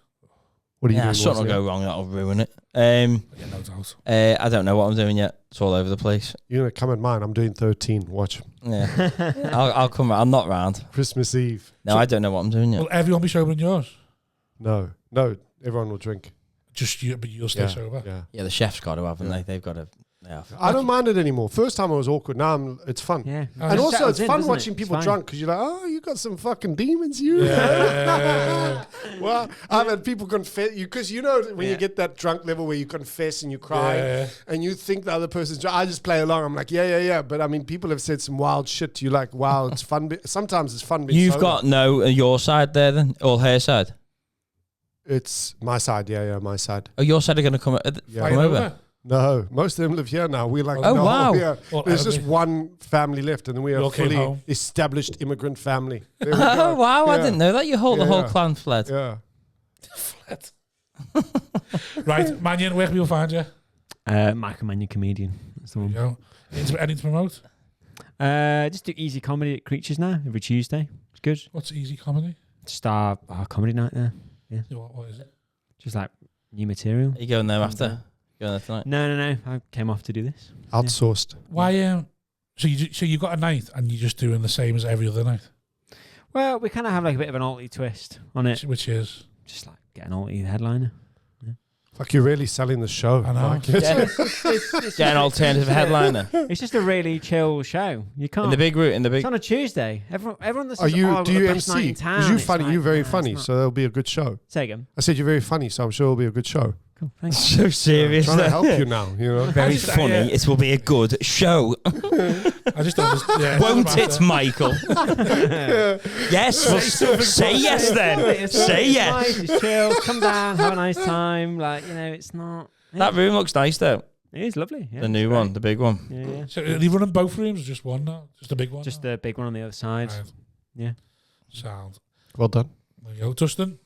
Speaker 5: What are you doing?
Speaker 2: Something will go wrong. That'll ruin it.
Speaker 1: Yeah, no doubt.
Speaker 2: I don't know what I'm doing yet. It's all over the place.
Speaker 5: You're going to come at mine. I'm doing 13. Watch.
Speaker 2: Yeah, I'll come. I'm not round.
Speaker 5: Christmas Eve.
Speaker 2: No, I don't know what I'm doing yet.
Speaker 1: Will everyone be sober in yours?
Speaker 5: No. Everyone will drink.
Speaker 1: Just you, but you'll stay sober.
Speaker 5: Yeah.
Speaker 2: Yeah, the chef's got to, haven't they? They've got to. Yeah.
Speaker 5: I don't mind it anymore. First time it was awkward. Now it's fun.
Speaker 4: Yeah.
Speaker 5: And also it's fun watching
Speaker 4: It's
Speaker 5: people
Speaker 4: fine.
Speaker 5: drunk because you're like, oh, you got some fucking demons, you.
Speaker 1: Yeah.
Speaker 5: Well, I've had people confess you because you know when you get that drunk level where you confess and you cry and you think the other person's drunk. I just play along. I'm like, yeah. But I mean, people have said some wild shit to you, like, wow, it's fun. Sometimes it's fun being
Speaker 2: You've
Speaker 5: sober.
Speaker 2: got your side there then, or her side.
Speaker 5: It's my side, my side.
Speaker 2: Oh, your side are going to come
Speaker 1: Fighting
Speaker 2: over.
Speaker 5: No, most of them live here now. We're like,
Speaker 2: Oh,
Speaker 5: no,
Speaker 2: wow.
Speaker 5: yeah.
Speaker 1: Well,
Speaker 5: There's just one family left, and then we are
Speaker 1: all
Speaker 5: a
Speaker 1: came
Speaker 5: fully
Speaker 1: home.
Speaker 5: established immigrant family. There we
Speaker 2: Oh
Speaker 5: go.
Speaker 2: wow! I
Speaker 5: Yeah.
Speaker 2: didn't know that. The whole
Speaker 5: Yeah.
Speaker 2: clan fled.
Speaker 5: Yeah.
Speaker 1: Right, Mannion, where can people find you?
Speaker 4: Michael Mannion comedian. That's the
Speaker 1: There you
Speaker 4: one.
Speaker 1: go. Anything to promote?
Speaker 4: Just do easy comedy at Creatures now every Tuesday. It's good.
Speaker 1: What's easy comedy?
Speaker 4: Just our comedy night there.
Speaker 1: What is it?
Speaker 4: Just like new material.
Speaker 2: Are you going there after? Going there tonight?
Speaker 4: No. I came off to do this.
Speaker 5: Outsourced.
Speaker 1: Why? So you got a night and you're just doing the same as every other night,
Speaker 4: Well, we kind of have like a bit of an alty twist on it.
Speaker 1: which is
Speaker 4: Just like get an alty headliner.
Speaker 5: Like you're really selling the show.
Speaker 1: I know.
Speaker 5: Like,
Speaker 2: Yeah.
Speaker 4: It's
Speaker 2: Get an alternative headliner
Speaker 4: it's just a really chill show. You can't.
Speaker 2: in the big route. In the big.
Speaker 4: It's on a Tuesday. Everyone that
Speaker 5: Are
Speaker 4: says,
Speaker 5: you?
Speaker 4: I've
Speaker 5: Do
Speaker 4: got
Speaker 5: you
Speaker 4: the best night
Speaker 5: MC?
Speaker 4: in town,
Speaker 5: Because you're
Speaker 4: it's
Speaker 5: funny.
Speaker 4: like,
Speaker 5: You're very
Speaker 4: nah,
Speaker 5: funny,
Speaker 4: it's not.
Speaker 5: so there'll be a good show.
Speaker 4: Say again.
Speaker 5: I said you're very funny, so I'm sure it'll be a good show.
Speaker 4: Cool. Thanks.
Speaker 2: So serious.
Speaker 5: Trying to help you now. You know.
Speaker 2: Very
Speaker 1: just-
Speaker 2: funny.
Speaker 1: yeah.
Speaker 2: It will be a good show,
Speaker 1: I just don't.
Speaker 2: won't it, Michael? Yes. Well, say yes then.
Speaker 4: It's
Speaker 2: Say
Speaker 4: it's
Speaker 2: yes.
Speaker 4: nice, it's chill. Come down, have a nice time. Like it's not.
Speaker 2: That room looks nice though.
Speaker 4: It is lovely. Yeah,
Speaker 2: The new
Speaker 4: it's
Speaker 2: one,
Speaker 4: great.
Speaker 2: the big one.
Speaker 4: Yeah.
Speaker 1: So are you running both rooms or just one now? Just a big one?
Speaker 4: Just
Speaker 1: now?
Speaker 4: the big one on the other side.
Speaker 1: Right.
Speaker 4: Yeah.
Speaker 1: Sound.
Speaker 5: Well done.
Speaker 1: There you go. Dustin?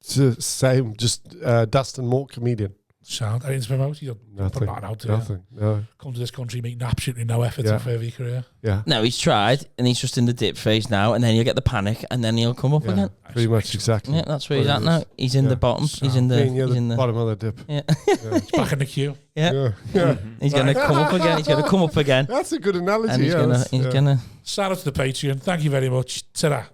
Speaker 5: It's the same. Just Dustin, more comedian.
Speaker 1: Sound. Anything to promote? You don't put
Speaker 5: Nothing.
Speaker 1: nothing out there.
Speaker 5: Nothing. No.
Speaker 1: Come to this country making absolutely no effort
Speaker 5: Yeah.
Speaker 1: to further your career.
Speaker 5: Yeah.
Speaker 2: No, he's tried, and he's just in the dip phase now, and then he'll get the panic, and then he'll come up
Speaker 5: Yeah.
Speaker 2: again.
Speaker 5: Pretty much exactly.
Speaker 2: Yeah, that's where he's
Speaker 5: What
Speaker 2: at
Speaker 5: it
Speaker 2: now.
Speaker 5: is.
Speaker 2: He's in
Speaker 5: Yeah.
Speaker 2: the bottom. He's in the.
Speaker 5: Being near
Speaker 2: He's
Speaker 5: the
Speaker 2: in the.
Speaker 5: bottom of the dip.
Speaker 2: Yeah.
Speaker 5: Yeah.
Speaker 1: It's back in the queue.
Speaker 2: Yeah.
Speaker 5: Yeah.
Speaker 2: He's gonna come up again. He's gonna come up again,
Speaker 5: That's a good analogy.
Speaker 2: and he's
Speaker 5: yeah,
Speaker 2: gonna.
Speaker 5: that's-
Speaker 2: He's
Speaker 5: yeah.
Speaker 2: gonna.
Speaker 1: Shout out to the Patreon. Thank you very much. Ta-ra.